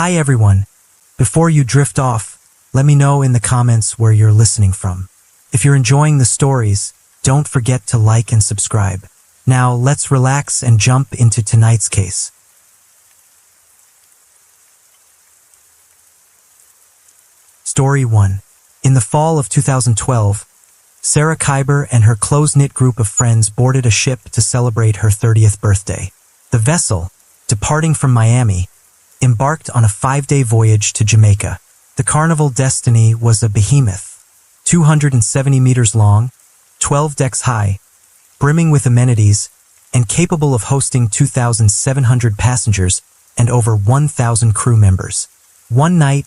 Hi everyone. Before you drift off, let me know in the comments where you're listening from. If you're enjoying the stories, don't forget to like and subscribe. Now let's relax and jump into tonight's case. Story 1. In the fall of 2012, Sarah Kyber and her close-knit group of friends boarded a ship to celebrate her 30th birthday. The vessel, departing from Miami, embarked on a 5-day voyage to Jamaica. The Carnival Destiny was a behemoth, 270 meters long, 12 decks high, brimming with amenities, and capable of hosting 2,700 passengers and over 1,000 crew members. One night,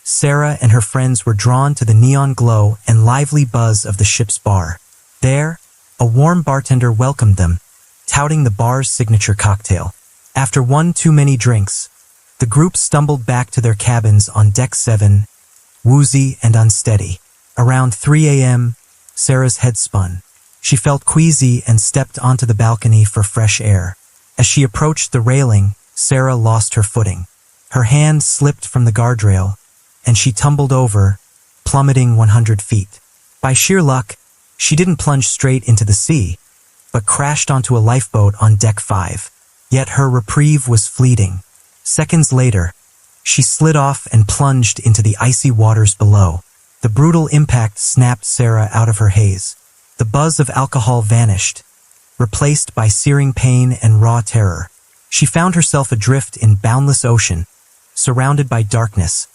Sarah and her friends were drawn to the neon glow and lively buzz of the ship's bar. There, a warm bartender welcomed them, touting the bar's signature cocktail. After one too many drinks, the group stumbled back to their cabins on Deck 7, woozy and unsteady. Around 3 a.m., Sarah's head spun. She felt queasy and stepped onto the balcony for fresh air. As she approached the railing, Sarah lost her footing. Her hand slipped from the guardrail, and she tumbled over, plummeting 100 feet. By sheer luck, she didn't plunge straight into the sea, but crashed onto a lifeboat on Deck 5. Yet her reprieve was fleeting. Seconds later, she slid off and plunged into the icy waters below. The brutal impact snapped Sarah out of her haze. The buzz of alcohol vanished, replaced by searing pain and raw terror. She found herself adrift in boundless ocean, surrounded by darkness,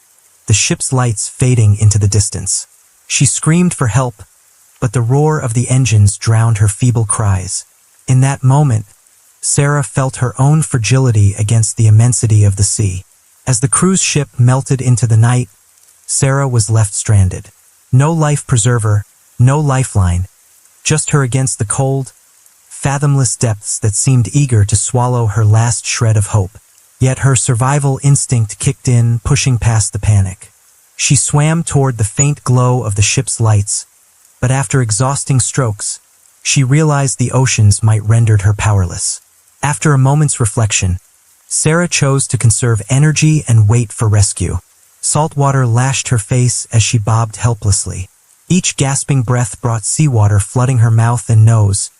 the ship's lights fading into the distance. She screamed for help, but the roar of the engines drowned her feeble cries. In that moment, Sarah felt her own fragility against the immensity of the sea. As the cruise ship melted into the night, Sarah was left stranded. No life preserver, no lifeline, just her against the cold, fathomless depths that seemed eager to swallow her last shred of hope. Yet her survival instinct kicked in, pushing past the panic. She swam toward the faint glow of the ship's lights, but after exhausting strokes, she realized the oceans might render her powerless. After a moment's reflection, Sarah chose to conserve energy and wait for rescue. Salt water lashed her face as she bobbed helplessly. Each gasping breath brought seawater flooding her mouth and nose,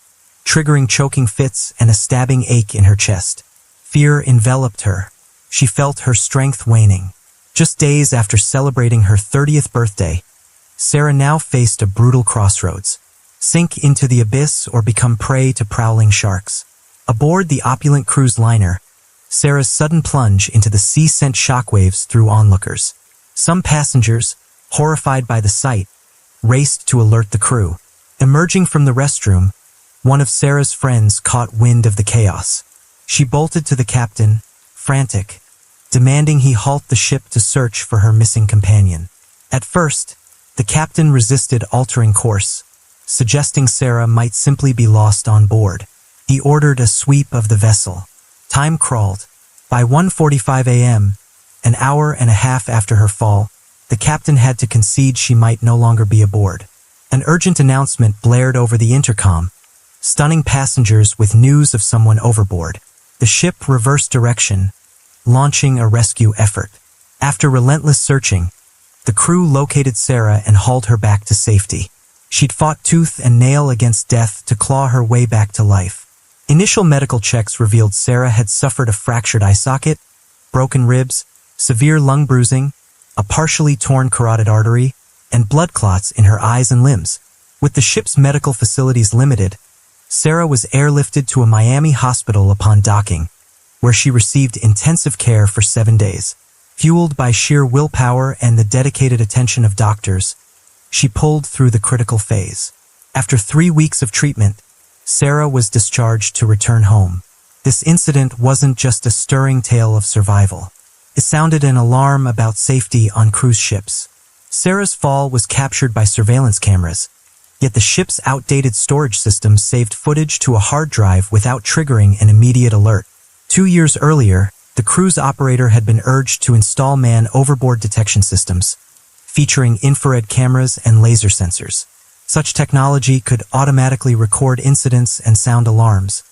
triggering choking fits and a stabbing ache in her chest. Fear enveloped her. She felt her strength waning. Just days after celebrating her 30th birthday, Sarah now faced a brutal crossroads: sink into the abyss or become prey to prowling sharks. Aboard the opulent cruise liner, Sarah's sudden plunge into the sea sent shockwaves through onlookers. Some passengers, horrified by the sight, raced to alert the crew. Emerging from the restroom, one of Sarah's friends caught wind of the chaos. She bolted to the captain, frantic, demanding he halt the ship to search for her missing companion. At first, the captain resisted altering course, suggesting Sarah might simply be lost on board. He ordered a sweep of the vessel. Time crawled. By 1:45 a.m., an hour and a half after her fall, the captain had to concede she might no longer be aboard. An urgent announcement blared over the intercom, stunning passengers with news of someone overboard. The ship reversed direction, launching a rescue effort. After relentless searching, the crew located Sarah and hauled her back to safety. She'd fought tooth and nail against death to claw her way back to life. Initial medical checks revealed Sarah had suffered a fractured eye socket, broken ribs, severe lung bruising, a partially torn carotid artery, and blood clots in her eyes and limbs. With the ship's medical facilities limited, Sarah was airlifted to a Miami hospital upon docking, where she received intensive care for 7 days. Fueled by sheer willpower and the dedicated attention of doctors, she pulled through the critical phase. After 3 weeks of treatment, Sarah was discharged to return home. This incident wasn't just a stirring tale of survival. It sounded an alarm about safety on cruise ships. Sarah's fall was captured by surveillance cameras, yet the ship's outdated storage system saved footage to a hard drive without triggering an immediate alert. 2 years earlier, the cruise operator had been urged to install man-overboard detection systems, featuring infrared cameras and laser sensors. Such technology could automatically record incidents and sound alarms,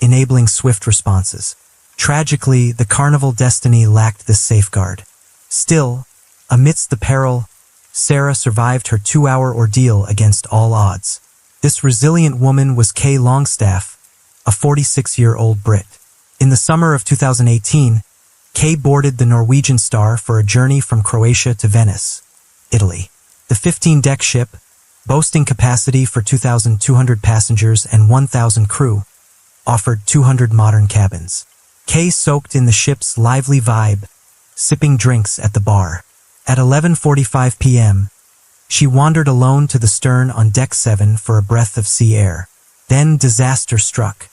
enabling swift responses. Tragically, the Carnival destiny lacked this safeguard. Still, amidst the peril, Sarah survived her 2-hour ordeal against all odds. This resilient woman was Kay Longstaff, a 46-year-old Brit. In the summer of 2018, Kay boarded the Norwegian Star for a journey from Croatia to Venice, Italy. The 15-deck ship, boasting capacity for 2,200 passengers and 1,000 crew, offered 200 modern cabins. Kay soaked in the ship's lively vibe, sipping drinks at the bar. At 11:45 p.m., she wandered alone to the stern on Deck 7 for a breath of sea air. Then disaster struck.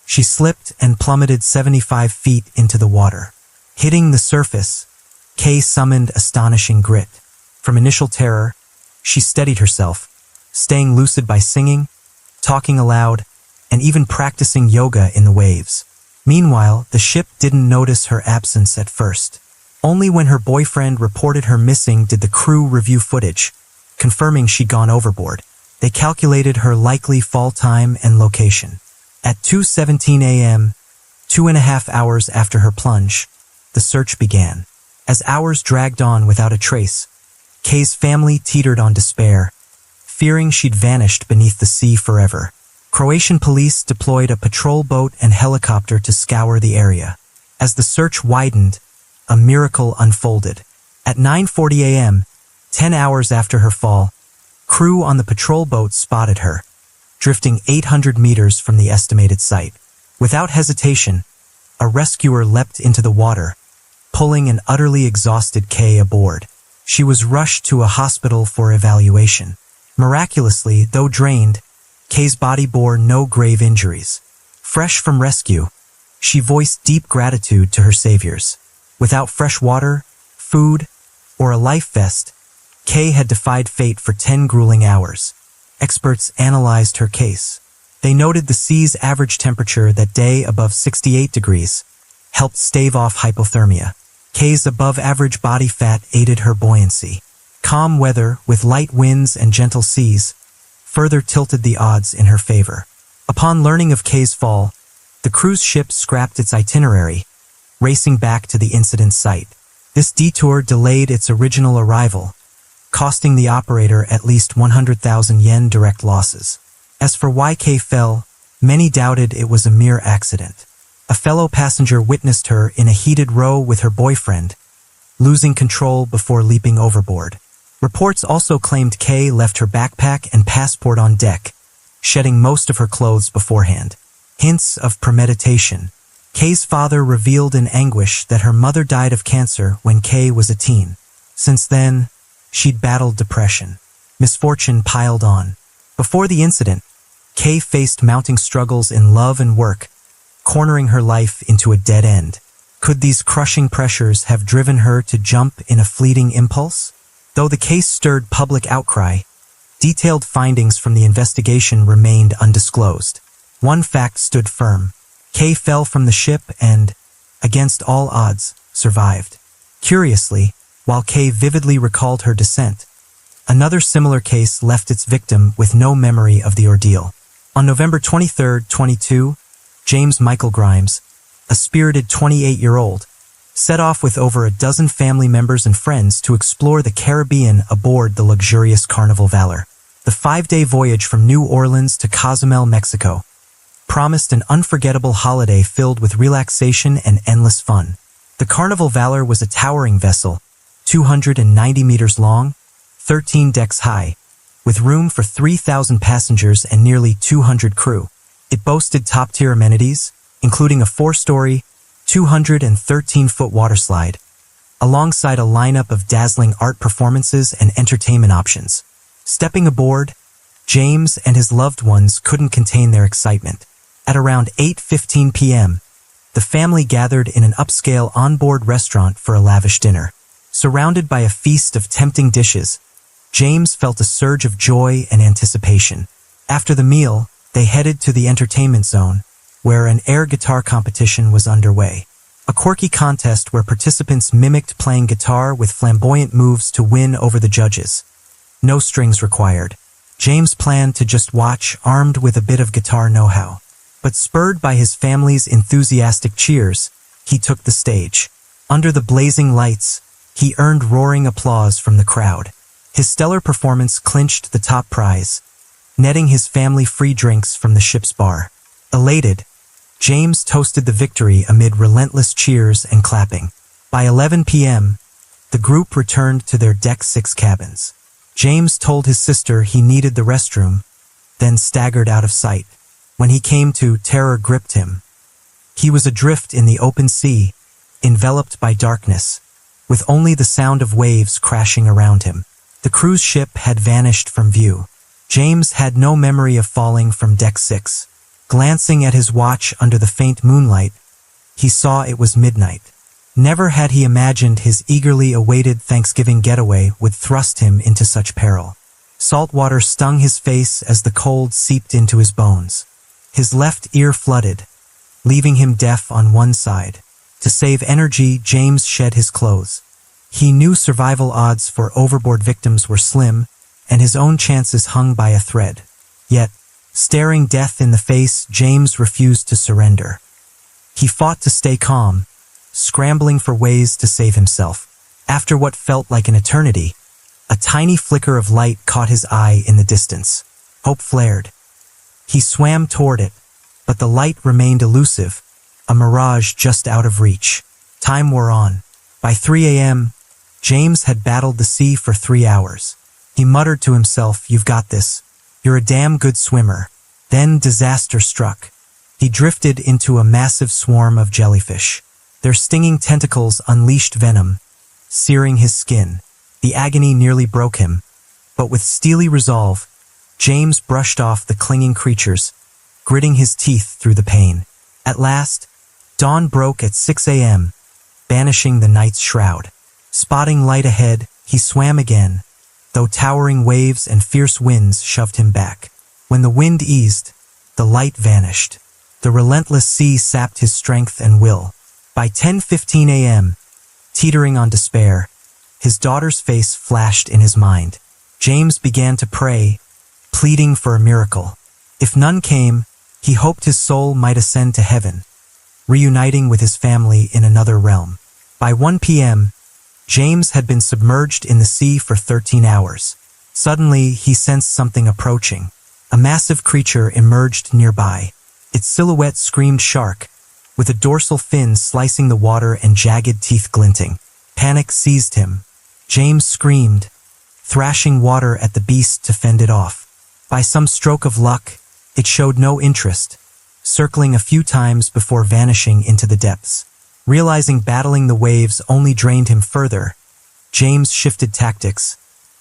She slipped and plummeted 75 feet into the water. Hitting the surface, Kay summoned astonishing grit. From initial terror, she steadied herself, staying lucid by singing, talking aloud, and even practicing yoga in the waves. Meanwhile, the ship didn't notice her absence at first. Only when her boyfriend reported her missing did the crew review footage, confirming she'd gone overboard. They calculated her likely fall time and location. At 2:17 a.m., 2.5 hours after her plunge, the search began. As hours dragged on without a trace, Kay's family teetered on despair, fearing she'd vanished beneath the sea forever. Croatian police deployed a patrol boat and helicopter to scour the area. As the search widened, a miracle unfolded. At 9:40 a.m., 10 hours after her fall, crew on the patrol boat spotted her, drifting 800 meters from the estimated site. Without hesitation, a rescuer leapt into the water, pulling an utterly exhausted Kay aboard. She was rushed to a hospital for evaluation. Miraculously, though drained, Kay's body bore no grave injuries. Fresh from rescue, she voiced deep gratitude to her saviors. Without fresh water, food, or a life vest, Kay had defied fate for 10 grueling hours. Experts analyzed her case. They noted the sea's average temperature that day above 68 degrees helped stave off hypothermia. Kay's above-average body fat aided her buoyancy. Calm weather, with light winds and gentle seas, further tilted the odds in her favor. Upon learning of Kay's fall, the cruise ship scrapped its itinerary, racing back to the incident site. This detour delayed its original arrival, costing the operator at least 100,000 yen direct losses. As for why Kay fell, many doubted it was a mere accident. A fellow passenger witnessed her in a heated row with her boyfriend, losing control before leaping overboard. Reports also claimed Kay left her backpack and passport on deck, shedding most of her clothes beforehand. Hints of premeditation. Kay's father revealed in anguish that her mother died of cancer when Kay was a teen. Since then, she'd battled depression. Misfortune piled on. Before the incident, Kay faced mounting struggles in love and work, cornering her life into a dead end. Could these crushing pressures have driven her to jump in a fleeting impulse? Though the case stirred public outcry, detailed findings from the investigation remained undisclosed. One fact stood firm. Kay fell from the ship and, against all odds, survived. Curiously, while Kay vividly recalled her descent, another similar case left its victim with no memory of the ordeal. On November 23, 22, James Michael Grimes, a spirited 28-year-old, set off with over a dozen family members and friends to explore the Caribbean aboard the luxurious Carnival Valor. The 5-day voyage from New Orleans to Cozumel, Mexico, promised an unforgettable holiday filled with relaxation and endless fun. The Carnival Valor was a towering vessel, 290 meters long, 13 decks high, with room for 3,000 passengers and nearly 200 crew. It boasted top-tier amenities, including a 4-story, 213-foot waterslide, alongside a lineup of dazzling art performances and entertainment options. Stepping aboard, James and his loved ones couldn't contain their excitement. At around 8:15 p.m., the family gathered in an upscale onboard restaurant for a lavish dinner. Surrounded by a feast of tempting dishes, James felt a surge of joy and anticipation. After the meal, they headed to the entertainment zone, where an air guitar competition was underway. A quirky contest where participants mimicked playing guitar with flamboyant moves to win over the judges. No strings required. James planned to just watch, armed with a bit of guitar know-how. But spurred by his family's enthusiastic cheers, he took the stage. Under the blazing lights, he earned roaring applause from the crowd. His stellar performance clinched the top prize, netting his family free drinks from the ship's bar. Elated, James toasted the victory amid relentless cheers and clapping. By 11 p.m., the group returned to their Deck 6 cabins. James told his sister he needed the restroom, then staggered out of sight. When he came to, terror gripped him. He was adrift in the open sea, enveloped by darkness, with only the sound of waves crashing around him. The cruise ship had vanished from view. James had no memory of falling from Deck 6. Glancing at his watch under the faint moonlight, he saw it was midnight. Never had he imagined his eagerly awaited Thanksgiving getaway would thrust him into such peril. Salt water stung his face as the cold seeped into his bones. His left ear flooded, leaving him deaf on one side. To save energy, James shed his clothes. He knew survival odds for overboard victims were slim, and his own chances hung by a thread. Yet, staring death in the face, James refused to surrender. He fought to stay calm, scrambling for ways to save himself. After what felt like an eternity, a tiny flicker of light caught his eye in the distance. Hope flared. He swam toward it, but the light remained elusive, a mirage just out of reach. Time wore on. By 3 a.m., James had battled the sea for 3 hours. He muttered to himself, "You've got this. You're a damn good swimmer." Then disaster struck. He drifted into a massive swarm of jellyfish. Their stinging tentacles unleashed venom, searing his skin. The agony nearly broke him, but with steely resolve, James brushed off the clinging creatures, gritting his teeth through the pain. At last, dawn broke at 6 a.m., banishing the night's shroud. Spotting light ahead, he swam again, though towering waves and fierce winds shoved him back. When the wind eased, the light vanished. The relentless sea sapped his strength and will. By 10:15 a.m., teetering on despair, his daughter's face flashed in his mind. James began to pray, pleading for a miracle. If none came, he hoped his soul might ascend to heaven, reuniting with his family in another realm. By 1 p.m., James had been submerged in the sea for 13 hours. Suddenly, he sensed something approaching. A massive creature emerged nearby. Its silhouette screamed shark, with a dorsal fin slicing the water and jagged teeth glinting. Panic seized him. James screamed, thrashing water at the beast to fend it off. By some stroke of luck, it showed no interest, circling a few times before vanishing into the depths. Realizing battling the waves only drained him further, James shifted tactics,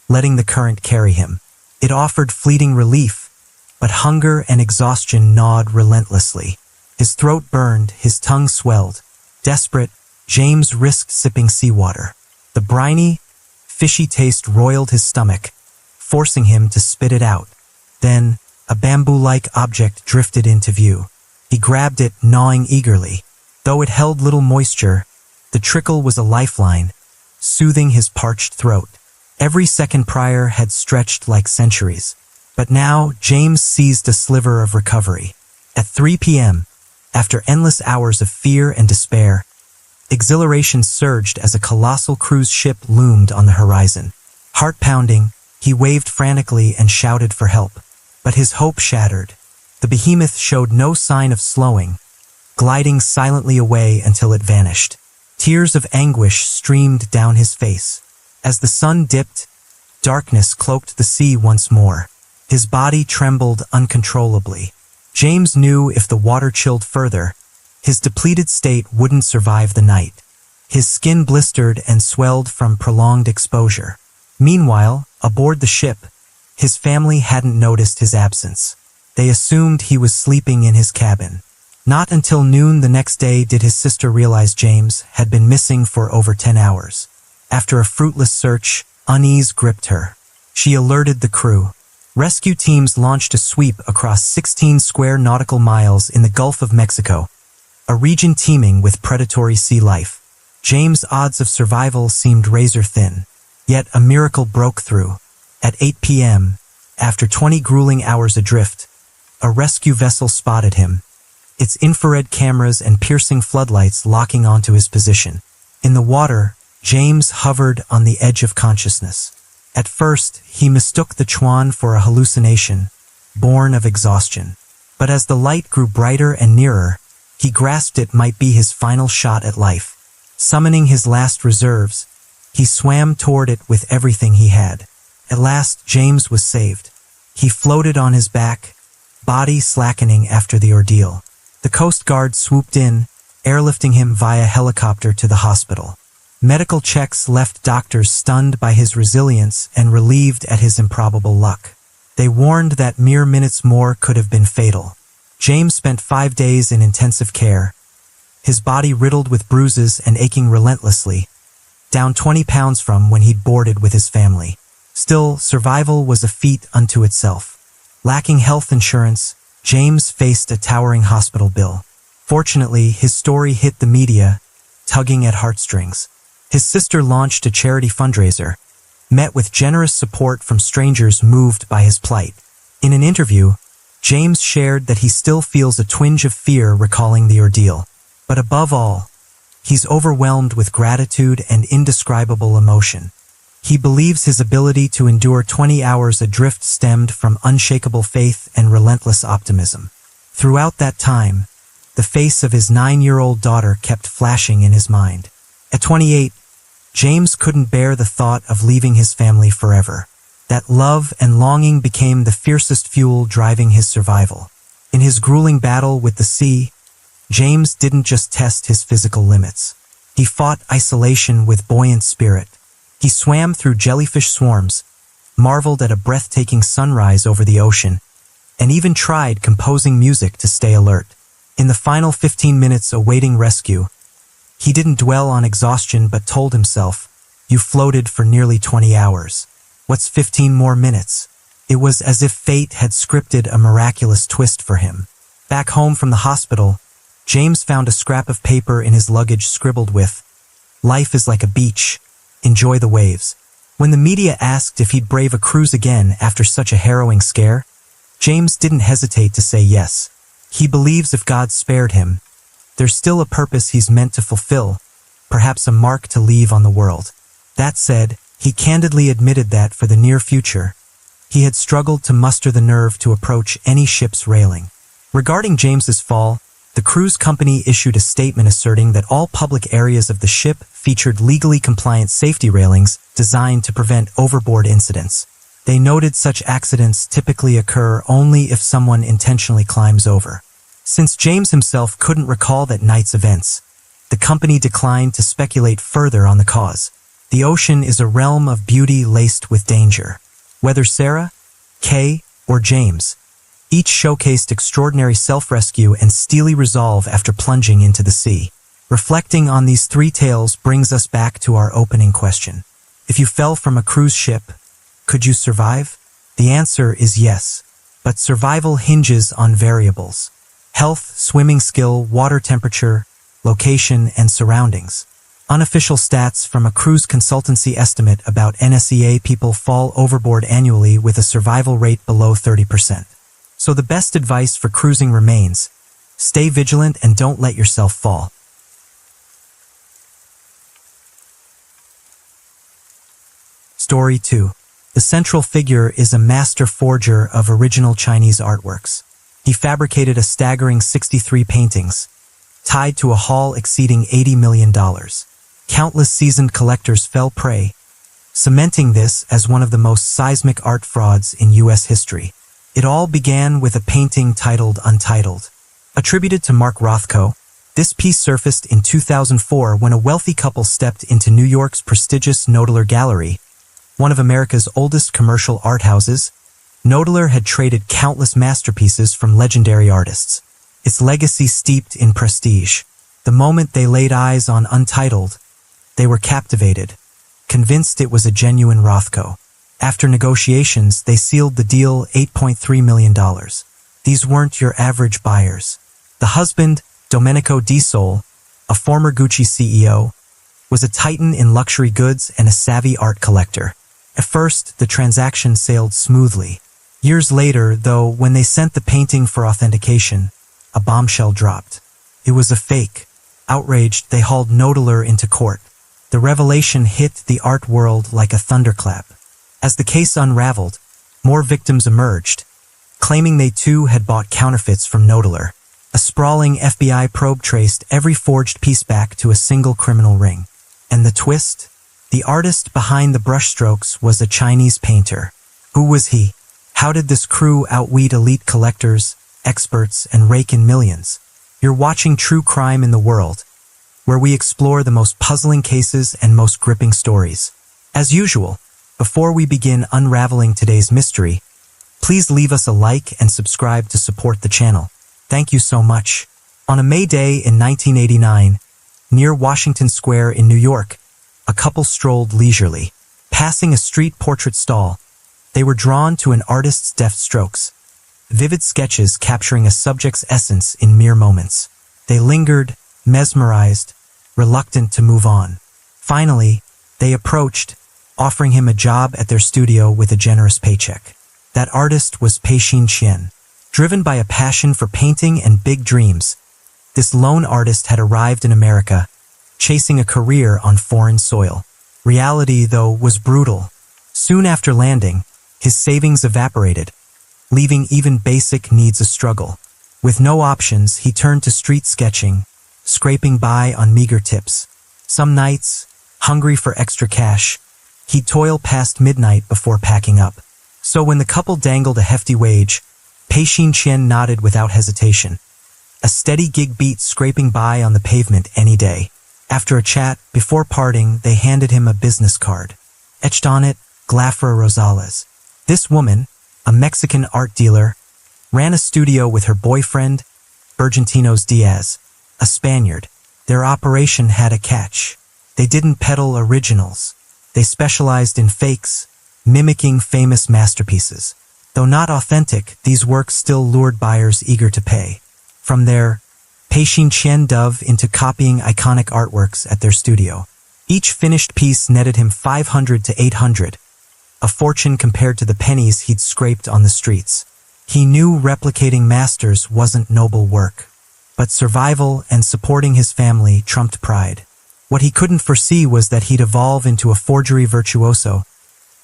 letting the current carry him. It offered fleeting relief, but hunger and exhaustion gnawed relentlessly. His throat burned, his tongue swelled. Desperate, James risked sipping seawater. The briny, fishy taste roiled his stomach, forcing him to spit it out. Then, a bamboo-like object drifted into view. He grabbed it, gnawing eagerly. Though it held little moisture, the trickle was a lifeline, soothing his parched throat. Every second prior had stretched like centuries. But now, James seized a sliver of recovery. At 3 p.m., after endless hours of fear and despair, exhilaration surged as a colossal cruise ship loomed on the horizon. Heart-pounding, he waved frantically and shouted for help. But his hope shattered. The behemoth showed no sign of slowing, gliding silently away until it vanished. Tears of anguish streamed down his face. As the sun dipped, darkness cloaked the sea once more. His body trembled uncontrollably. James knew if the water chilled further, his depleted state wouldn't survive the night. His skin blistered and swelled from prolonged exposure. Meanwhile, aboard the ship, his family hadn't noticed his absence. They assumed he was sleeping in his cabin. Not until noon the next day did his sister realize James had been missing for over 10 hours. After a fruitless search, unease gripped her. She alerted the crew. Rescue teams launched a sweep across 16 square nautical miles in the Gulf of Mexico, a region teeming with predatory sea life. James' odds of survival seemed razor-thin, yet a miracle broke through. At 8 p.m., after 20 grueling hours adrift, a rescue vessel spotted him. its infrared cameras and piercing floodlights locking onto his position. In the water, James hovered on the edge of consciousness. At first, he mistook the chuan for a hallucination, born of exhaustion. But as the light grew brighter and nearer, he grasped it might be his final shot at life. Summoning his last reserves, he swam toward it with everything he had. At last, James was saved. He floated on his back, body slackening after the ordeal. The Coast Guard swooped in, airlifting him via helicopter to the hospital. Medical checks left doctors stunned by his resilience and relieved at his improbable luck. They warned that mere minutes more could have been fatal. James spent 5 days in intensive care, his body riddled with bruises and aching relentlessly, down 20 pounds from when he'd boarded with his family. Still, survival was a feat unto itself. Lacking health insurance, James faced a towering hospital bill. Fortunately, his story hit the media, tugging at heartstrings. His sister launched a charity fundraiser, met with generous support from strangers moved by his plight. In an interview, James shared that he still feels a twinge of fear recalling the ordeal. But above all, he's overwhelmed with gratitude and indescribable emotion. He believes his ability to endure 20 hours adrift stemmed from unshakable faith and relentless optimism. Throughout that time, the face of his 9-year-old daughter kept flashing in his mind. At 28, James couldn't bear the thought of leaving his family forever. That love and longing became the fiercest fuel driving his survival. In his grueling battle with the sea, James didn't just test his physical limits. He fought isolation with buoyant spirit. He swam through jellyfish swarms, marveled at a breathtaking sunrise over the ocean, and even tried composing music to stay alert. In the final 15 minutes awaiting rescue, he didn't dwell on exhaustion but told himself, "You floated for nearly 20 hours. What's 15 more minutes?" It was as if fate had scripted a miraculous twist for him. Back home from the hospital, James found a scrap of paper in his luggage scribbled with, "Life is like a beach. Enjoy the waves." When the media asked if he'd brave a cruise again after such a harrowing scare, James didn't hesitate to say yes. He believes if God spared him, there's still a purpose he's meant to fulfill, perhaps a mark to leave on the world. That said, he candidly admitted that for the near future, he had struggled to muster the nerve to approach any ship's railing. Regarding James's fall, the cruise company issued a statement asserting that all public areas of the ship featured legally compliant safety railings designed to prevent overboard incidents. They noted such accidents typically occur only if someone intentionally climbs over. Since James himself couldn't recall that night's events, the company declined to speculate further on the cause. The ocean is a realm of beauty laced with danger. Whether Sarah, Kay, or James, each showcased extraordinary self-rescue and steely resolve after plunging into the sea. Reflecting on these three tales brings us back to our opening question. If you fell from a cruise ship, could you survive? The answer is yes, but survival hinges on variables: health, swimming skill, water temperature, location, and surroundings. Unofficial stats from a cruise consultancy estimate about NSEA people fall overboard annually with a survival rate below 30%. So the best advice for cruising remains: stay vigilant and don't let yourself fall. Story 2. The central figure is a master forger of original Chinese artworks. He fabricated a staggering 63 paintings, tied to a haul exceeding $80 million. Countless seasoned collectors fell prey, cementing this as one of the most seismic art frauds in U.S. history. It all began with a painting titled Untitled. Attributed to Mark Rothko, this piece surfaced in 2004 when a wealthy couple stepped into New York's prestigious Knoedler Gallery, one of America's oldest commercial art houses. Knoedler had traded countless masterpieces from legendary artists, its legacy steeped in prestige. The moment they laid eyes on Untitled, they were captivated, convinced it was a genuine Rothko. After negotiations, they sealed the deal $8.3 million. These weren't your average buyers. The husband, Domenico Di Sole, a former Gucci CEO, was a titan in luxury goods and a savvy art collector. At first, the transaction sailed smoothly. Years later, though, when they sent the painting for authentication, a bombshell dropped. It was a fake. Outraged, they hauled Noodler into court. The revelation hit the art world like a thunderclap. As the case unraveled, more victims emerged, claiming they too had bought counterfeits from Noodler. A sprawling FBI probe traced every forged piece back to a single criminal ring. And the twist? The artist behind the brushstrokes was a Chinese painter. Who was he? How did this crew outwit elite collectors, experts, and rake in millions? You're watching True Crime in the World, where we explore the most puzzling cases and most gripping stories. As usual, before we begin unraveling today's mystery, please leave us a like and subscribe to support the channel. Thank you so much. On a May Day in 1989, near Washington Square in New York, a couple strolled leisurely. Passing a street portrait stall, they were drawn to an artist's deft strokes, vivid sketches capturing a subject's essence in mere moments. They lingered, mesmerized, reluctant to move on. Finally, they approached, offering him a job at their studio with a generous paycheck. That artist was Pei-Xin Qian. Driven by a passion for painting and big dreams, this lone artist had arrived in America, chasing a career on foreign soil. Reality, though, was brutal. Soon after landing, his savings evaporated, leaving even basic needs a struggle. With no options, he turned to street sketching, scraping by on meager tips. Some nights, hungry for extra cash, he'd toil past midnight before packing up. So when the couple dangled a hefty wage, Pei-Xin Qian nodded without hesitation. A steady gig beat scraping by on the pavement any day. After a chat, before parting, they handed him a business card. Etched on it, Glafra Rosales. This woman, a Mexican art dealer, ran a studio with her boyfriend, Bergentinos Diaz, a Spaniard. Their operation had a catch. They didn't peddle originals. They specialized in fakes, mimicking famous masterpieces. Though not authentic, these works still lured buyers eager to pay. From there, Pei-Xin Qian dove into copying iconic artworks at their studio. Each finished piece netted him 500 to 800, a fortune compared to the pennies he'd scraped on the streets. He knew replicating masters wasn't noble work, but survival and supporting his family trumped pride. What he couldn't foresee was that he'd evolve into a forgery virtuoso,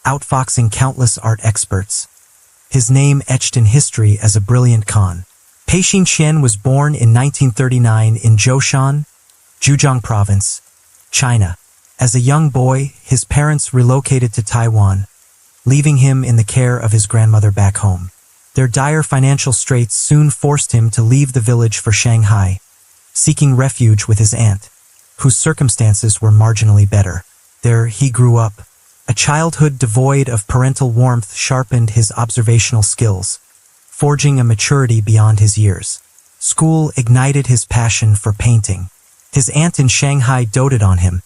outfoxing countless art experts. His name etched in history as a brilliant con. Pei-Xin Qian was born in 1939 in Zhoushan, Zhejiang Province, China. As a young boy, his parents relocated to Taiwan, leaving him in the care of his grandmother back home. Their dire financial straits soon forced him to leave the village for Shanghai, seeking refuge with his aunt, whose circumstances were marginally better. There he grew up. A childhood devoid of parental warmth sharpened his observational skills, forging a maturity beyond his years. School ignited his passion for painting. His aunt in Shanghai doted on him,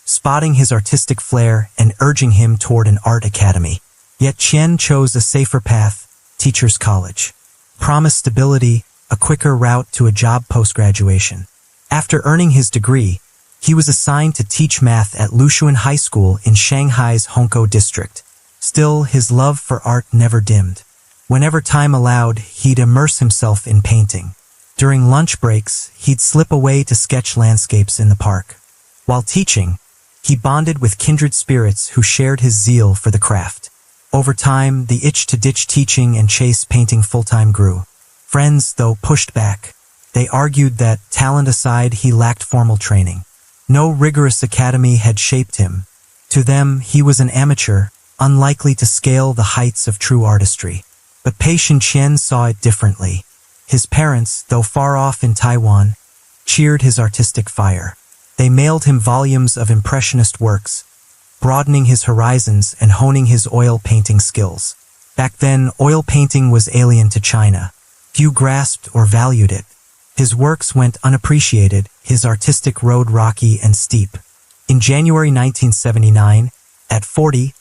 spotting his artistic flair and urging him toward an art academy. Yet Qian chose a safer path, teacher's college. Promised stability, a quicker route to a job post-graduation. After earning his degree, he was assigned to teach math at Lushuan High School in Shanghai's Hongkou district. Still, his love for art never dimmed. Whenever time allowed, he'd immerse himself in painting. During lunch breaks, he'd slip away to sketch landscapes in the park. While teaching, he bonded with kindred spirits who shared his zeal for the craft. Over time, the itch to ditch teaching and chase painting full-time grew. Friends, though, pushed back. They argued that, talent aside, he lacked formal training. No rigorous academy had shaped him. To them, he was an amateur, unlikely to scale the heights of true artistry. But Pei-Xin Qian saw it differently. His parents, though far off in Taiwan, cheered his artistic fire. They mailed him volumes of impressionist works, broadening his horizons and honing his oil painting skills. Back then, oil painting was alien to China. Few grasped or valued it. His works went unappreciated, his artistic road rocky and steep. In January 1979, at 40,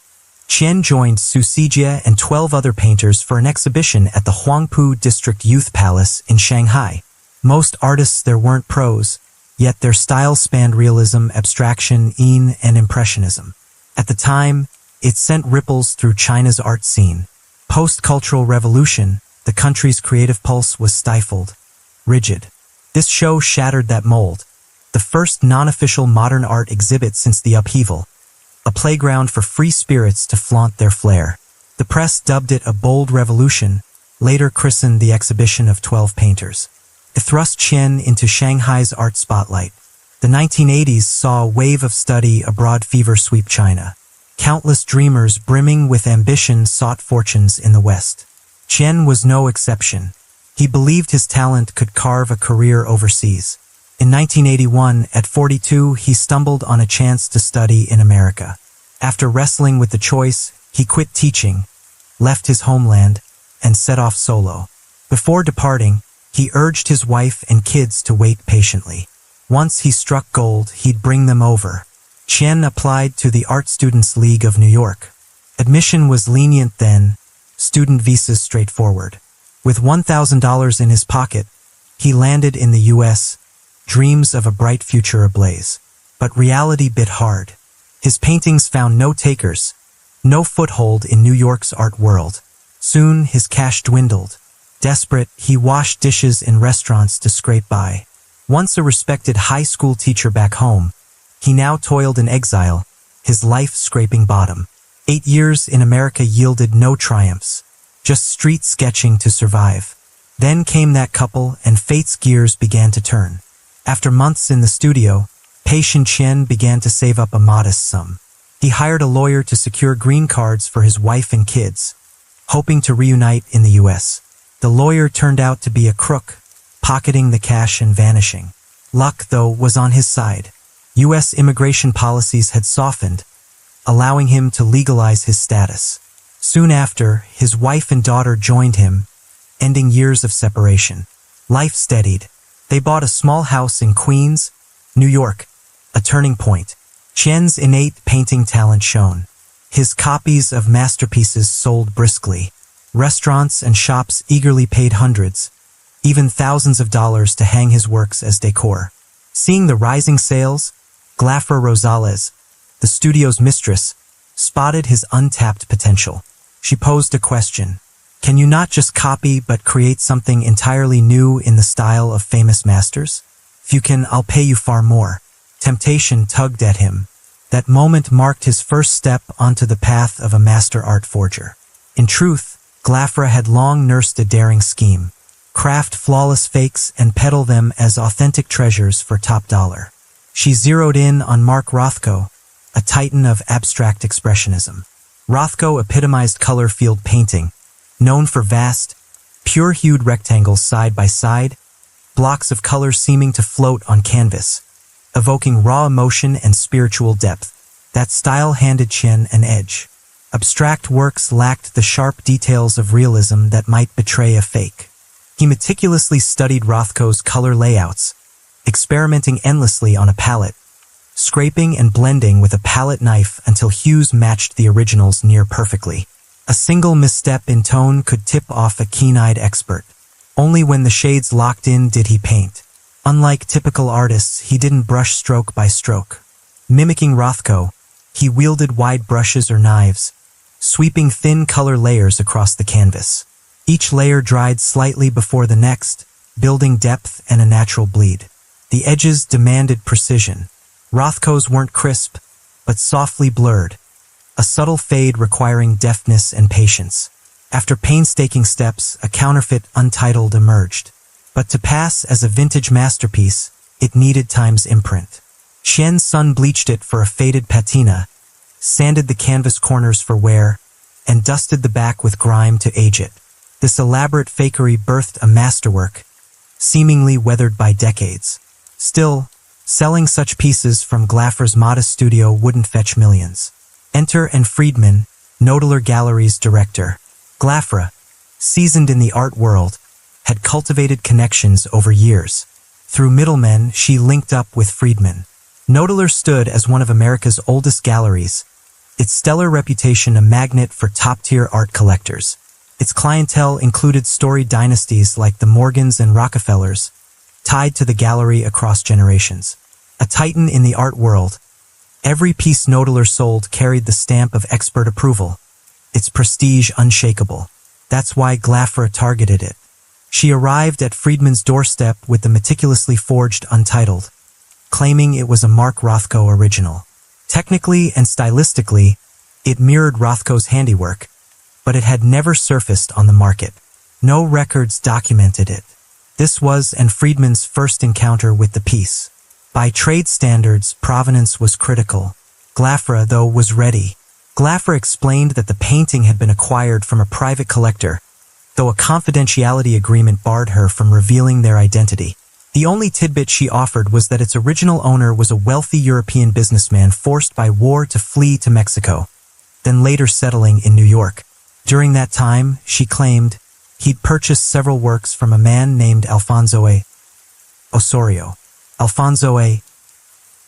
Qian joined Su Sijie and 12 other painters for an exhibition at the Huangpu District Youth Palace in Shanghai. Most artists there weren't pros, yet their style spanned realism, abstraction, and impressionism. At the time, it sent ripples through China's art scene. Post-cultural revolution, the country's creative pulse was stifled. rigid. This show shattered that mold. The first non-official modern art exhibit since the upheaval. A playground for free spirits to flaunt their flair. The press dubbed it a bold revolution, later christened the exhibition of 12 painters. It thrust Qian into Shanghai's art spotlight. The 1980s saw a wave of study abroad fever sweep China. Countless dreamers brimming with ambition sought fortunes in the West. Qian was no exception. He believed his talent could carve a career overseas. In 1981, at 42, he stumbled on a chance to study in America. After wrestling with the choice, he quit teaching, left his homeland, and set off solo. Before departing, he urged his wife and kids to wait patiently. Once he struck gold, he'd bring them over. Qian applied to the Art Students League of New York. Admission was lenient then, student visas straightforward. With $1,000 in his pocket, he landed in the U.S., dreams of a bright future ablaze. But reality bit hard. His paintings found no takers, no foothold in New York's art world. Soon, his cash dwindled. Desperate, he washed dishes in restaurants to scrape by. Once a respected high school teacher back home, he now toiled in exile, his life scraping bottom. 8 years in America yielded no triumphs, just street sketching to survive. Then came that couple, and fate's gears began to turn. After months in the studio, patient Qian began to save up a modest sum. He hired a lawyer to secure green cards for his wife and kids, hoping to reunite in the U.S. The lawyer turned out to be a crook, pocketing the cash and vanishing. Luck, though, was on his side. U.S. immigration policies had softened, allowing him to legalize his status. Soon after, his wife and daughter joined him, ending years of separation. Life steadied. They bought a small house in Queens, New York, a turning point. Qian's innate painting talent shone. His copies of masterpieces sold briskly. Restaurants and shops eagerly paid hundreds, even thousands of dollars to hang his works as decor. Seeing the rising sales, Glafra Rosales, the studio's mistress, spotted his untapped potential. She posed a question. Can you not just copy but create something entirely new in the style of famous masters? If you can, I'll pay you far more. Temptation tugged at him. That moment marked his first step onto the path of a master art forger. In truth, Glafra had long nursed a daring scheme. Craft flawless fakes and peddle them as authentic treasures for top dollar. She zeroed in on Mark Rothko, a titan of abstract expressionism. Rothko epitomized color field painting, known for vast, pure-hued rectangles side by side, blocks of color seeming to float on canvas, evoking raw emotion and spiritual depth. That style handed Qian an edge. Abstract works lacked the sharp details of realism that might betray a fake. He meticulously studied Rothko's color layouts, experimenting endlessly on a palette, scraping and blending with a palette knife until hues matched the originals near perfectly. A single misstep in tone could tip off a keen-eyed expert. Only when the shades locked in did he paint. Unlike typical artists, he didn't brush stroke by stroke. Mimicking Rothko, he wielded wide brushes or knives, sweeping thin color layers across the canvas. Each layer dried slightly before the next, building depth and a natural bleed. The edges demanded precision. Rothko's weren't crisp, but softly blurred, a subtle fade requiring deftness and patience. After painstaking steps, a counterfeit Untitled emerged. But to pass as a vintage masterpiece, it needed time's imprint. Qian sun-bleached it for a faded patina, sanded the canvas corners for wear, and dusted the back with grime to age it. This elaborate fakery birthed a masterwork, seemingly weathered by decades. Still, selling such pieces from Glafra's modest studio wouldn't fetch millions. Enter and Friedman, Knoedler Gallery's director. Glafra, seasoned in the art world, had cultivated connections over years. Through middlemen, she linked up with Friedman. Knoedler stood as one of America's oldest galleries, its stellar reputation a magnet for top-tier art collectors. Its clientele included storied dynasties like the Morgans and Rockefellers, tied to the gallery across generations. A titan in the art world, every piece Knoedler sold carried the stamp of expert approval, its prestige unshakable. That's why Glafra targeted it. She arrived at Friedman's doorstep with the meticulously forged Untitled, claiming it was a Mark Rothko original. Technically and stylistically, it mirrored Rothko's handiwork, but it had never surfaced on the market. No records documented it. This was Friedman's first encounter with the piece. By trade standards, provenance was critical. Glafra, though, was ready. Glafra explained that the painting had been acquired from a private collector, though a confidentiality agreement barred her from revealing their identity. The only tidbit she offered was that its original owner was a wealthy European businessman forced by war to flee to Mexico, then later settling in New York. During that time, she claimed, he'd purchased several works from a man named Alfonso A. Osorio. Alfonso A.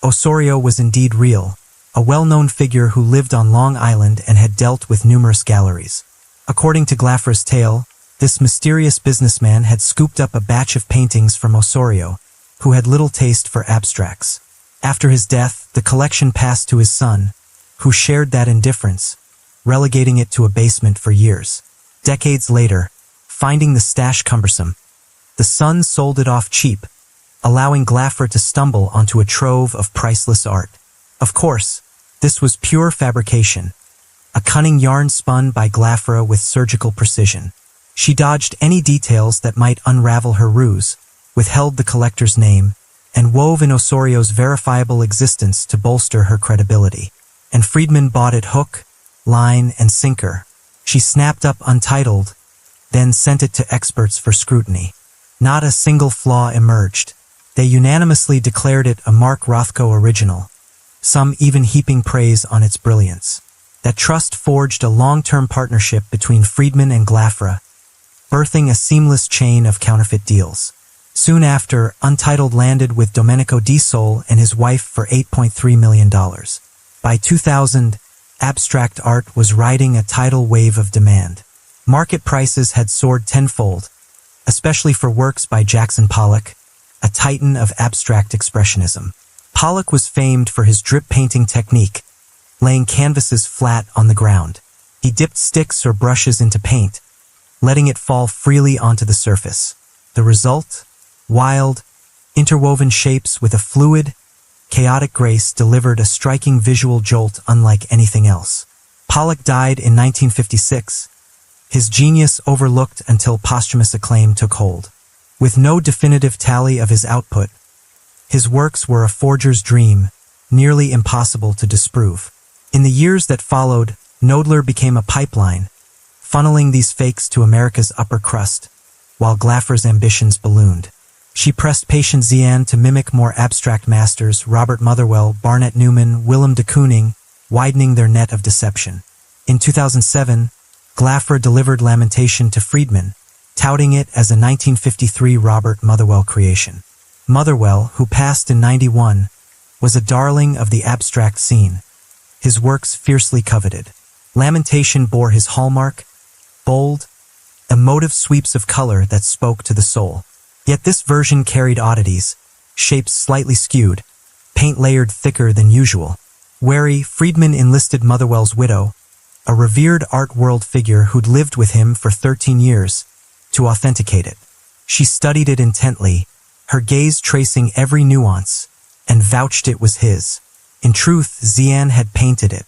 Osorio was indeed real, a well-known figure who lived on Long Island and had dealt with numerous galleries. According to Glafra's tale, this mysterious businessman had scooped up a batch of paintings from Osorio, who had little taste for abstracts. After his death, the collection passed to his son, who shared that indifference, relegating it to a basement for years. Decades later, finding the stash cumbersome, the son sold it off cheap, allowing Glafra to stumble onto a trove of priceless art. Of course, this was pure fabrication, a cunning yarn spun by Glafra with surgical precision. She dodged any details that might unravel her ruse, withheld the collector's name, and wove in Osorio's verifiable existence to bolster her credibility. And Friedman bought it hook, line, and sinker. She snapped up Untitled, then sent it to experts for scrutiny. Not a single flaw emerged. They unanimously declared it a Mark Rothko original, some even heaping praise on its brilliance. That trust forged a long-term partnership between Friedman and Glafra, birthing a seamless chain of counterfeit deals. Soon after, Untitled landed with Domenico Di Sole and his wife for $8.3 million. By 2000, abstract art was riding a tidal wave of demand. Market prices had soared tenfold, especially for works by Jackson Pollock, a titan of abstract expressionism. Pollock was famed for his drip painting technique, laying canvases flat on the ground. He dipped sticks or brushes into paint, letting it fall freely onto the surface. The result? Wild, interwoven shapes with a fluid, chaotic grace delivered a striking visual jolt unlike anything else. Pollock died in 1956, his genius overlooked until posthumous acclaim took hold. With no definitive tally of his output, his works were a forger's dream, nearly impossible to disprove. In the years that followed, Knoedler became a pipeline, funneling these fakes to America's upper crust, while Glafra's ambitions ballooned. She pressed Patience Zian to mimic more abstract masters, Robert Motherwell, Barnett Newman, Willem de Kooning, widening their net of deception. In 2007, Glafra delivered Lamentation to Friedman, touting it as a 1953 Robert Motherwell creation. Motherwell, who passed in '91, was a darling of the abstract scene, his works fiercely coveted. Lamentation bore his hallmark, bold, emotive sweeps of color that spoke to the soul. Yet this version carried oddities, shapes slightly skewed, paint layered thicker than usual. Wary, Friedman enlisted Motherwell's widow, a revered art world figure who'd lived with him for 13 years, to authenticate it. She studied it intently, her gaze tracing every nuance, and vouched it was his. In truth, Zian had painted it.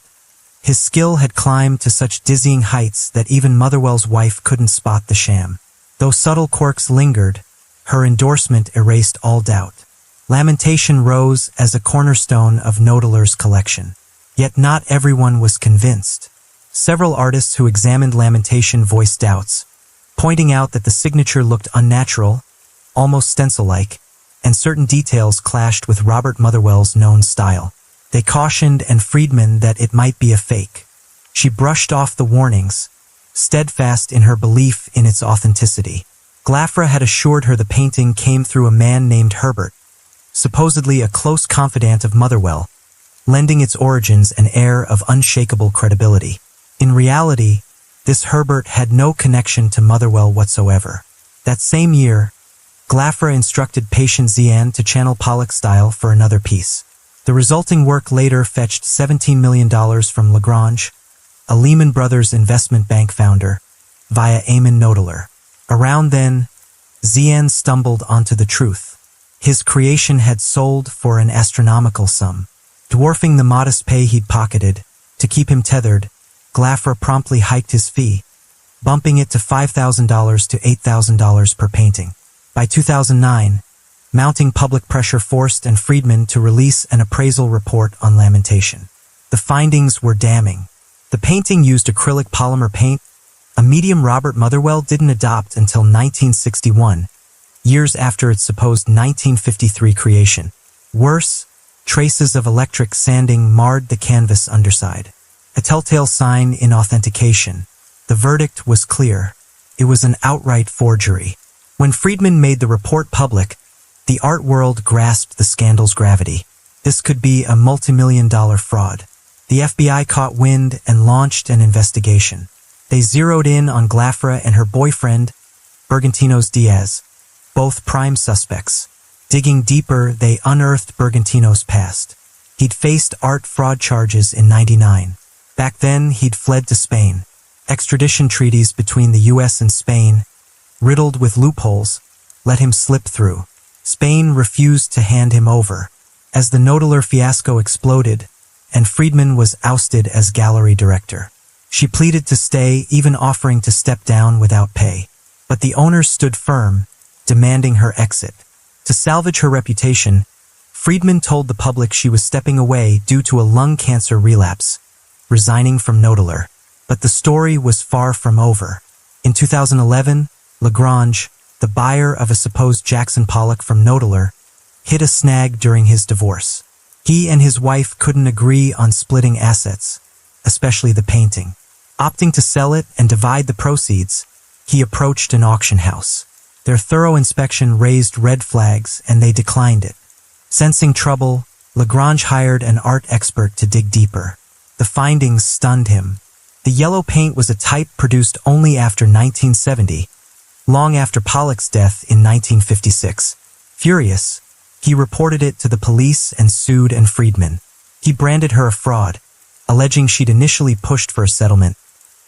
His skill had climbed to such dizzying heights that even Motherwell's wife couldn't spot the sham. Though subtle quirks lingered, her endorsement erased all doubt. Lamentation rose as a cornerstone of Knoedler's collection. Yet not everyone was convinced. Several artists who examined Lamentation voiced doubts, pointing out that the signature looked unnatural, almost stencil-like, and certain details clashed with Robert Motherwell's known style. They cautioned Friedman that it might be a fake. She brushed off the warnings, steadfast in her belief in its authenticity. Glafra had assured her the painting came through a man named Herbert, supposedly a close confidant of Motherwell, lending its origins an air of unshakable credibility. In reality, this Herbert had no connection to Motherwell whatsoever. That same year, Glafra instructed Patience Zian to channel Pollock's style for another piece. The resulting work later fetched $17 million from Lagrange, a Lehman Brothers investment bank founder, via Eamon Knoedler. Around then, Zian stumbled onto the truth. His creation had sold for an astronomical sum, dwarfing the modest pay he'd pocketed. To keep him tethered, Glafra promptly hiked his fee, bumping it to $5,000 to $8,000 per painting. By 2009, mounting public pressure forced Friedman to release an appraisal report on Lamentation. The findings were damning. The painting used acrylic polymer paint, a medium Robert Motherwell didn't adopt until 1961, years after its supposed 1953 creation. Worse, traces of electric sanding marred the canvas underside, a telltale sign in authentication. The verdict was clear. It was an outright forgery. When Friedman made the report public, the art world grasped the scandal's gravity. This could be a multi-million-dollar fraud. The FBI caught wind and launched an investigation. They zeroed in on Glafra and her boyfriend, Bergantinos Diaz, both prime suspects. Digging deeper, they unearthed Bergantinos' past. He'd faced art fraud charges in '99. Back then, he'd fled to Spain. Extradition treaties between the US and Spain, riddled with loopholes, let him slip through. Spain refused to hand him over. As the Nodeler fiasco exploded, and Friedman was ousted as gallery director, she pleaded to stay, even offering to step down without pay. But the owners stood firm, demanding her exit. To salvage her reputation, Friedman told the public she was stepping away due to a lung cancer relapse, resigning from Nodeler. But the story was far from over. In 2011, Lagrange, the buyer of a supposed Jackson Pollock from Nodeler, hit a snag during his divorce. He and his wife couldn't agree on splitting assets, especially the painting. Opting to sell it and divide the proceeds, he approached an auction house. Their thorough inspection raised red flags and they declined it. Sensing trouble, Lagrange hired an art expert to dig deeper. The findings stunned him. The yellow paint was a type produced only after 1970, long after Pollock's death in 1956. Furious, he reported it to the police and sued Friedman. He branded her a fraud, alleging she'd initially pushed for a settlement,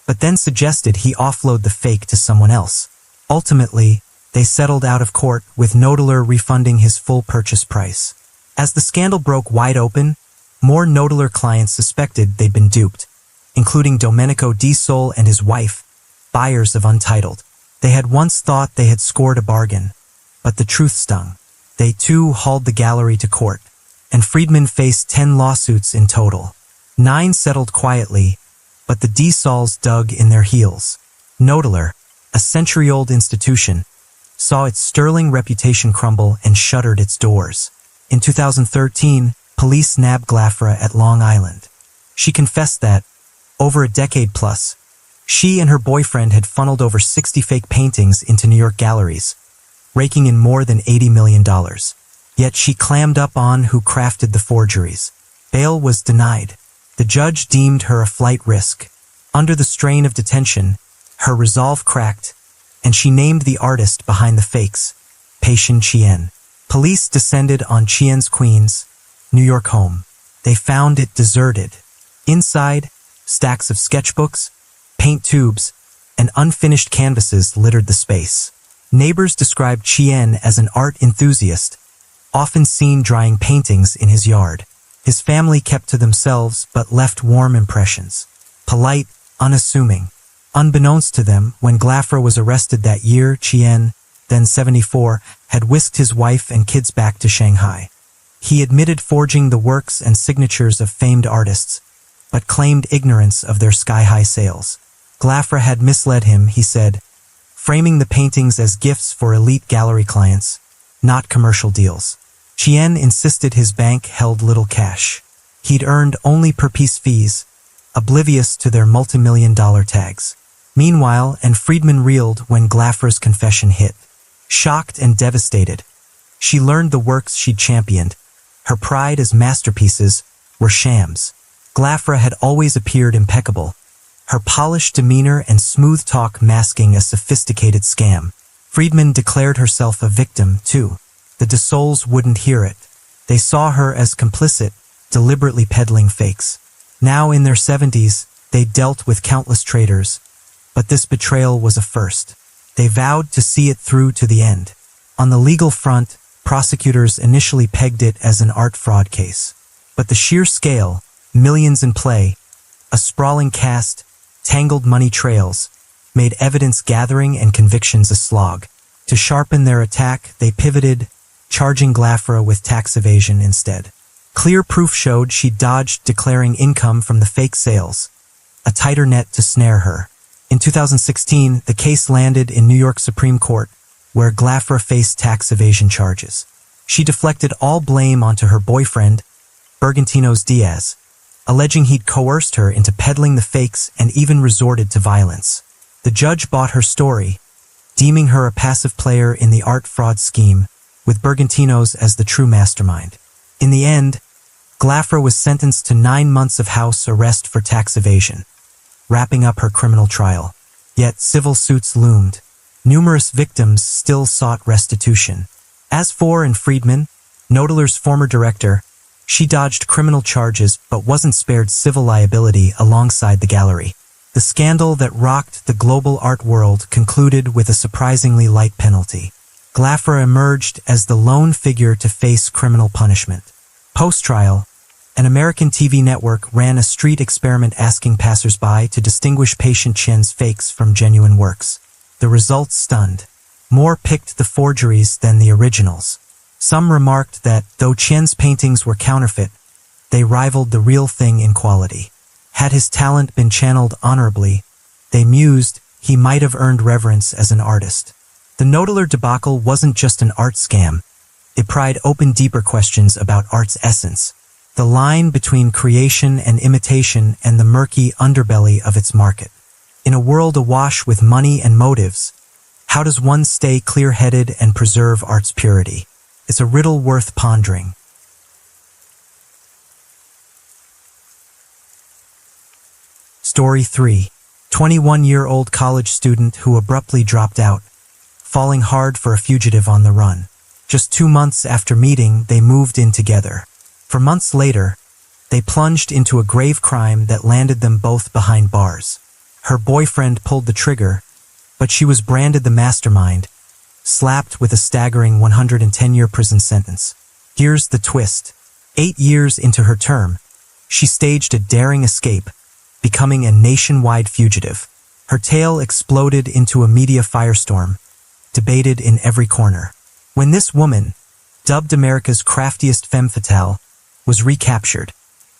but then suggested he offload the fake to someone else. Ultimately, they settled out of court, with Nodeler refunding his full purchase price. As the scandal broke wide open, more Nodeler clients suspected they'd been duped, including Domenico Di Sole and his wife, buyers of Untitled. They had once thought they had scored a bargain, but the truth stung. They too hauled the gallery to court, and Friedman faced 10 lawsuits in total. 9 settled quietly, but the Di Soles dug in their heels. Nodeler, a century-old institution, saw its sterling reputation crumble and shuttered its doors. In 2013, police nabbed Glafra at Long Island. She confessed that, over a decade plus, she and her boyfriend had funneled over 60 fake paintings into New York galleries, raking in more than $80 million. Yet she clammed up on who crafted the forgeries. Bail was denied. The judge deemed her a flight risk. Under the strain of detention, her resolve cracked, and she named the artist behind the fakes, Patient Chien. Police descended on Chien's Queens, New York home. They found it deserted. Inside, stacks of sketchbooks, paint tubes, and unfinished canvases littered the space. Neighbors described Chien as an art enthusiast, often seen drying paintings in his yard. His family kept to themselves but left warm impressions. Polite, unassuming. Unbeknownst to them, when Glafra was arrested that year, Chien, then 74, had whisked his wife and kids back to Shanghai. He admitted forging the works and signatures of famed artists, but claimed ignorance of their sky-high sales. Glafra had misled him, he said, framing the paintings as gifts for elite gallery clients, not commercial deals. Chien insisted his bank held little cash. He'd earned only per-piece fees, oblivious to their multi-million-dollar tags. Meanwhile, Friedman reeled when Glafra's confession hit. Shocked and devastated, she learned the works she'd championed, her pride as masterpieces, were shams. Glafra had always appeared impeccable, her polished demeanor and smooth talk masking a sophisticated scam. Friedman declared herself a victim, too. The Di Soles wouldn't hear it. They saw her as complicit, deliberately peddling fakes. Now in their 70s, they dealt with countless traitors, but this betrayal was a first. They vowed to see it through to the end. On the legal front, prosecutors initially pegged it as an art fraud case. But the sheer scale, millions in play, a sprawling cast, tangled money trails, made evidence gathering and convictions a slog. To sharpen their attack, they pivoted, charging Glafra with tax evasion instead. Clear proof showed she dodged declaring income from the fake sales, a tighter net to snare her. In 2016, the case landed in New York Supreme Court, where Glafra faced tax evasion charges. She deflected all blame onto her boyfriend, Bergantinos Diaz, alleging he'd coerced her into peddling the fakes and even resorted to violence. The judge bought her story, deeming her a passive player in the art fraud scheme, with Bergantinos as the true mastermind. In the end, Glafra was sentenced to 9 months of house arrest for tax evasion, wrapping up her criminal trial. Yet civil suits loomed. Numerous victims still sought restitution. As for Friedman, Knoedler's former director, she dodged criminal charges but wasn't spared civil liability alongside the gallery. The scandal that rocked the global art world concluded with a surprisingly light penalty. Glafra emerged as the lone figure to face criminal punishment. Post-trial, an American TV network ran a street experiment asking passers-by to distinguish patient Chen's fakes from genuine works. The results stunned. More picked the forgeries than the originals. Some remarked that, though Chen's paintings were counterfeit, they rivaled the real thing in quality. Had his talent been channeled honorably, they mused, he might have earned reverence as an artist. The Knoedler debacle wasn't just an art scam. It pried open deeper questions about art's essence, the line between creation and imitation and the murky underbelly of its market. In a world awash with money and motives, how does one stay clear-headed and preserve art's purity? It's a riddle worth pondering. Story 3. 21-year-old college student who abruptly dropped out, falling hard for a fugitive on the run. Just 2 months after meeting, they moved in together. For months later, they plunged into a grave crime that landed them both behind bars. Her boyfriend pulled the trigger, but she was branded the mastermind, slapped with a staggering 110-year prison sentence. Here's the twist. 8 years into her term, she staged a daring escape, becoming a nationwide fugitive. Her tale exploded into a media firestorm, debated in every corner. When this woman, dubbed America's craftiest femme fatale, was recaptured,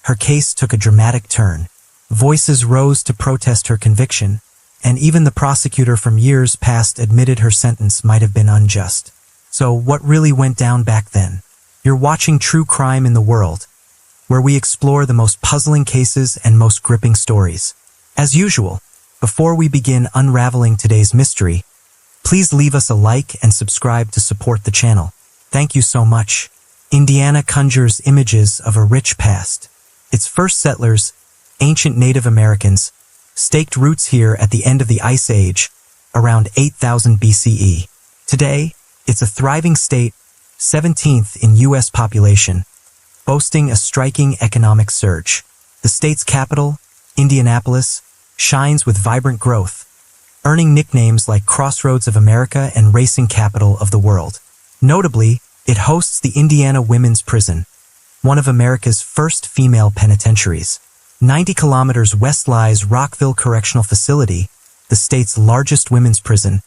her case took a dramatic turn. Voices rose to protest her conviction, and even the prosecutor from years past admitted her sentence might have been unjust. So what really went down back then? You're watching True Crime in the World, where we explore the most puzzling cases and most gripping stories. As usual, before we begin unraveling today's mystery, please leave us a like and subscribe to support the channel. Thank you so much. Indiana conjures images of a rich past. Its first settlers, ancient Native Americans, staked roots here at the end of the Ice Age, around 8000 BCE. Today, it's a thriving state, 17th in U.S. population, boasting a striking economic surge. The state's capital, Indianapolis, shines with vibrant growth, earning nicknames like Crossroads of America and Racing Capital of the World. Notably, it hosts the Indiana Women's Prison, one of America's first female penitentiaries. 90 kilometers west lies Rockville Correctional Facility, the state's largest women's prison,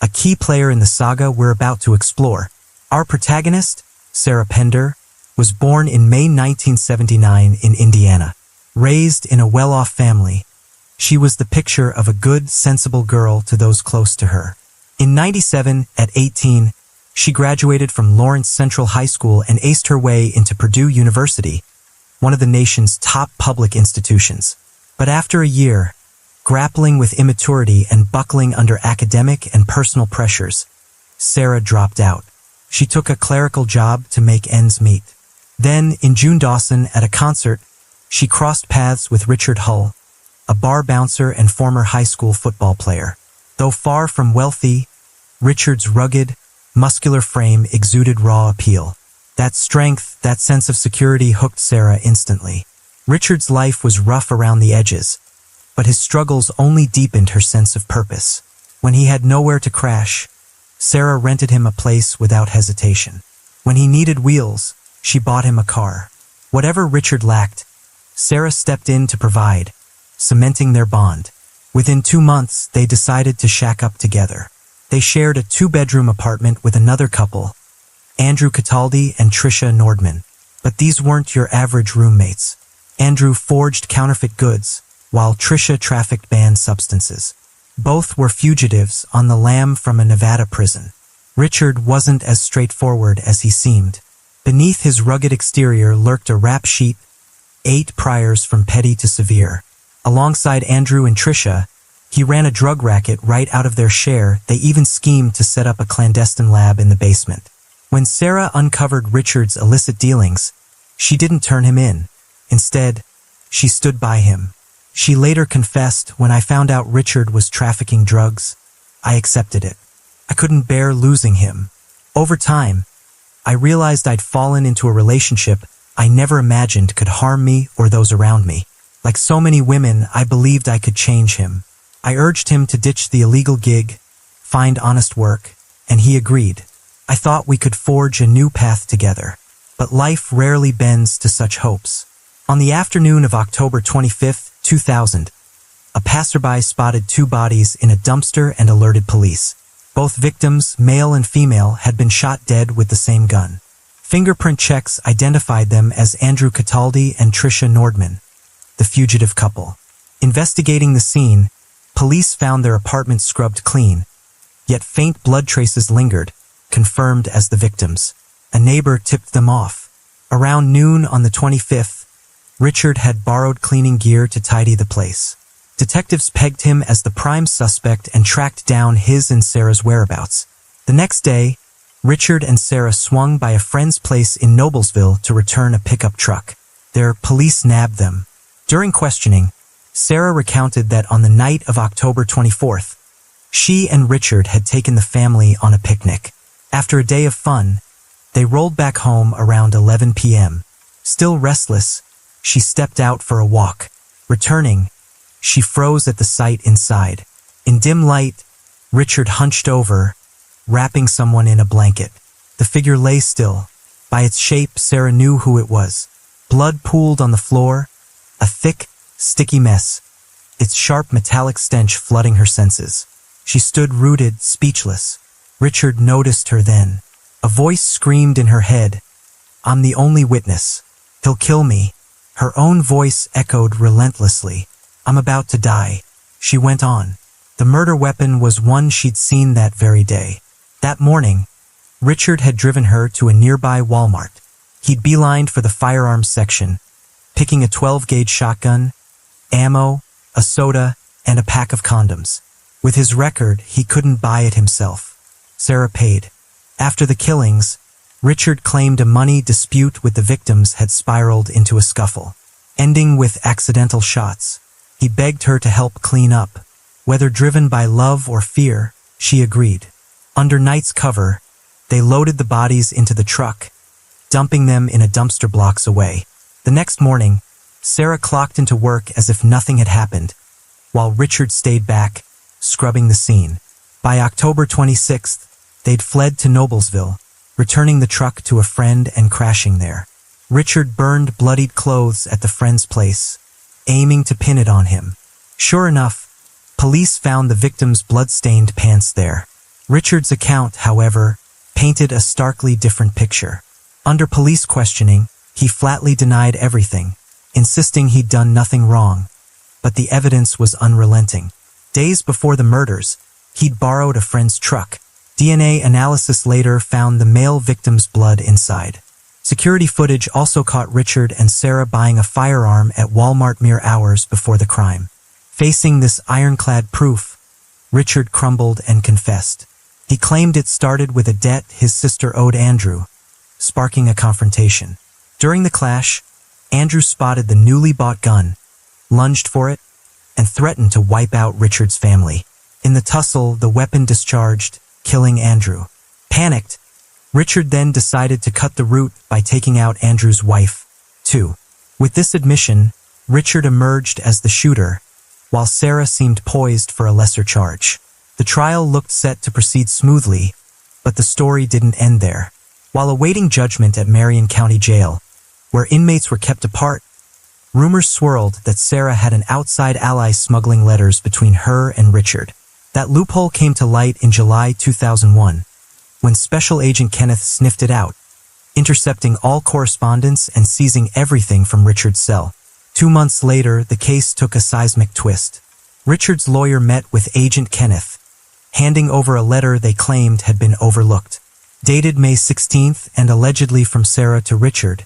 a key player in the saga we're about to explore. Our protagonist, Sarah Pender, was born in May 1979 in Indiana. Raised in a well-off family, she was the picture of a good, sensible girl to those close to her. In '97, at 18, she graduated from Lawrence Central High School and aced her way into Purdue University, one of the nation's top public institutions. But after a year, grappling with immaturity and buckling under academic and personal pressures, Sarah dropped out. She took a clerical job to make ends meet. Then, in June Dawson, at a concert, she crossed paths with Richard Hull, a bar bouncer and former high school football player. Though far from wealthy, Richard's rugged, muscular frame exuded raw appeal. That strength, that sense of security hooked Sarah instantly. Richard's life was rough around the edges, but his struggles only deepened her sense of purpose. When he had nowhere to crash, Sarah rented him a place without hesitation. When he needed wheels, she bought him a car. Whatever Richard lacked, Sarah stepped in to provide, cementing their bond. Within 2 months, they decided to shack up together. They shared a 2-bedroom apartment with another couple, Andrew Cataldi and Tricia Nordman. But these weren't your average roommates. Andrew forged counterfeit goods, while Tricia trafficked banned substances. Both were fugitives on the lam from a Nevada prison. Richard wasn't as straightforward as he seemed. Beneath his rugged exterior lurked a rap sheet, 8 priors from petty to severe. Alongside Andrew and Tricia, he ran a drug racket right out of their share. They even schemed to set up a clandestine lab in the basement. When Sarah uncovered Richard's illicit dealings, she didn't turn him in. Instead, she stood by him. She later confessed, "When I found out Richard was trafficking drugs, I accepted it. I couldn't bear losing him. Over time, I realized I'd fallen into a relationship I never imagined could harm me or those around me. Like so many women, I believed I could change him. I urged him to ditch the illegal gig, find honest work, and he agreed. I thought we could forge a new path together. But life rarely bends to such hopes." On the afternoon of October 25, 2000, a passerby spotted 2 bodies in a dumpster and alerted police. Both victims, male and female, had been shot dead with the same gun. Fingerprint checks identified them as Andrew Cataldi and Tricia Nordman, the fugitive couple. Investigating the scene, police found their apartment scrubbed clean, yet faint blood traces lingered, confirmed as the victims. A neighbor tipped them off. Around noon on the 25th, Richard had borrowed cleaning gear to tidy the place. Detectives pegged him as the prime suspect and tracked down his and Sarah's whereabouts. The next day, Richard and Sarah swung by a friend's place in Noblesville to return a pickup truck. Their police nabbed them. During questioning, Sarah recounted that on the night of October 24th, she and Richard had taken the family on a picnic. After a day of fun, they rolled back home around 11 p.m. Still restless, she stepped out for a walk. Returning, she froze at the sight inside. In dim light, Richard hunched over, wrapping someone in a blanket. The figure lay still. By its shape, Sarah knew who it was. Blood pooled on the floor, a thick, sticky mess, its sharp metallic stench flooding her senses. She stood rooted, speechless. Richard noticed her then. A voice screamed in her head, "I'm the only witness. He'll kill me." Her own voice echoed relentlessly. "I'm about to die," she went on. The murder weapon was one she'd seen that very day. That morning, Richard had driven her to a nearby Walmart. He'd beelined for the firearms section, picking a 12-gauge shotgun, ammo, a soda, and a pack of condoms. With his record, he couldn't buy it himself. Sarah paid. After the killings, Richard claimed a money dispute with the victims had spiraled into a scuffle, ending with accidental shots. He begged her to help clean up. Whether driven by love or fear, she agreed. Under night's cover, they loaded the bodies into the truck, dumping them in a dumpster blocks away. The next morning, Sarah clocked into work as if nothing had happened, while Richard stayed back, scrubbing the scene. By October 26th, they'd fled to Noblesville, returning the truck to a friend and crashing there. Richard burned bloodied clothes at the friend's place, aiming to pin it on him. Sure enough, police found the victim's blood-stained pants there. Richard's account, however, painted a starkly different picture. Under police questioning, he flatly denied everything, insisting he'd done nothing wrong. But the evidence was unrelenting. Days before the murders, he'd borrowed a friend's truck. DNA analysis later found the male victim's blood inside. Security footage also caught Richard and Sarah buying a firearm at Walmart mere hours before the crime. Facing this ironclad proof, Richard crumbled and confessed. He claimed it started with a debt his sister owed Andrew, sparking a confrontation. During the clash, Andrew spotted the newly bought gun, lunged for it, and threatened to wipe out Richard's family. In the tussle, the weapon discharged, killing Andrew. Panicked, Richard then decided to cut the route by taking out Andrew's wife, too. With this admission, Richard emerged as the shooter, while Sarah seemed poised for a lesser charge. The trial looked set to proceed smoothly, but the story didn't end there. While awaiting judgment at Marion County Jail, where inmates were kept apart, rumors swirled that Sarah had an outside ally smuggling letters between her and Richard. That loophole came to light in July 2001, when Special Agent Kenneth sniffed it out, intercepting all correspondence and seizing everything from Richard's cell. 2 months later, the case took a seismic twist. Richard's lawyer met with Agent Kenneth, handing over a letter they claimed had been overlooked. Dated May 16th and allegedly from Sarah to Richard,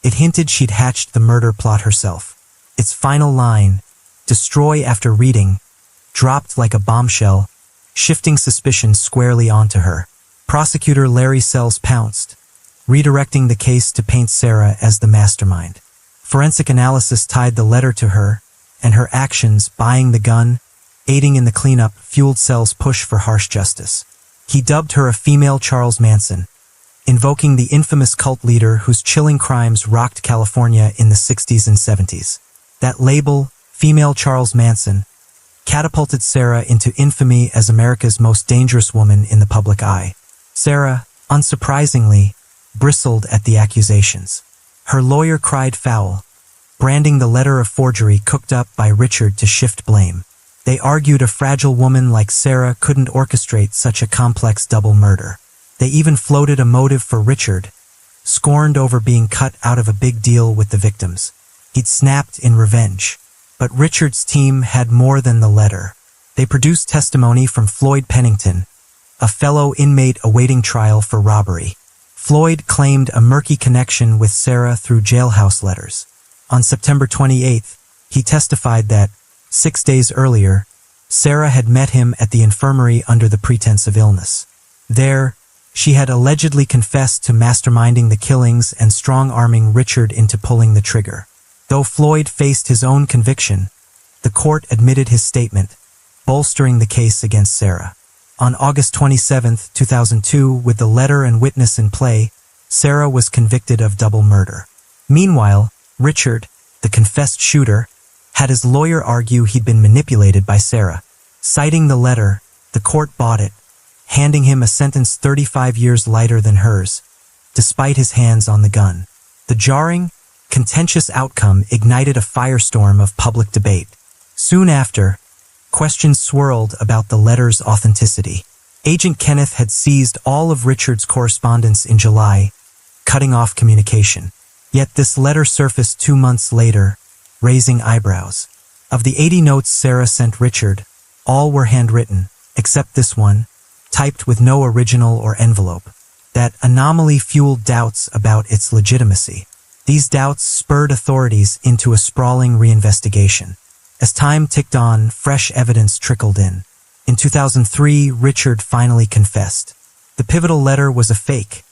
it hinted she'd hatched the murder plot herself. Its final line, "Destroy after reading," dropped like a bombshell, shifting suspicion squarely onto her. Prosecutor Larry Sells pounced, redirecting the case to paint Sarah as the mastermind. Forensic analysis tied the letter to her, and her actions, buying the gun, aiding in the cleanup, fueled Sells' push for harsh justice. He dubbed her a female Charles Manson, invoking the infamous cult leader whose chilling crimes rocked California in the 60s and 70s. That label, female Charles Manson, catapulted Sarah into infamy as America's most dangerous woman in the public eye. Sarah, unsurprisingly, bristled at the accusations. Her lawyer cried foul, branding the letter of forgery cooked up by Richard to shift blame. They argued a fragile woman like Sarah couldn't orchestrate such a complex double murder. They even floated a motive for Richard, scorned over being cut out of a big deal with the victims. He'd snapped in revenge. But Richard's team had more than the letter. They produced testimony from Floyd Pennington, a fellow inmate awaiting trial for robbery. Floyd claimed a murky connection with Sarah through jailhouse letters. On September 28th, he testified that, 6 days earlier, Sarah had met him at the infirmary under the pretense of illness. There, she had allegedly confessed to masterminding the killings and strong-arming Richard into pulling the trigger. Though Floyd faced his own conviction, the court admitted his statement, bolstering the case against Sarah. On August 27, 2002, with the letter and witness in play, Sarah was convicted of double murder. Meanwhile, Richard, the confessed shooter, had his lawyer argue he'd been manipulated by Sarah. Citing the letter, the court bought it, handing him a sentence 35 years lighter than hers, despite his hands on the gun. The jarring, contentious outcome ignited a firestorm of public debate. Soon after, questions swirled about the letter's authenticity. Agent Kenneth had seized all of Richard's correspondence in July, cutting off communication. Yet this letter surfaced 2 months later, raising eyebrows. Of the 80 notes Sarah sent Richard, all were handwritten, except this one, typed with no original or envelope. That anomaly fueled doubts about its legitimacy. These doubts spurred authorities into a sprawling reinvestigation. As time ticked on, fresh evidence trickled in. In 2003, Richard finally confessed. The pivotal letter was a fake,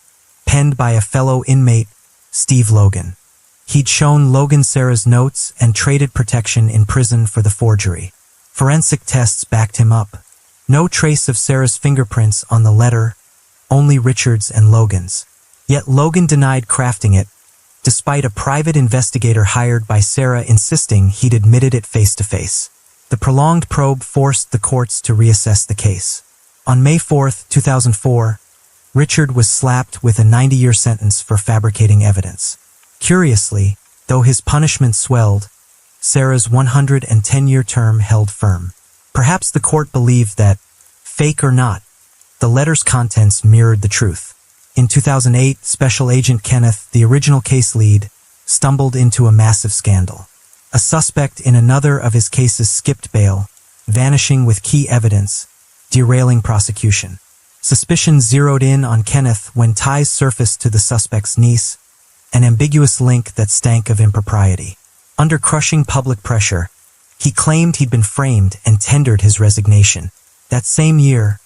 penned by a fellow inmate, Steve Logan. He'd shown Logan Sarah's notes and traded protection in prison for the forgery. Forensic tests backed him up. No trace of Sarah's fingerprints on the letter, only Richard's and Logan's. Yet Logan denied crafting it, despite a private investigator hired by Sarah insisting he'd admitted it face-to-face. The prolonged probe forced the courts to reassess the case. On May 4, 2004, Richard was slapped with a 90-year sentence for fabricating evidence. Curiously, though his punishment swelled, Sarah's 110-year term held firm. Perhaps the court believed that, fake or not, the letter's contents mirrored the truth. In 2008, Special Agent Kenneth, the original case lead, stumbled into a massive scandal. A suspect in another of his cases skipped bail, vanishing with key evidence, derailing prosecution. Suspicion zeroed in on Kenneth when ties surfaced to the suspect's niece, an ambiguous link that stank of impropriety. Under crushing public pressure, he claimed he'd been framed and tendered his resignation. That same year,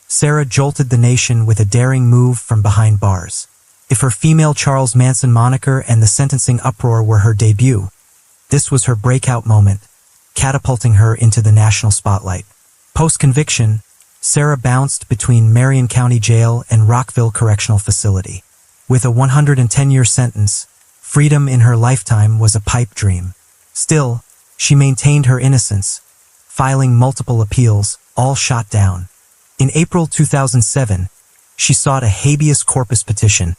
Sarah jolted the nation with a daring move from behind bars. If her female Charles Manson moniker and the sentencing uproar were her debut, this was her breakout moment, catapulting her into the national spotlight. Post-conviction, Sarah bounced between Marion County Jail and Rockville Correctional Facility. With a 110-year sentence, freedom in her lifetime was a pipe dream. Still, she maintained her innocence, filing multiple appeals, all shot down. In April 2007, she sought a habeas corpus petition,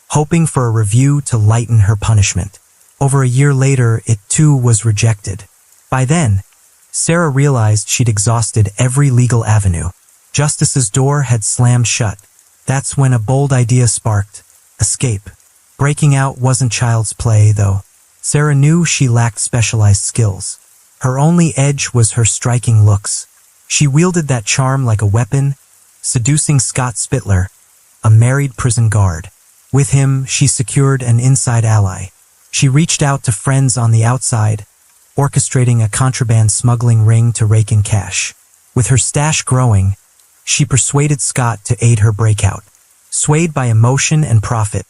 hoping for a review to lighten her punishment. Over a year later, it too was rejected. By then, Sarah realized she'd exhausted every legal avenue. Justice's door had slammed shut. That's when a bold idea sparked: escape. Breaking out wasn't child's play, though. Sarah knew she lacked specialized skills. Her only edge was her striking looks. She wielded that charm like a weapon, seducing Scott Spittler, a married prison guard. With him, she secured an inside ally. She reached out to friends on the outside, orchestrating a contraband smuggling ring to rake in cash. With her stash growing, she persuaded Scott to aid her breakout. Swayed by emotion and profit,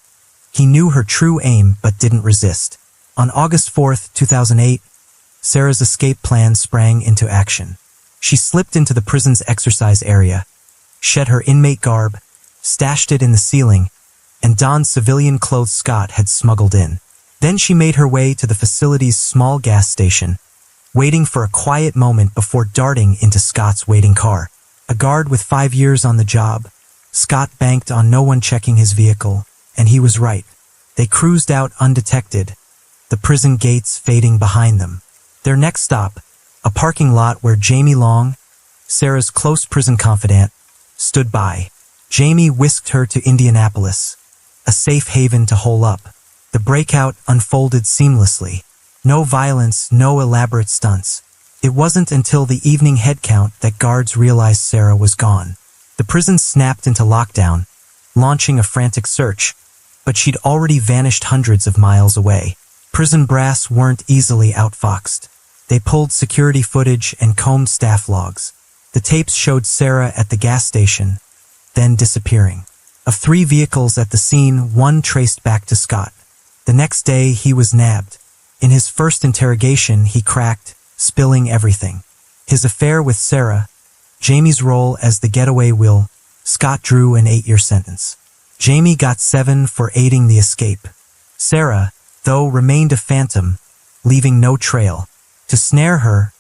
he knew her true aim but didn't resist. On August 4, 2008, Sarah's escape plan sprang into action. She slipped into the prison's exercise area, shed her inmate garb, stashed it in the ceiling, and donned civilian clothes Scott had smuggled in. Then she made her way to the facility's small gas station, waiting for a quiet moment before darting into Scott's waiting car. A guard with 5 years on the job, Scott banked on no one checking his vehicle, and he was right. They cruised out undetected, the prison gates fading behind them. Their next stop, a parking lot where Jamie Long, Sarah's close prison confidant, stood by. Jamie whisked her to Indianapolis, a safe haven to hole up. The breakout unfolded seamlessly. No violence, no elaborate stunts. It wasn't until the evening head count that guards realized Sarah was gone. The prison snapped into lockdown, launching a frantic search, but she'd already vanished hundreds of miles away. Prison brass weren't easily outfoxed. They pulled security footage and combed staff logs. The tapes showed Sarah at the gas station, then disappearing. Of 3 vehicles at the scene, one traced back to Scott. The next day, he was nabbed. In his first interrogation, he cracked, spilling everything. His affair with Sarah, Jamie's role as the getaway will, Scott drew an 8-year sentence. Jamie got 7 for aiding the escape. Sarah, though, remained a phantom, leaving no trail. To snare her,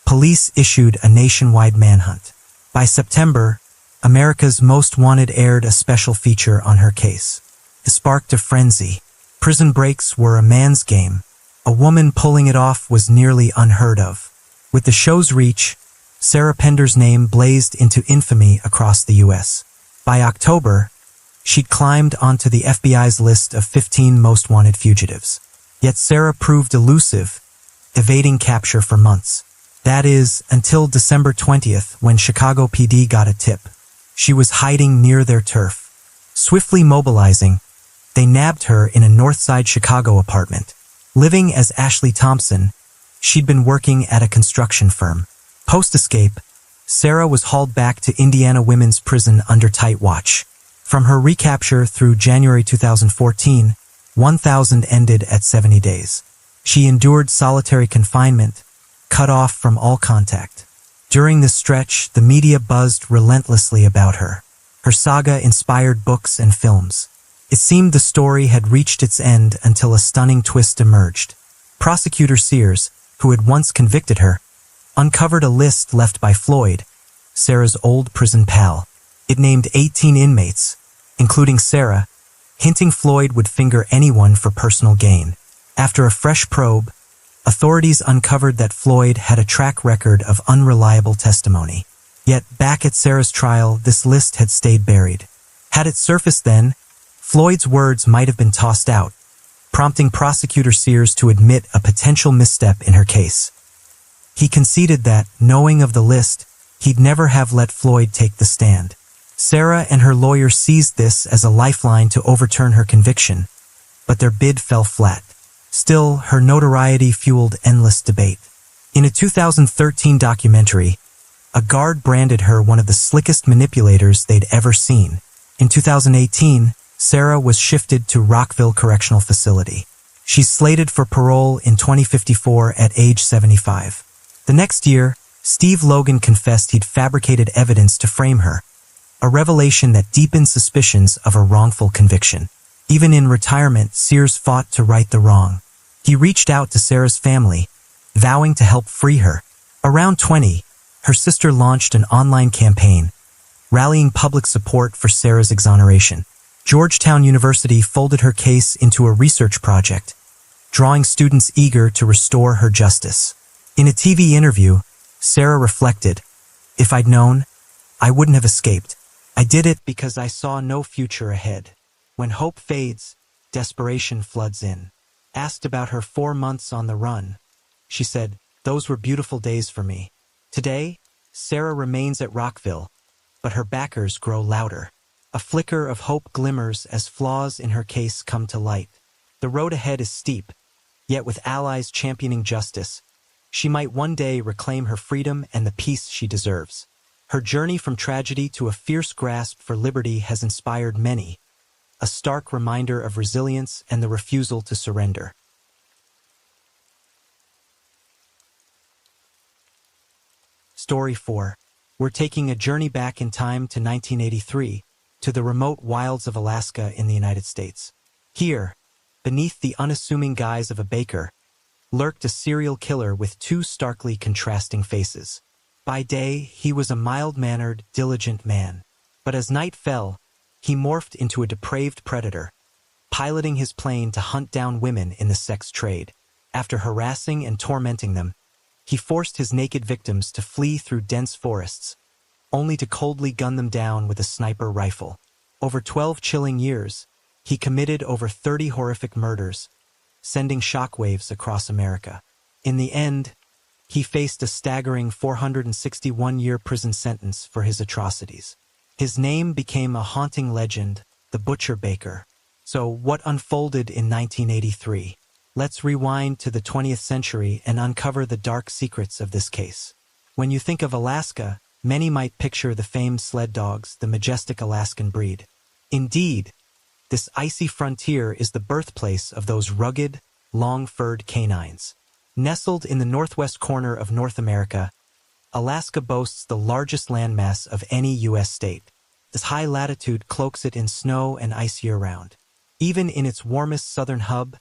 police issued a nationwide manhunt. By September, America's Most Wanted aired a special feature on her case. It sparked a frenzy. Prison breaks were a man's game. A woman pulling it off was nearly unheard of. With the show's reach, Sarah Pender's name blazed into infamy across the U.S. By October, she'd climbed onto the FBI's list of 15 most wanted fugitives. Yet Sarah proved elusive, evading capture for months. That is, until December 20th, when Chicago PD got a tip. She was hiding near their turf. Swiftly mobilizing, they nabbed her in a Northside Chicago apartment. Living as Ashley Thompson, she'd been working at a construction firm. Post-escape, Sarah was hauled back to Indiana Women's Prison under tight watch. From her recapture through January 2014, 1,000 ended at 70 days. She endured solitary confinement, cut off from all contact. During this stretch, the media buzzed relentlessly about her. Her saga inspired books and films. It seemed the story had reached its end until a stunning twist emerged. Prosecutor Sears, who had once convicted her, uncovered a list left by Floyd, Sarah's old prison pal. It named 18 inmates, including Sarah, hinting Floyd would finger anyone for personal gain. After a fresh probe, authorities uncovered that Floyd had a track record of unreliable testimony. Yet, back at Sarah's trial, this list had stayed buried. Had it surfaced then, Floyd's words might have been tossed out, prompting Prosecutor Sears to admit a potential misstep in her case. He conceded that, knowing of the list, he'd never have let Floyd take the stand. Sarah and her lawyer seized this as a lifeline to overturn her conviction, but their bid fell flat. Still, her notoriety fueled endless debate. In a 2013 documentary, a guard branded her one of the slickest manipulators they'd ever seen. In 2018, Sarah was shifted to Rockville Correctional Facility. She's slated for parole in 2054 at age 75. The next year, Steve Logan confessed he'd fabricated evidence to frame her, a revelation that deepened suspicions of a wrongful conviction. Even in retirement, Sears fought to right the wrong. He reached out to Sarah's family, vowing to help free her. Around 20, her sister launched an online campaign, rallying public support for Sarah's exoneration. Georgetown University folded her case into a research project, drawing students eager to restore her justice. In a TV interview, Sarah reflected, "If I'd known, I wouldn't have escaped. I did it because I saw no future ahead. When hope fades, desperation floods in." Asked about her 4 months on the run, she said, "Those were beautiful days for me." Today, Sarah remains at Rockville, but her backers grow louder. A flicker of hope glimmers as flaws in her case come to light. The road ahead is steep, yet with allies championing justice, she might one day reclaim her freedom and the peace she deserves. Her journey from tragedy to a fierce grasp for liberty has inspired many, a stark reminder of resilience and the refusal to surrender. Story 4. We're taking a journey back in time to 1983, to the remote wilds of Alaska in the United States. Here, beneath the unassuming guise of a baker, lurked a serial killer with two starkly contrasting faces. By day, he was a mild-mannered, diligent man. But as night fell, he morphed into a depraved predator, piloting his plane to hunt down women in the sex trade. After harassing and tormenting them, he forced his naked victims to flee through dense forests, only to coldly gun them down with a sniper rifle. Over 12 chilling years, he committed over 30 horrific murders, sending shockwaves across America. In the end, he faced a staggering 461-year prison sentence for his atrocities. His name became a haunting legend, the Butcher Baker. So what unfolded in 1983? Let's rewind to the 20th century and uncover the dark secrets of this case. When you think of Alaska, many might picture the famed sled dogs, the majestic Alaskan breed. Indeed, this icy frontier is the birthplace of those rugged, long-furred canines. Nestled in the northwest corner of North America, Alaska boasts the largest landmass of any U.S. state. This high latitude cloaks it in snow and ice year-round. Even in its warmest southern hub,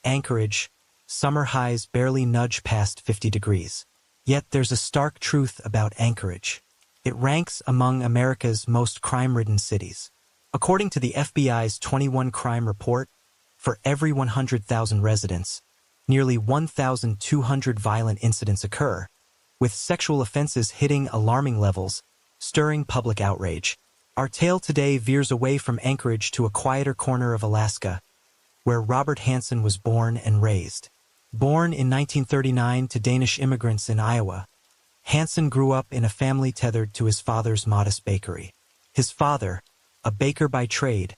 Anchorage, summer highs barely nudge past 50 degrees. Yet there's a stark truth about Anchorage. It ranks among America's most crime-ridden cities. According to the FBI's 21 crime report, for every 100,000 residents, nearly 1,200 violent incidents occur, with sexual offenses hitting alarming levels, stirring public outrage. Our tale today veers away from Anchorage to a quieter corner of Alaska, where Robert Hansen was born and raised. Born in 1939 to Danish immigrants in Iowa, Hansen grew up in a family tethered to his father's modest bakery. His father, a baker by trade,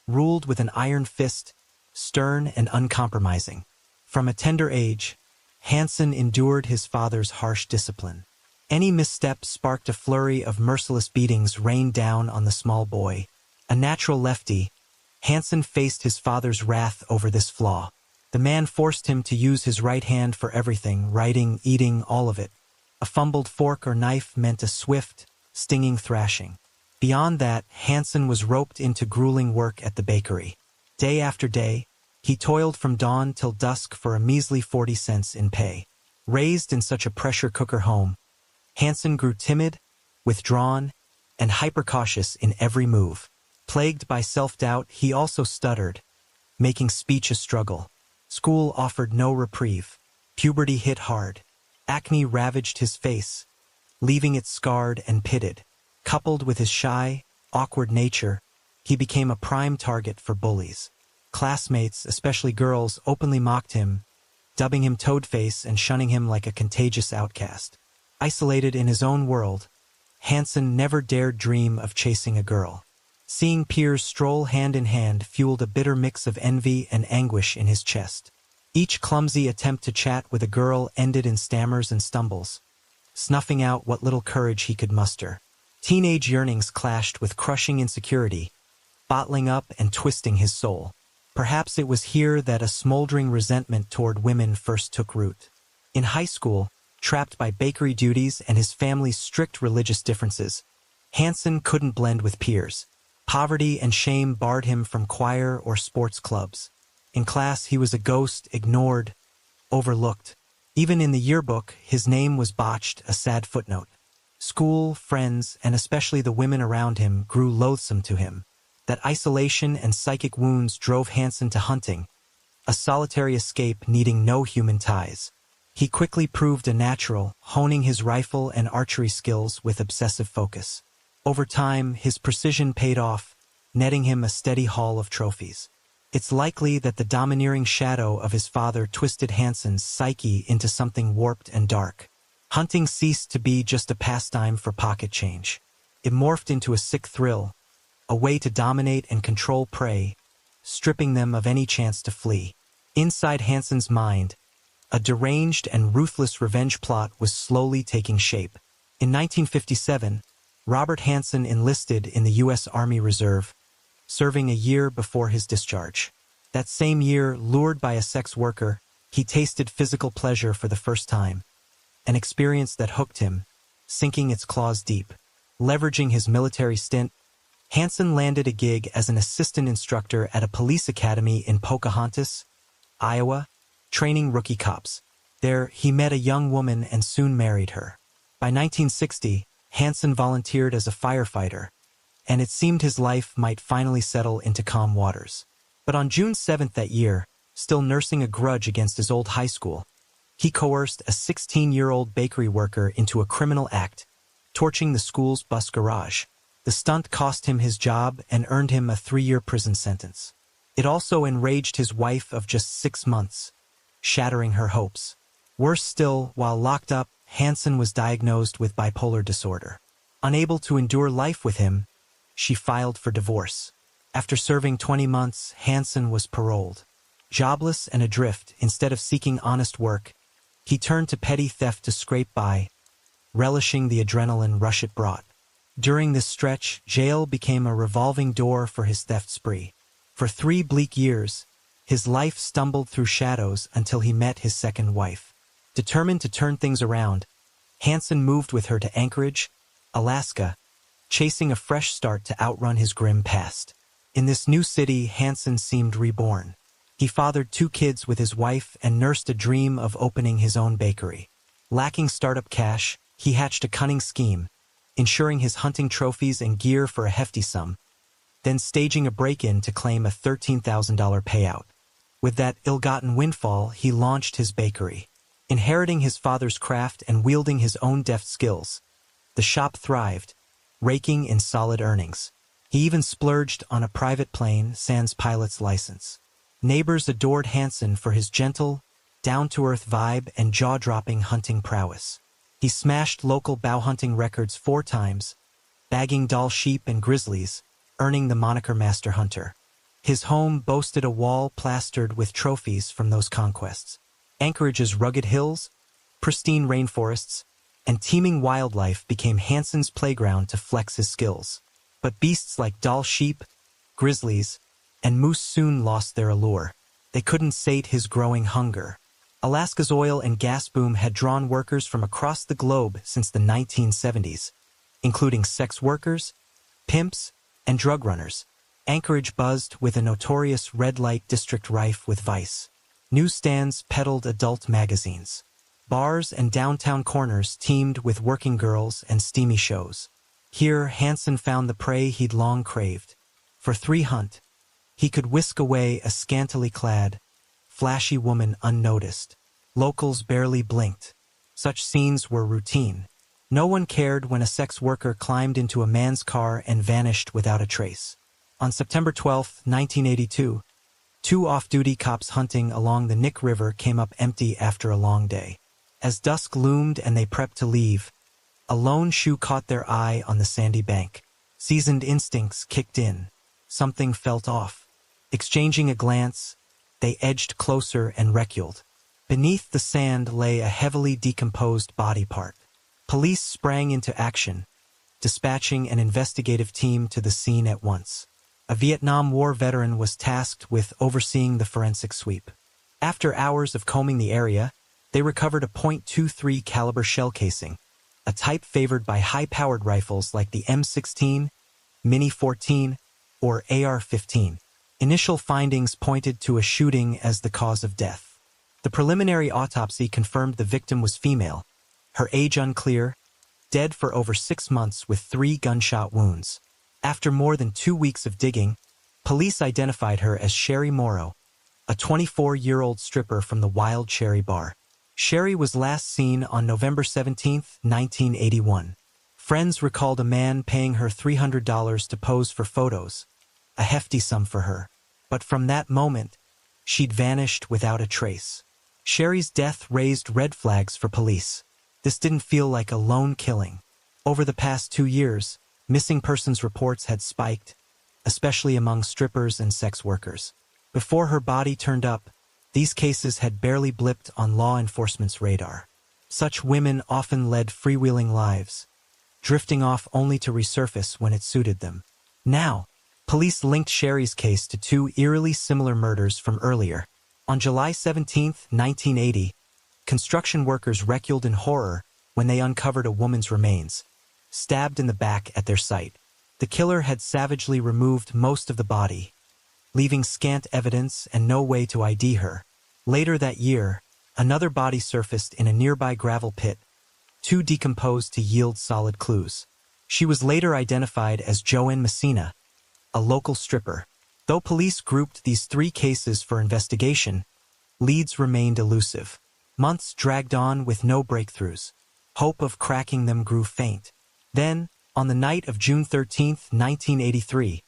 ruled with an iron fist, stern and uncompromising. From a tender age, Hansen endured his father's harsh discipline. Any misstep sparked a flurry of merciless beatings rained down on the small boy. A natural lefty, Hansen faced his father's wrath over this flaw. The man forced him to use his right hand for everything, writing, eating, all of it. A fumbled fork or knife meant a swift, stinging thrashing. Beyond that, Hansen was roped into grueling work at the bakery. Day after day, he toiled from dawn till dusk for a measly 40 cents in pay. Raised in such a pressure cooker home, Hansen grew timid, withdrawn, and hyper-cautious in every move. Plagued by self-doubt, he also stuttered, making speech a struggle. School offered no reprieve. Puberty hit hard. Acne ravaged his face, leaving it scarred and pitted. Coupled with his shy, awkward nature, he became a prime target for bullies. Classmates, especially girls, openly mocked him, dubbing him Toadface and shunning him like a contagious outcast. Isolated in his own world, Hansen never dared dream of chasing a girl. Seeing peers stroll hand in hand fueled a bitter mix of envy and anguish in his chest. Each clumsy attempt to chat with a girl ended in stammers and stumbles, snuffing out what little courage he could muster. Teenage yearnings clashed with crushing insecurity, bottling up and twisting his soul. Perhaps it was here that a smoldering resentment toward women first took root. In high school, trapped by bakery duties and his family's strict religious differences, Hansen couldn't blend with peers. Poverty and shame barred him from choir or sports clubs. In class, he was a ghost, ignored, overlooked. Even in the yearbook, his name was botched, a sad footnote. School, friends, and especially the women around him grew loathsome to him. That isolation and psychic wounds drove Hansen to hunting, a solitary escape needing no human ties. He quickly proved a natural, honing his rifle and archery skills with obsessive focus. Over time, his precision paid off, netting him a steady haul of trophies. It's likely that the domineering shadow of his father twisted Hansen's psyche into something warped and dark. Hunting ceased to be just a pastime for pocket change. It morphed into a sick thrill, a way to dominate and control prey, stripping them of any chance to flee. Inside Hansen's mind, a deranged and ruthless revenge plot was slowly taking shape. In 1957, Robert Hansen enlisted in the U.S. Army Reserve, serving a year before his discharge. That same year, lured by a sex worker, he tasted physical pleasure for the first time, an experience that hooked him, sinking its claws deep. Leveraging his military stint, Hansen landed a gig as an assistant instructor at a police academy in Pocahontas, Iowa, training rookie cops. There, he met a young woman and soon married her. By 1960, Hansen volunteered as a firefighter, and it seemed his life might finally settle into calm waters. But on June 7th that year, still nursing a grudge against his old high school, he coerced a 16-year-old bakery worker into a criminal act, torching the school's bus garage. The stunt cost him his job and earned him a 3-year prison sentence. It also enraged his wife of just 6 months, shattering her hopes. Worse still, while locked up, Hansen was diagnosed with bipolar disorder. Unable to endure life with him, she filed for divorce. After serving 20 months, Hansen was paroled. Jobless and adrift, instead of seeking honest work, he turned to petty theft to scrape by, relishing the adrenaline rush it brought. During this stretch, jail became a revolving door for his theft spree. For 3 bleak years, his life stumbled through shadows until he met his second wife. Determined to turn things around, Hansen moved with her to Anchorage, Alaska, chasing a fresh start to outrun his grim past. In this new city, Hansen seemed reborn. He fathered 2 kids with his wife and nursed a dream of opening his own bakery. Lacking startup cash, he hatched a cunning scheme, insuring his hunting trophies and gear for a hefty sum, then staging a break-in to claim a $13,000 payout. With that ill-gotten windfall, he launched his bakery. Inheriting his father's craft and wielding his own deft skills, the shop thrived, raking in solid earnings. He even splurged on a private plane, sans pilot's license. Neighbors adored Hansen for his gentle, down-to-earth vibe and jaw-dropping hunting prowess. He smashed local bow hunting records 4 times, bagging Dall sheep and grizzlies, earning the moniker Master Hunter. His home boasted a wall plastered with trophies from those conquests. Anchorage's rugged hills, pristine rainforests, and teeming wildlife became Hansen's playground to flex his skills. But beasts like Dall sheep, grizzlies, and moose soon lost their allure. They couldn't sate his growing hunger. Alaska's oil and gas boom had drawn workers from across the globe since the 1970s, including sex workers, pimps, and drug runners. Anchorage buzzed with a notorious red light district rife with vice. Newsstands peddled adult magazines. Bars and downtown corners teemed with working girls and steamy shows. Here, Hansen found the prey he'd long craved. For 3 hunt, he could whisk away a scantily clad, flashy woman unnoticed. Locals barely blinked. Such scenes were routine. No one cared when a sex worker climbed into a man's car and vanished without a trace. On September 12, 1982, 2 off-duty cops hunting along the Nick River came up empty after a long day. As dusk loomed and they prepped to leave, a lone shoe caught their eye on the sandy bank. Seasoned instincts kicked in. Something felt off. Exchanging a glance, they edged closer and reculed. Beneath the sand lay a heavily decomposed body part. Police sprang into action, dispatching an investigative team to the scene at once. A Vietnam War veteran was tasked with overseeing the forensic sweep. After hours of combing the area, they recovered a .23 caliber shell casing, a type favored by high-powered rifles like the M16, Mini 14, or AR-15. Initial findings pointed to a shooting as the cause of death. The preliminary autopsy confirmed the victim was female, her age unclear, dead for over 6 months with 3 gunshot wounds. After more than 2 weeks of digging, police identified her as Sherry Morrow, a 24-year-old stripper from the Wild Cherry Bar. Sherry was last seen on November 17, 1981. Friends recalled a man paying her $300 to pose for photos, a hefty sum for her. But from that moment, she'd vanished without a trace. Sherry's death raised red flags for police. This didn't feel like a lone killing. Over the past 2 years, missing persons reports had spiked, especially among strippers and sex workers. Before her body turned up, these cases had barely blipped on law enforcement's radar. Such women often led freewheeling lives, drifting off only to resurface when it suited them. Now, police linked Sherry's case to 2 eerily similar murders from earlier. On July 17, 1980, construction workers reeled in horror when they uncovered a woman's remains, stabbed in the back at their site. The killer had savagely removed most of the body, leaving scant evidence and no way to ID her. Later that year, another body surfaced in a nearby gravel pit, too decomposed to yield solid clues. She was later identified as Joanne Messina, a local stripper. Though police grouped these 3 cases for investigation, leads remained elusive. Months dragged on with no breakthroughs. Hope of cracking them grew faint. Then, on the night of June 13, 1983,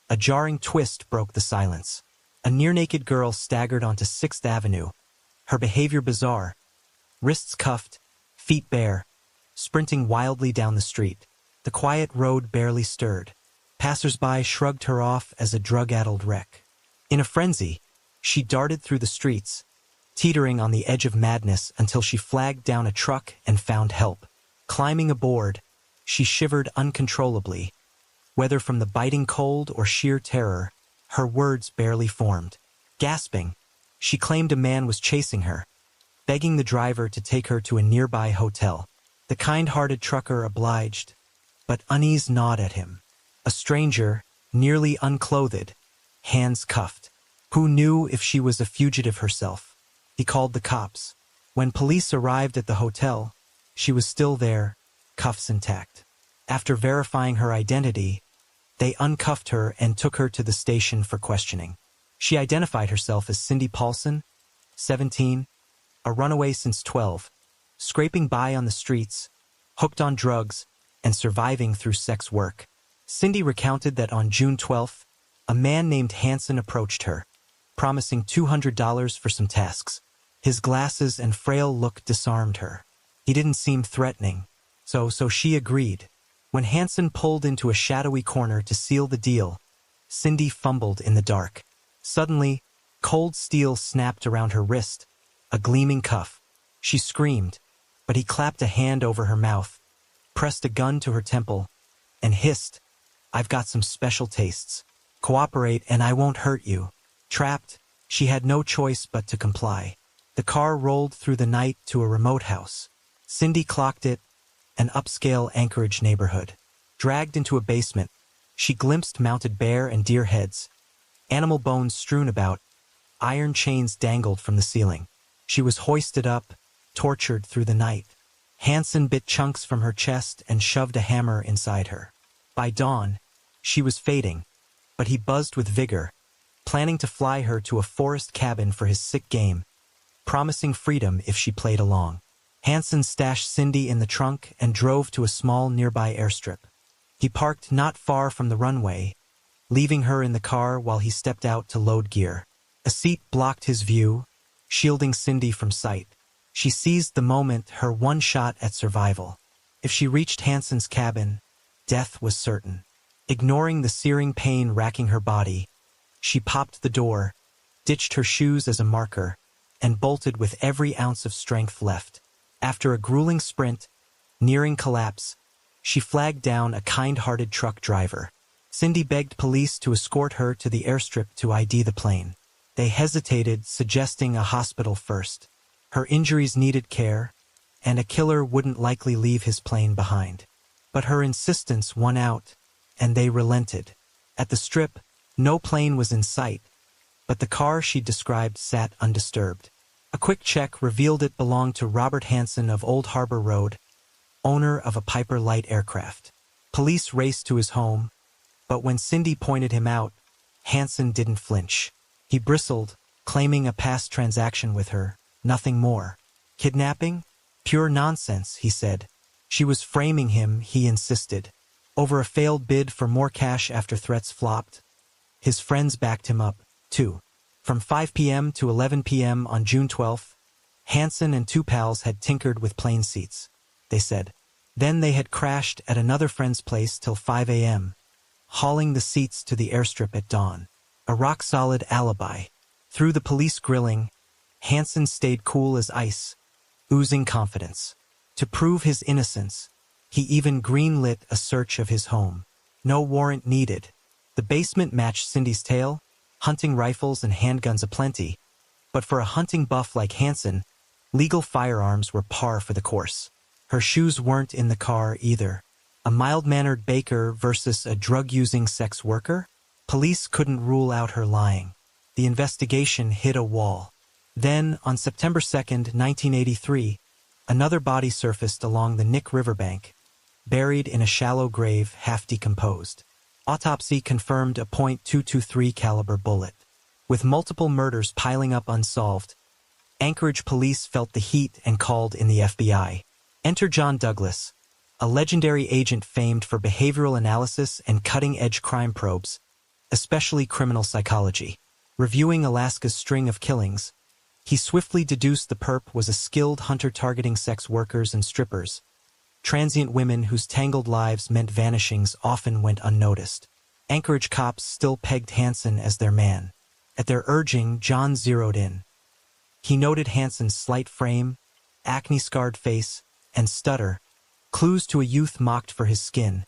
a jarring twist broke the silence. A near-naked girl staggered onto 6th Avenue, her behavior bizarre, wrists cuffed, feet bare, sprinting wildly down the street. The quiet road barely stirred. Passers-by shrugged her off as a drug-addled wreck. In a frenzy, she darted through the streets, teetering on the edge of madness until she flagged down a truck and found help. Climbing aboard, she shivered uncontrollably. Whether from the biting cold or sheer terror, her words barely formed. Gasping, she claimed a man was chasing her, begging the driver to take her to a nearby hotel. The kind-hearted trucker obliged, but unease gnawed at him. A stranger, nearly unclothed, hands cuffed, who knew if she was a fugitive herself. He called the cops. When police arrived at the hotel, she was still there, cuffs intact. After verifying her identity, they uncuffed her and took her to the station for questioning. She identified herself as Cindy Paulson, 17, a runaway since 12, scraping by on the streets, hooked on drugs, and surviving through sex work. Cindy recounted that on June 12th, a man named Hanson approached her, promising $200 for some tasks. His glasses and frail look disarmed her. He didn't seem threatening, so she agreed. When Hanson pulled into a shadowy corner to seal the deal, Cindy fumbled in the dark. Suddenly, cold steel snapped around her wrist, a gleaming cuff. She screamed, but he clapped a hand over her mouth, pressed a gun to her temple, and hissed, "I've got some special tastes. Cooperate and I won't hurt you." Trapped, she had no choice but to comply. The car rolled through the night to a remote house. Cindy clocked it, an upscale Anchorage neighborhood. Dragged into a basement, she glimpsed mounted bear and deer heads, animal bones strewn about, iron chains dangled from the ceiling. She was hoisted up, tortured through the night. Hanson bit chunks from her chest and shoved a hammer inside her. By dawn, she was fading, but he buzzed with vigor, planning to fly her to a forest cabin for his sick game, promising freedom if she played along. Hanson stashed Cindy in the trunk and drove to a small nearby airstrip. He parked not far from the runway, leaving her in the car while he stepped out to load gear. A seat blocked his view, shielding Cindy from sight. She seized the moment, her one shot at survival. If she reached Hanson's cabin, death was certain. Ignoring the searing pain racking her body, she popped the door, ditched her shoes as a marker, and bolted with every ounce of strength left. After a grueling sprint, nearing collapse, she flagged down a kind-hearted truck driver. Cindy begged police to escort her to the airstrip to ID the plane. They hesitated, suggesting a hospital first. Her injuries needed care, and a killer wouldn't likely leave his plane behind. But her insistence won out, and they relented. At the strip, no plane was in sight, but the car she described sat undisturbed. A quick check revealed it belonged to Robert Hanson of Old Harbor Road, owner of a Piper light aircraft. Police raced to his home, but when Cindy pointed him out, Hansen didn't flinch. He bristled, claiming a past transaction with her, nothing more. Kidnapping? Pure nonsense, he said. She was framing him, he insisted. Over a failed bid for more cash after threats flopped. His friends backed him up, too. From 5 p.m. to 11 p.m. on June 12th, Hansen and two pals had tinkered with plane seats, they said. Then they had crashed at another friend's place till 5 a.m., hauling the seats to the airstrip at dawn. A rock-solid alibi. Through the police grilling, Hansen stayed cool as ice, oozing confidence. To prove his innocence, he even greenlit a search of his home. No warrant needed. The basement matched Cindy's tale, hunting rifles and handguns aplenty, but for a hunting buff like Hansen, legal firearms were par for the course. Her shoes weren't in the car either. A mild-mannered baker versus a drug-using sex worker? Police couldn't rule out her lying. The investigation hit a wall. Then, on September 2nd, 1983, another body surfaced along the Nick riverbank, buried in a shallow grave half decomposed. Autopsy confirmed a .223 caliber bullet. With multiple murders piling up unsolved, Anchorage police felt the heat and called in the FBI. Enter John Douglas, a legendary agent famed for behavioral analysis and cutting-edge crime probes, especially criminal psychology. Reviewing Alaska's string of killings, he swiftly deduced the perp was a skilled hunter targeting sex workers and strippers, transient women whose tangled lives meant vanishings often went unnoticed. Anchorage cops still pegged Hansen as their man. At their urging, John zeroed in. He noted Hansen's slight frame, acne-scarred face, and stutter, clues to a youth mocked for his skin,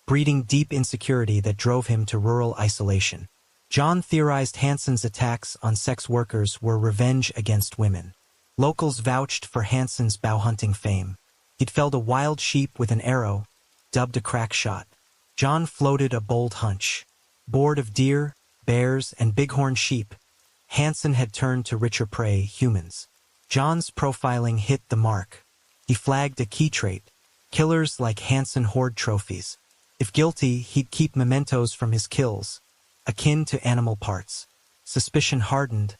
breeding deep insecurity that drove him to rural isolation. John theorized Hansen's attacks on sex workers were revenge against women. Locals vouched for Hansen's bow-hunting fame. He'd felled a wild sheep with an arrow, dubbed a crack shot. John floated a bold hunch. Bored of deer, bears, and bighorn sheep, Hansen had turned to richer prey, humans. John's profiling hit the mark. He flagged a key trait. Killers like Hansen hoard trophies. If guilty, he'd keep mementos from his kills, akin to animal parts. Suspicion hardened,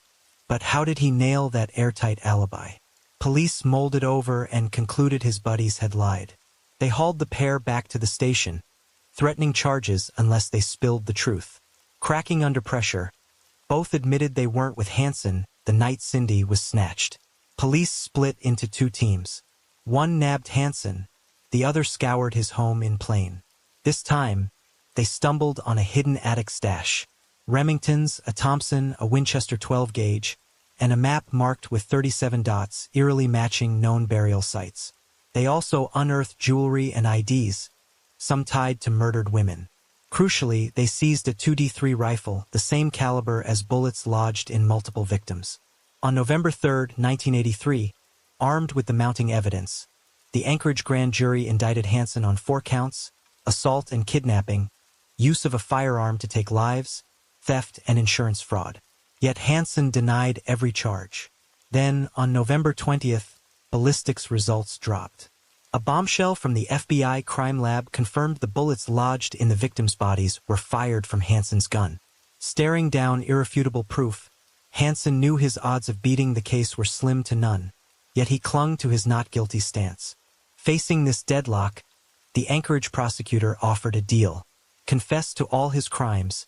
but how did he nail that airtight alibi? Police molded over and concluded his buddies had lied. They hauled the pair back to the station, threatening charges unless they spilled the truth. Cracking under pressure, both admitted they weren't with Hansen the night Cindy was snatched. Police split into two teams. One nabbed Hansen, the other scoured his home in Plain. This time, they stumbled on a hidden attic stash. Remingtons, a Thompson, a Winchester 12-gauge, and a map marked with 37 dots, eerily matching known burial sites. They also unearthed jewelry and IDs, some tied to murdered women. Crucially, they seized a 2D3 rifle, the same caliber as bullets lodged in multiple victims. On November 3, 1983, armed with the mounting evidence, the Anchorage grand jury indicted Hansen on 4 counts, assault and kidnapping, use of a firearm to take lives, theft, and insurance fraud. Yet Hansen denied every charge. Then, on November 20th, ballistics results dropped. A bombshell from the FBI crime lab confirmed the bullets lodged in the victims' bodies were fired from Hansen's gun. Staring down irrefutable proof, Hansen knew his odds of beating the case were slim to none, yet he clung to his not guilty stance. Facing this deadlock, the Anchorage prosecutor offered a deal. Confess to all his crimes,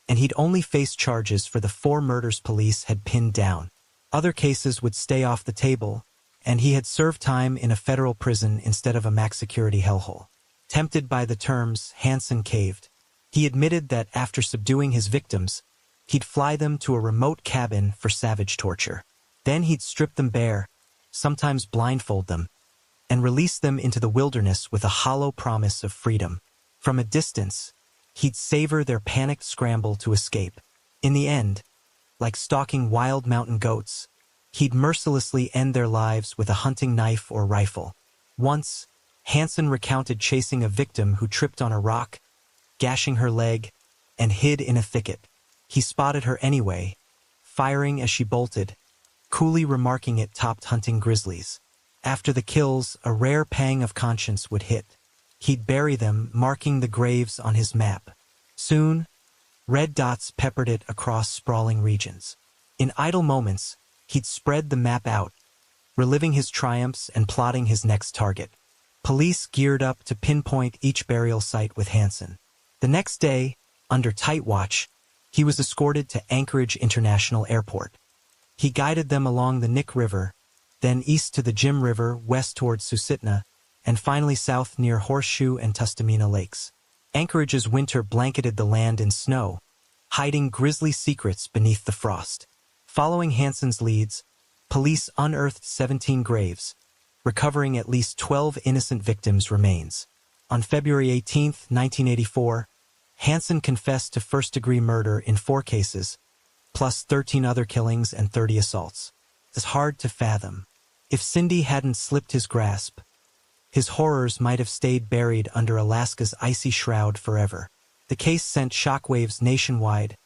and he'd only face charges for the 4 murders police had pinned down. Other cases would stay off the table, and he had served time in a federal prison instead of a max-security hellhole. Tempted by the terms, Hansen caved. He admitted that after subduing his victims, he'd fly them to a remote cabin for savage torture. Then he'd strip them bare, sometimes blindfold them, and release them into the wilderness with a hollow promise of freedom. From a distance, he'd savor their panicked scramble to escape. In the end, like stalking wild mountain goats, he'd mercilessly end their lives with a hunting knife or rifle. Once, Hansen recounted chasing a victim who tripped on a rock, gashing her leg, and hid in a thicket. He spotted her anyway, firing as she bolted, coolly remarking it topped hunting grizzlies. After the kills, a rare pang of conscience would hit. He'd bury them, marking the graves on his map. Soon, red dots peppered it across sprawling regions. In idle moments, he'd spread the map out, reliving his triumphs and plotting his next target. Police geared up to pinpoint each burial site with Hansen. The next day, under tight watch, he was escorted to Anchorage International Airport. He guided them along the Nick River, then east to the Jim River, west towards Susitna, and finally south near Horseshoe and Tustumena Lakes. Anchorage's winter blanketed the land in snow, hiding grisly secrets beneath the frost. Following Hansen's leads, police unearthed 17 graves, recovering at least 12 innocent victims' remains. On February 18, 1984, Hansen confessed to first-degree murder in 4 cases, plus 13 other killings and 30 assaults. It's hard to fathom. If Cindy hadn't slipped his grasp, his horrors might have stayed buried under Alaska's icy shroud forever. The case sent shockwaves nationwide,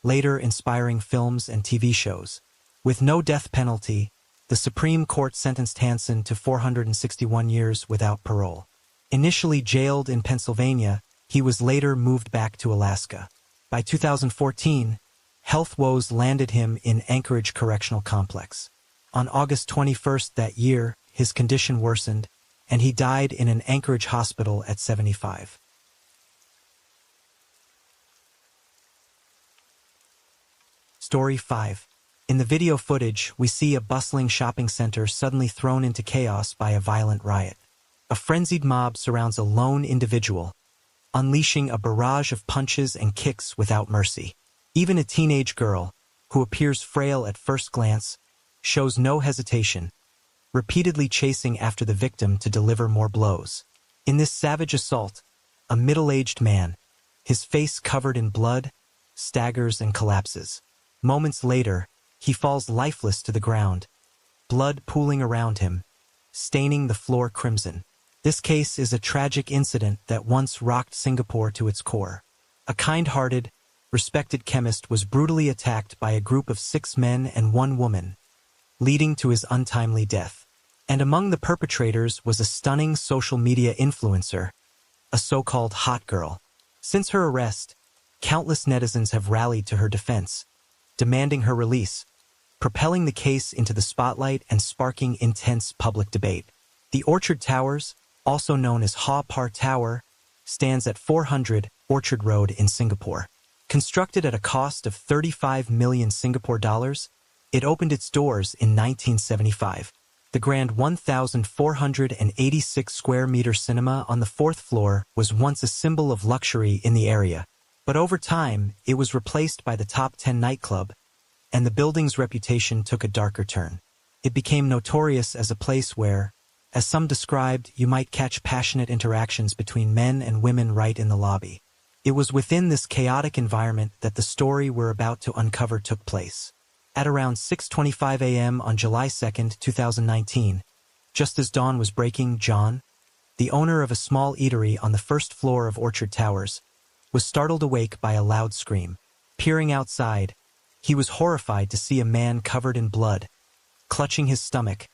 later inspiring films and TV shows. With no death penalty, the Supreme Court sentenced Hansen to 461 years without parole. Initially jailed in Pennsylvania, he was later moved back to Alaska. By 2014, health woes landed him in Anchorage Correctional Complex. On August 21st that year, his condition worsened, and he died in an Anchorage hospital at 75. Story 5. In the video footage, we see a bustling shopping center suddenly thrown into chaos by a violent riot. A frenzied mob surrounds a lone individual, unleashing a barrage of punches and kicks without mercy. Even a teenage girl, who appears frail at first glance, shows no hesitation, repeatedly chasing after the victim to deliver more blows. In this savage assault, a middle-aged man, his face covered in blood, staggers and collapses. Moments later, he falls lifeless to the ground, blood pooling around him, staining the floor crimson. This case is a tragic incident that once rocked Singapore to its core. A kind-hearted, respected chemist was brutally attacked by a group of 6 men and 1 woman, leading to his untimely death. And among the perpetrators was a stunning social media influencer, a so-called hot girl. Since her arrest, countless netizens have rallied to her defense, demanding her release, propelling the case into the spotlight and sparking intense public debate. The Orchard Towers, also known as Haw Par Tower, stands at 400 Orchard Road in Singapore. Constructed at a cost of 35 million Singapore dollars, it opened its doors in 1975. The grand 1,486 square meter cinema on the 4th floor was once a symbol of luxury in the area, but over time it was replaced by the Top 10 nightclub, and the building's reputation took a darker turn. It became notorious as a place where, as some described, you might catch passionate interactions between men and women right in the lobby. It was within this chaotic environment that the story we're about to uncover took place. At around 6:25 a.m. on July 2, 2019, just as dawn was breaking, John, the owner of a small eatery on the 1st floor of Orchard Towers, was startled awake by a loud scream. Peering outside, he was horrified to see a man covered in blood, clutching his stomach,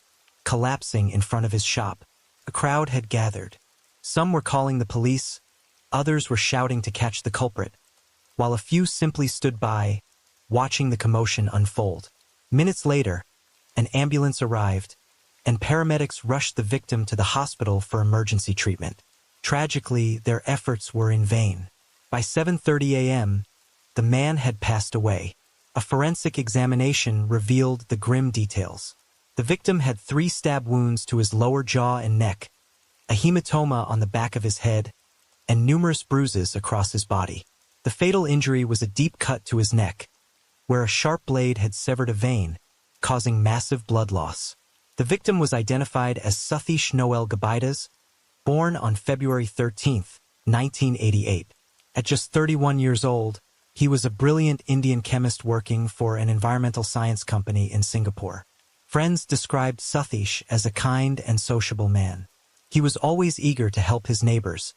collapsing in front of his shop. A crowd had gathered. Some were calling the police, others were shouting to catch the culprit, while a few simply stood by, watching the commotion unfold. Minutes later, an ambulance arrived, and paramedics rushed the victim to the hospital for emergency treatment. Tragically, their efforts were in vain. By 7:30 a.m., the man had passed away. A forensic examination revealed the grim details. The victim had 3 stab wounds to his lower jaw and neck, a hematoma on the back of his head, and numerous bruises across his body. The fatal injury was a deep cut to his neck, where a sharp blade had severed a vein, causing massive blood loss. The victim was identified as Suthish Noel Gabidas, born on February 13, 1988. At just 31 years old, he was a brilliant Indian chemist working for an environmental science company in Singapore. Friends described Suthish as a kind and sociable man. He was always eager to help his neighbors,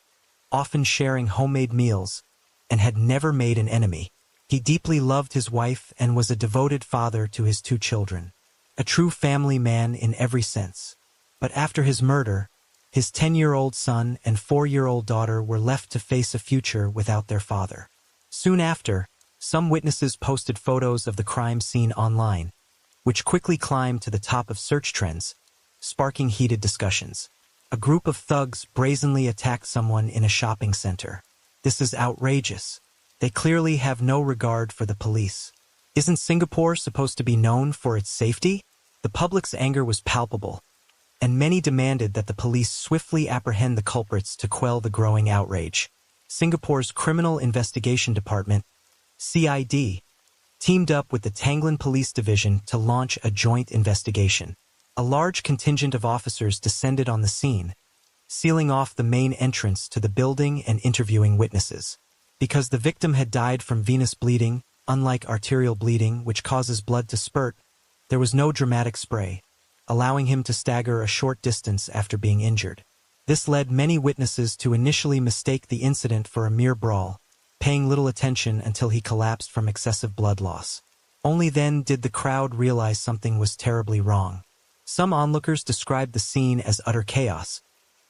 often sharing homemade meals, and had never made an enemy. He deeply loved his wife and was a devoted father to his 2 children. A true family man in every sense. But after his murder, his 10-year-old son and 4-year-old daughter were left to face a future without their father. Soon after, some witnesses posted photos of the crime scene online, which quickly climbed to the top of search trends, sparking heated discussions. A group of thugs brazenly attacked someone in a shopping center. This is outrageous. They clearly have no regard for the police. Isn't Singapore supposed to be known for its safety? The public's anger was palpable, and many demanded that the police swiftly apprehend the culprits to quell the growing outrage. Singapore's Criminal Investigation Department, CID, teamed up with the Tanglin Police Division to launch a joint investigation. A large contingent of officers descended on the scene, sealing off the main entrance to the building and interviewing witnesses. Because the victim had died from venous bleeding, unlike arterial bleeding, which causes blood to spurt, there was no dramatic spray, allowing him to stagger a short distance after being injured. This led many witnesses to initially mistake the incident for a mere brawl, paying little attention until he collapsed from excessive blood loss. Only then did the crowd realize something was terribly wrong. Some onlookers described the scene as utter chaos,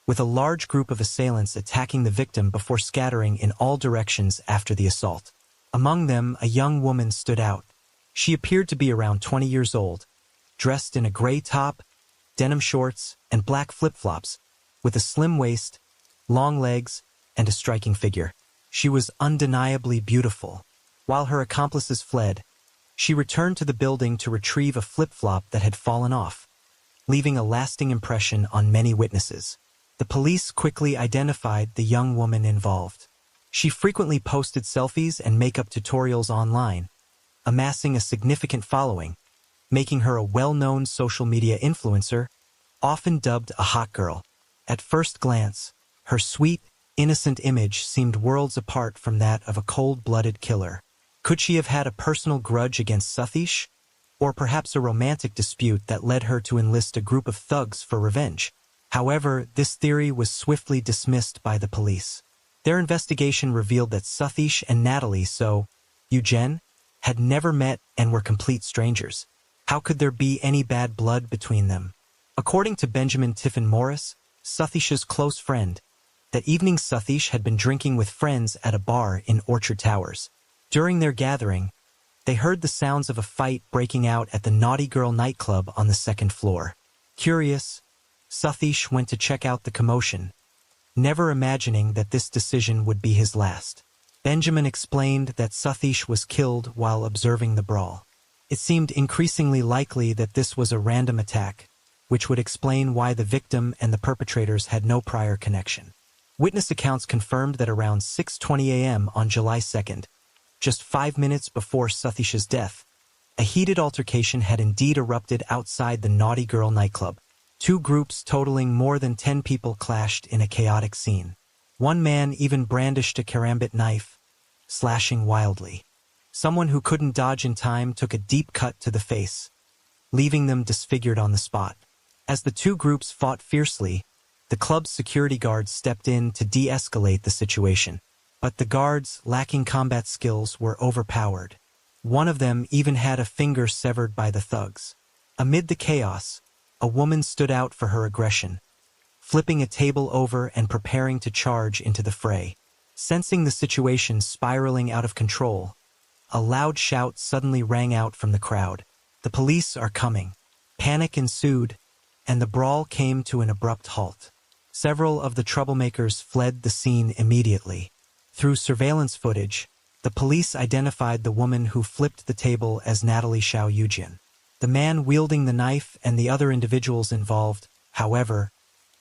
with a large group of assailants attacking the victim before scattering in all directions after the assault. Among them, a young woman stood out. She appeared to be around 20 years old, dressed in a gray top, denim shorts, and black flip-flops, with a slim waist, long legs, and a striking figure. She was undeniably beautiful. While her accomplices fled, she returned to the building to retrieve a flip-flop that had fallen off, leaving a lasting impression on many witnesses. The police quickly identified the young woman involved. She frequently posted selfies and makeup tutorials online, amassing a significant following, making her a well-known social media influencer, often dubbed a hot girl. At first glance, her sweet, innocent image seemed worlds apart from that of a cold-blooded killer. Could she have had a personal grudge against Suthish? Or perhaps a romantic dispute that led her to enlist a group of thugs for revenge? However, this theory was swiftly dismissed by the police. Their investigation revealed that Suthish and Natalie Eugen, had never met and were complete strangers. How could there be any bad blood between them? According to Benjamin Tiffin Morris, Suthish's close friend, that evening Suthish had been drinking with friends at a bar in Orchard Towers. During their gathering, they heard the sounds of a fight breaking out at the Naughty Girl nightclub on the second floor. Curious, Suthish went to check out the commotion, never imagining that this decision would be his last. Benjamin explained that Suthish was killed while observing the brawl. It seemed increasingly likely that this was a random attack, which would explain why the victim and the perpetrators had no prior connection. Witness accounts confirmed that around 6:20 a.m. on July 2nd, just 5 minutes before Suthish's death, a heated altercation had indeed erupted outside the Naughty Girl nightclub. Two groups totaling more than 10 people clashed in a chaotic scene. One man even brandished a karambit knife, slashing wildly. Someone who couldn't dodge in time took a deep cut to the face, leaving them disfigured on the spot. As the two groups fought fiercely, the club's security guards stepped in to de-escalate the situation. But the guards, lacking combat skills, were overpowered. One of them even had a finger severed by the thugs. Amid the chaos, a woman stood out for her aggression, flipping a table over and preparing to charge into the fray. Sensing the situation spiraling out of control, a loud shout suddenly rang out from the crowd. "The police are coming." Panic ensued, and the brawl came to an abrupt halt. Several of the troublemakers fled the scene immediately. Through surveillance footage, the police identified the woman who flipped the table as Natalie Eugen. The man wielding the knife and the other individuals involved, however,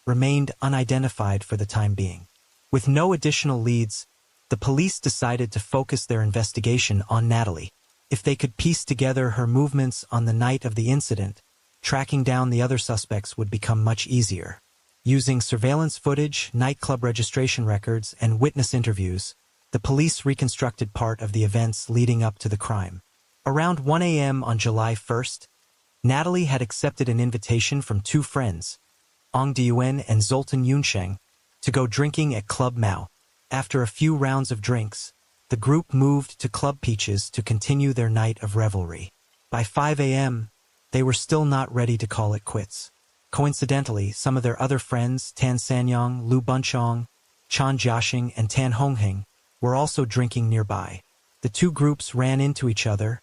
remained unidentified for the time being. With no additional leads, the police decided to focus their investigation on Natalie. If they could piece together her movements on the night of the incident, tracking down the other suspects would become much easier. Using surveillance footage, nightclub registration records, and witness interviews, the police reconstructed part of the events leading up to the crime. Around 1 a.m. on July 1st, Natalie had accepted an invitation from two friends, Ong Diyuen and Zoltan Yunsheng, to go drinking at Club Mao. After a few rounds of drinks, the group moved to Club Peaches to continue their night of revelry. By 5 a.m., they were still not ready to call it quits. Coincidentally, some of their other friends, Tan Sanyong, Lu Bunchong, Chan Jiaxing, and Tan Hongheng, were also drinking nearby. The two groups ran into each other,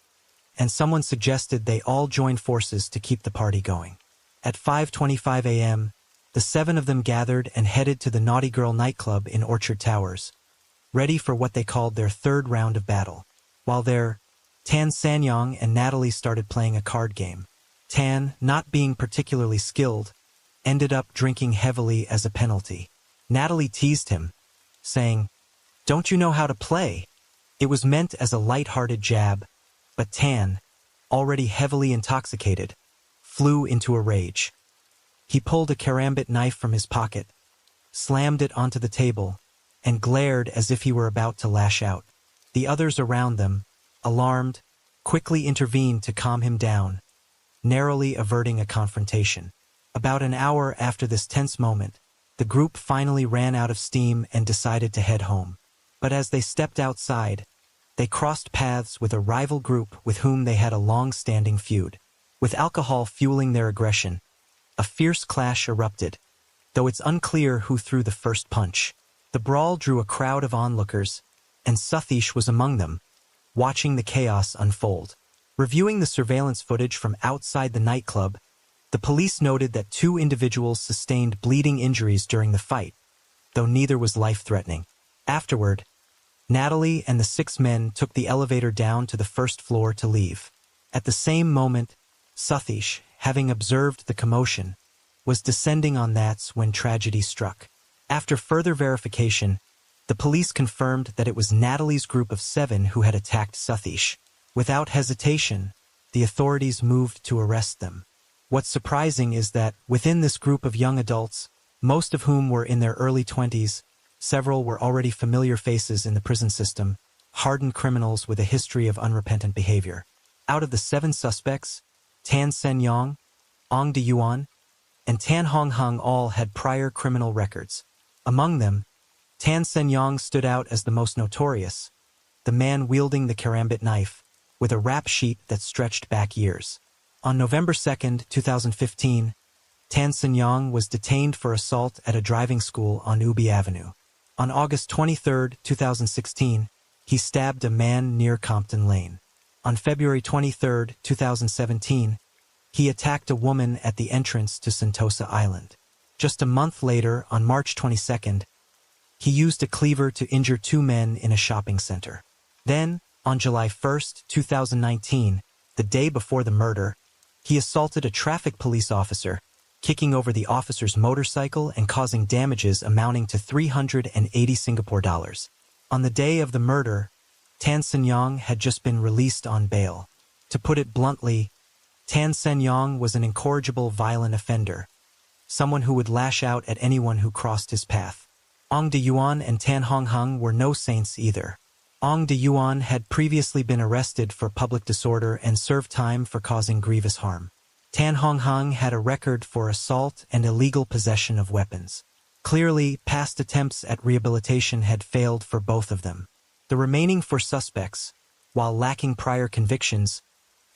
and someone suggested they all join forces to keep the party going. At 5:25 a.m., the seven of them gathered and headed to the Naughty Girl nightclub in Orchard Towers, ready for what they called their third round of battle. While there, Tan Sanyong and Natalie started playing a card game. Tan, not being particularly skilled, ended up drinking heavily as a penalty. Natalie teased him, saying, "Don't you know how to play?" It was meant as a light-hearted jab, but Tan, already heavily intoxicated, flew into a rage. He pulled a karambit knife from his pocket, slammed it onto the table, and glared as if he were about to lash out. The others around them, alarmed, quickly intervened to calm him down, narrowly averting a confrontation. About an hour after this tense moment, the group finally ran out of steam and decided to head home. But as they stepped outside, they crossed paths with a rival group with whom they had a long-standing feud. With alcohol fueling their aggression, a fierce clash erupted, though it's unclear who threw the first punch. The brawl drew a crowd of onlookers, and Suthish was among them, watching the chaos unfold. Reviewing the surveillance footage from outside the nightclub, the police noted that two individuals sustained bleeding injuries during the fight, though neither was life-threatening. Afterward, Natalie and the 6 men took the elevator down to the first floor to leave. At the same moment, Suthish, having observed the commotion, was descending on that's when tragedy struck. After further verification, the police confirmed that it was Natalie's group of 7 who had attacked Suthish. Without hesitation, the authorities moved to arrest them. What's surprising is that, within this group of young adults, most of whom were in their early 20s, several were already familiar faces in the prison system, hardened criminals with a history of unrepentant behavior. Out of the 7 suspects, Tan Senyong, Ong De-yuan, and Tan Hongheng all had prior criminal records. Among them, Tan Senyong stood out as the most notorious, the man wielding the karambit knife, with a rap sheet that stretched back years. On November 2, 2015, Tan Senyong was detained for assault at a driving school on Ubi Avenue. On August 23, 2016, he stabbed a man near Compton Lane. On February 23, 2017, he attacked a woman at the entrance to Sentosa Island. Just a month later, on March 22nd, he used a cleaver to injure 2 men in a shopping center. Then, on July 1, 2019, the day before the murder, he assaulted a traffic police officer, kicking over the officer's motorcycle and causing damages amounting to 380 Singapore dollars. On the day of the murder, Tan Senyong had just been released on bail. To put it bluntly, Tan Senyong was an incorrigible violent offender, someone who would lash out at anyone who crossed his path. Ong De-yuan and Tan Hongheng were no saints either. Ong De-yuan had previously been arrested for public disorder and served time for causing grievous harm. Tan Hongheng had a record for assault and illegal possession of weapons. Clearly, past attempts at rehabilitation had failed for both of them. The remaining 4 suspects, while lacking prior convictions,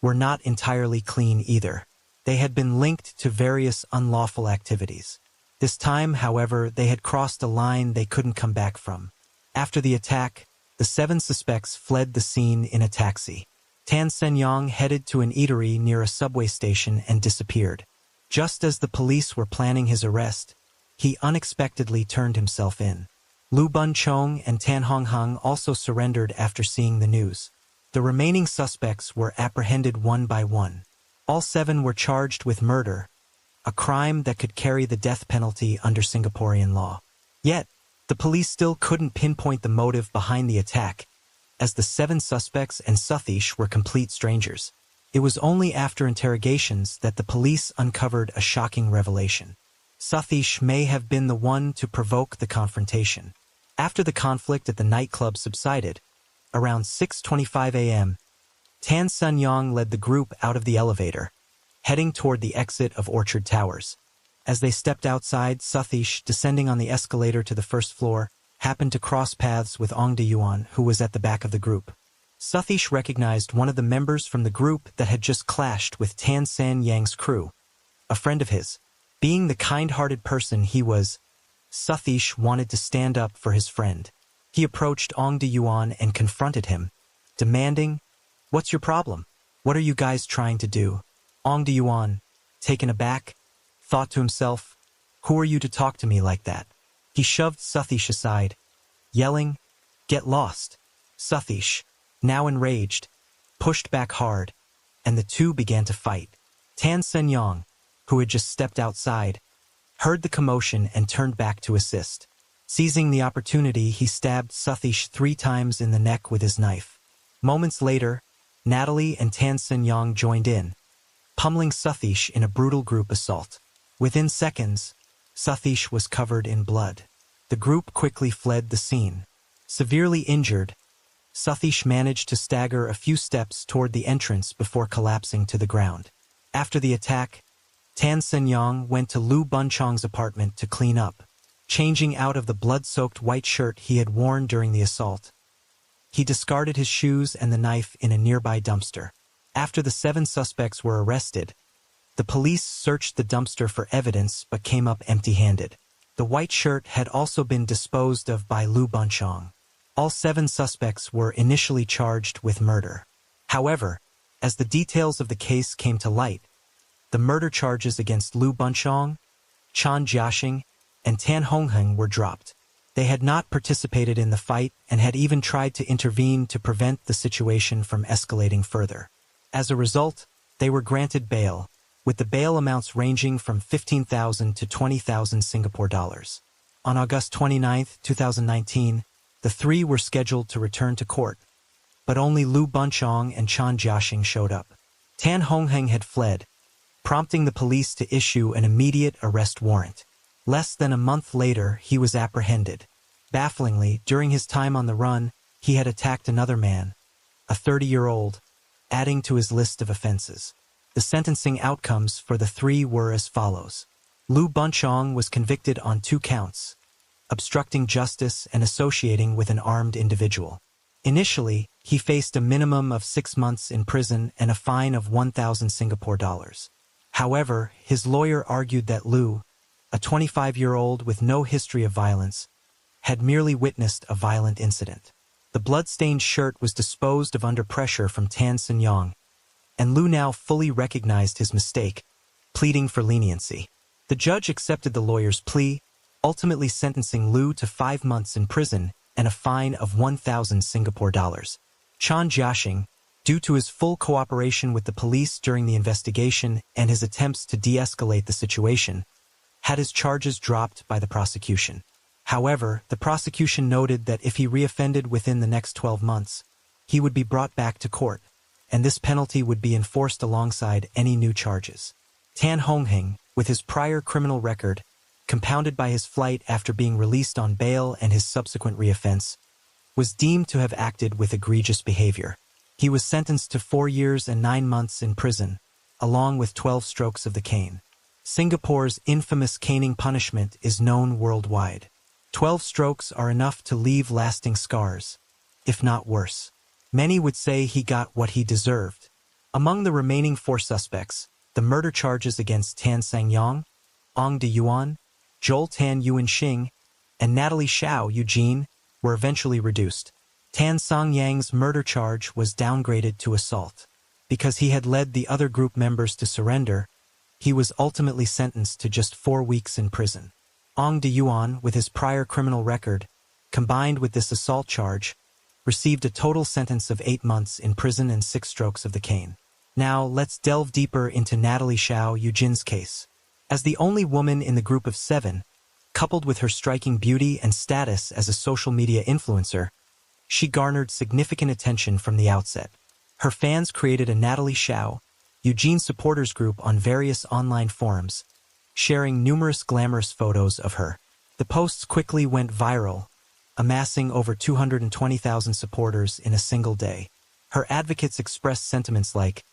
were not entirely clean either. They had been linked to various unlawful activities. This time, however, they had crossed a line they couldn't come back from. After the attack, the 7 suspects fled the scene in a taxi. Tan Senyong headed to an eatery near a subway station and disappeared. Just as the police were planning his arrest, he unexpectedly turned himself in. Lu Bunchong and Tan Hongheng also surrendered after seeing the news. The remaining suspects were apprehended one by one. All 7 were charged with murder, a crime that could carry the death penalty under Singaporean law. Yet, the police still couldn't pinpoint the motive behind the attack, as the 7 suspects and Suthish were complete strangers. It was only after interrogations that the police uncovered a shocking revelation. Suthish may have been the one to provoke the confrontation. After the conflict at the nightclub subsided, around 6:25 a.m., Tan Senyong led the group out of the elevator, heading toward the exit of Orchard Towers. As they stepped outside, Suthish, descending on the escalator to the first floor, happened to cross paths with Ong De-yuan, who was at the back of the group. Suthish recognized one of the members from the group that had just clashed with Tan Sanyang's crew, a friend of his, Being the kind-hearted person he was, Suthish wanted to stand up for his friend. He approached Ong De-yuan and confronted him, demanding, "What's your problem? What are you guys trying to do?" Ong De-yuan, taken aback, thought to himself, "Who are you to talk to me like that?" He shoved Suthish aside, yelling, "Get lost." Suthish, now enraged, pushed back hard, and the two began to fight. Tan Sen-yong, who had just stepped outside, heard the commotion and turned back to assist. Seizing the opportunity, he stabbed Suthish 3 times in the neck with his knife. Moments later, Natalie and Tan Sen-yong joined in, pummeling Suthish in a brutal group assault. Within seconds, Suthish was covered in blood. The group quickly fled the scene. Severely injured, Suthish managed to stagger a few steps toward the entrance before collapsing to the ground. After the attack, Tan Sen-yong went to Lu Bunchong's apartment to clean up, changing out of the blood-soaked white shirt he had worn during the assault. He discarded his shoes and the knife in a nearby dumpster. After the 7 suspects were arrested, the police searched the dumpster for evidence but came up empty-handed. The white shirt had also been disposed of by Lu Bunchong. All 7 suspects were initially charged with murder. However, as the details of the case came to light, the murder charges against Lu Bunchong, Chan Jiaxing, and Tan Hongheng were dropped. They had not participated in the fight and had even tried to intervene to prevent the situation from escalating further. As a result, they were granted bail, with the bail amounts ranging from 15,000 to 20,000 Singapore dollars. On August 29, 2019, the 3 were scheduled to return to court, but only Lu Bunchong and Chan Jiaxing showed up. Tan Hongheng had fled, prompting the police to issue an immediate arrest warrant. Less than a month later, he was apprehended. Bafflingly, during his time on the run, he had attacked another man, a 30-year-old, adding to his list of offenses. The sentencing outcomes for the 3 were as follows. Lu Bunchong was convicted on 2 counts, obstructing justice and associating with an armed individual. Initially, he faced a minimum of 6 months in prison and a fine of 1,000 Singapore dollars. However, his lawyer argued that Lu, a 25-year-old with no history of violence, had merely witnessed a violent incident. The blood-stained shirt was disposed of under pressure from Tan Sen-yong, and Lu now fully recognized his mistake, pleading for leniency. The judge accepted the lawyer's plea, ultimately sentencing Lu to 5 months in prison and a fine of 1,000 Singapore dollars. Chan Jiaxing, due to his full cooperation with the police during the investigation and his attempts to de-escalate the situation, had his charges dropped by the prosecution. However, the prosecution noted that if he reoffended within the next 12 months, he would be brought back to court, and this penalty would be enforced alongside any new charges. Tan Hongheng, with his prior criminal record, compounded by his flight after being released on bail and his subsequent reoffense, was deemed to have acted with egregious behavior. He was sentenced to 4 years and 9 months in prison, along with 12 strokes of the cane. Singapore's infamous caning punishment is known worldwide. 12 strokes are enough to leave lasting scars, if not worse. Many would say he got what he deserved. Among the remaining 4 suspects, the murder charges against Tan Sen-yong, Ong De-yuan, Joel Tan Yuan-shing, and Natalie Xiao Eugene were eventually reduced. Tan Song-yang's murder charge was downgraded to assault. Because he had led the other group members to surrender, he was ultimately sentenced to just 4 weeks in prison. Ong De-yuan, with his prior criminal record, combined with this assault charge, received a total sentence of 8 months in prison and 6 strokes of the cane. Now, let's delve deeper into Natalie Xiao Eugene's case. As the only woman in the group of 7, coupled with her striking beauty and status as a social media influencer, she garnered significant attention from the outset. Her fans created a Natalie Xiao Eugene supporters group on various online forums, sharing numerous glamorous photos of her. The posts quickly went viral, amassing over 220,000 supporters in a single day. Her advocates expressed sentiments like,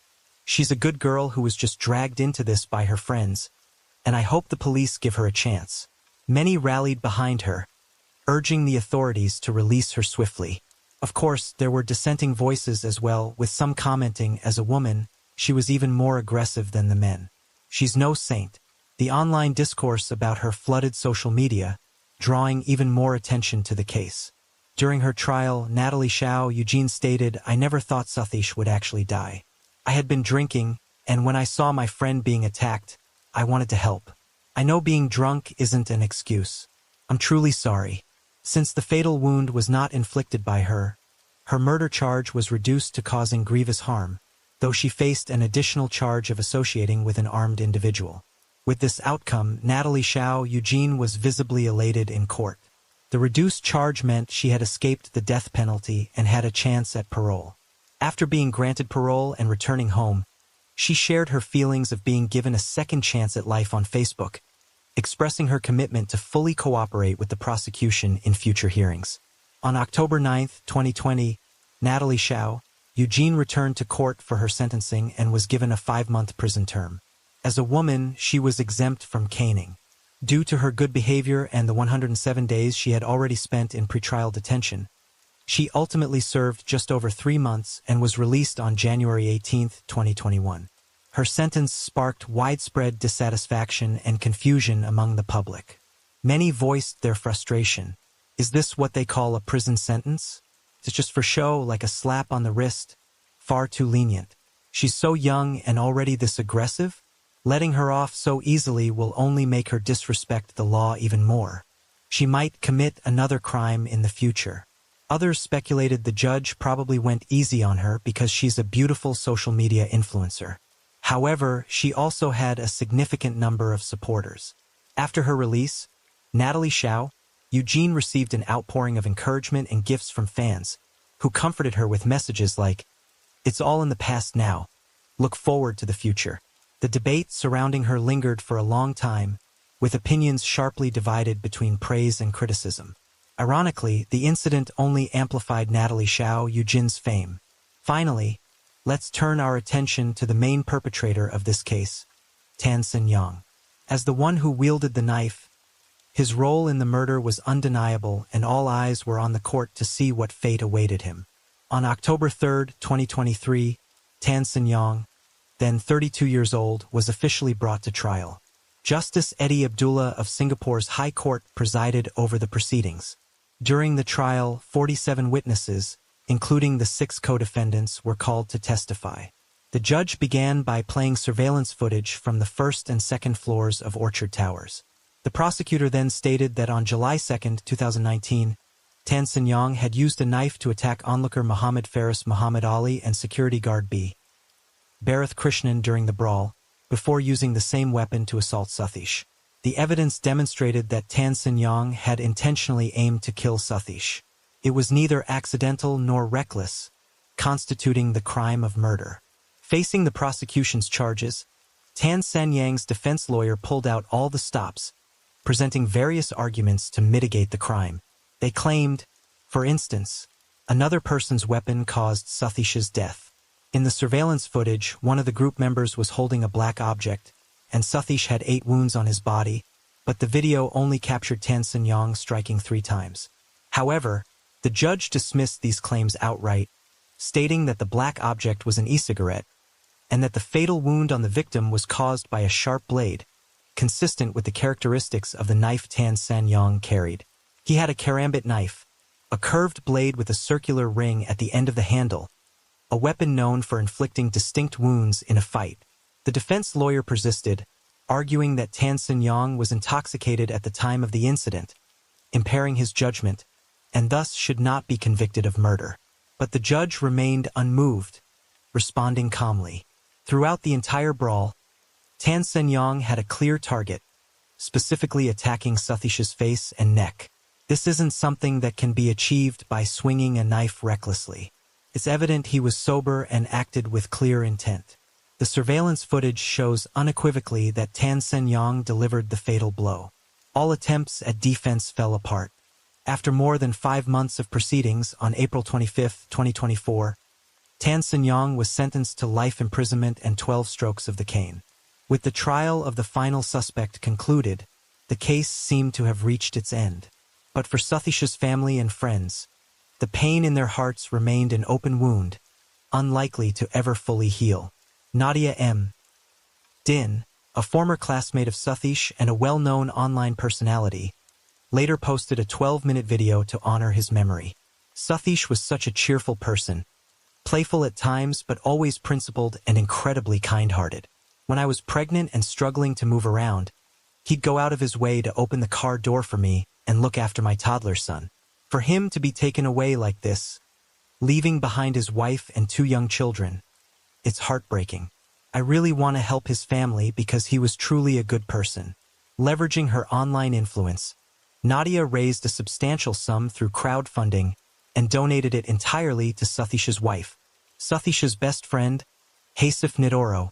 "She's a good girl who was just dragged into this by her friends, and I hope the police give her a chance." Many rallied behind her, urging the authorities to release her swiftly. Of course, there were dissenting voices as well, with some commenting, "As a woman, she was even more aggressive than the men. She's no saint." The online discourse about her flooded social media, drawing even more attention to the case. During her trial, Natalie Shao Eugene stated, "I never thought Satish would actually die. I had been drinking, and when I saw my friend being attacked, I wanted to help. I know being drunk isn't an excuse. I'm truly sorry." Since the fatal wound was not inflicted by her, her murder charge was reduced to causing grievous harm, though she faced an additional charge of associating with an armed individual. With this outcome, Natalie Shao Eugene was visibly elated in court. The reduced charge meant she had escaped the death penalty and had a chance at parole. After being granted parole and returning home, she shared her feelings of being given a second chance at life on Facebook, expressing her commitment to fully cooperate with the prosecution in future hearings. On October 9, 2020, Natalie Shao Eugene returned to court for her sentencing and was given a 5-month prison term. As a woman, she was exempt from caning. Due to her good behavior and the 107 days she had already spent in pretrial detention, she ultimately served just over 3 months and was released on January 18, 2021. Her sentence sparked widespread dissatisfaction and confusion among the public. Many voiced their frustration. Is this what they call a prison sentence? It's just for show, like a slap on the wrist. Far too lenient. She's so young and already this aggressive? Letting her off so easily will only make her disrespect the law even more. She might commit another crime in the future. Others speculated the judge probably went easy on her because she's a beautiful social media influencer. However, she also had a significant number of supporters. After her release, Natalie Shao Eugene received an outpouring of encouragement and gifts from fans, who comforted her with messages like, "It's all in the past now. Look forward to the future." The debate surrounding her lingered for a long time, with opinions sharply divided between praise and criticism. Ironically, the incident only amplified Natalie Shao Eugene's fame. Finally, let's turn our attention to the main perpetrator of this case, Tan Sin Yong. As the one who wielded the knife, his role in the murder was undeniable, and all eyes were on the court to see what fate awaited him. On October 3, 2023, Tan Sin Yong, then 32 years old, was officially brought to trial. Justice Eddie Abdullah of Singapore's High Court presided over the proceedings. During the trial, 47 witnesses, including the 6 co-defendants, were called to testify. The judge began by playing surveillance footage from the first and second floors of Orchard Towers. The prosecutor then stated that on July 2, 2019, Tan Sin Yong had used a knife to attack onlooker Muhammad Faris Muhammad Ali and security guard B. Bharath Krishnan during the brawl, before using the same weapon to assault Satish. The evidence demonstrated that Tan Sin Yong had intentionally aimed to kill Satish. It was neither accidental nor reckless, constituting the crime of murder. Facing the prosecution's charges, Tan Sin Yong's defense lawyer pulled out all the stops, presenting various arguments to mitigate the crime. They claimed, for instance, another person's weapon caused Satish's death. In the surveillance footage, one of the group members was holding a black object, and Satish had 8 wounds on his body, but the video only captured Tan Sin Yong striking 3 times. However, the judge dismissed these claims outright, stating that the black object was an e-cigarette, and that the fatal wound on the victim was caused by a sharp blade, consistent with the characteristics of the knife Tan Sin Yong carried. He had a karambit knife, a curved blade with a circular ring at the end of the handle, a weapon known for inflicting distinct wounds in a fight. The defense lawyer persisted, arguing that Tan Sin Yong was intoxicated at the time of the incident, impairing his judgment, and thus should not be convicted of murder. But the judge remained unmoved, responding calmly. Throughout the entire brawl, Tan Sin Yong had a clear target, specifically attacking Satish's face and neck. This isn't something that can be achieved by swinging a knife recklessly. It's evident he was sober and acted with clear intent. The surveillance footage shows unequivocally that Tan Sin Yong delivered the fatal blow. All attempts at defense fell apart. After more than 5 months of proceedings, on April 25, 2024, Tan Sin Yong was sentenced to life imprisonment and 12 strokes of the cane. With the trial of the final suspect concluded, the case seemed to have reached its end. But for Satish's family and friends, the pain in their hearts remained an open wound, unlikely to ever fully heal. Nadia M. Din, a former classmate of Satish and a well-known online personality, later posted a 12-minute video to honor his memory. Satish was such a cheerful person, playful at times but always principled and incredibly kind-hearted. When I was pregnant and struggling to move around, he'd go out of his way to open the car door for me and look after my toddler son. For him to be taken away like this, leaving behind his wife and 2 young children, it's heartbreaking. I really want to help his family because he was truly a good person. Leveraging her online influence, Nadia raised a substantial sum through crowdfunding and donated it entirely to Sathish's wife. Sathish's best friend, Hasif Nidoro,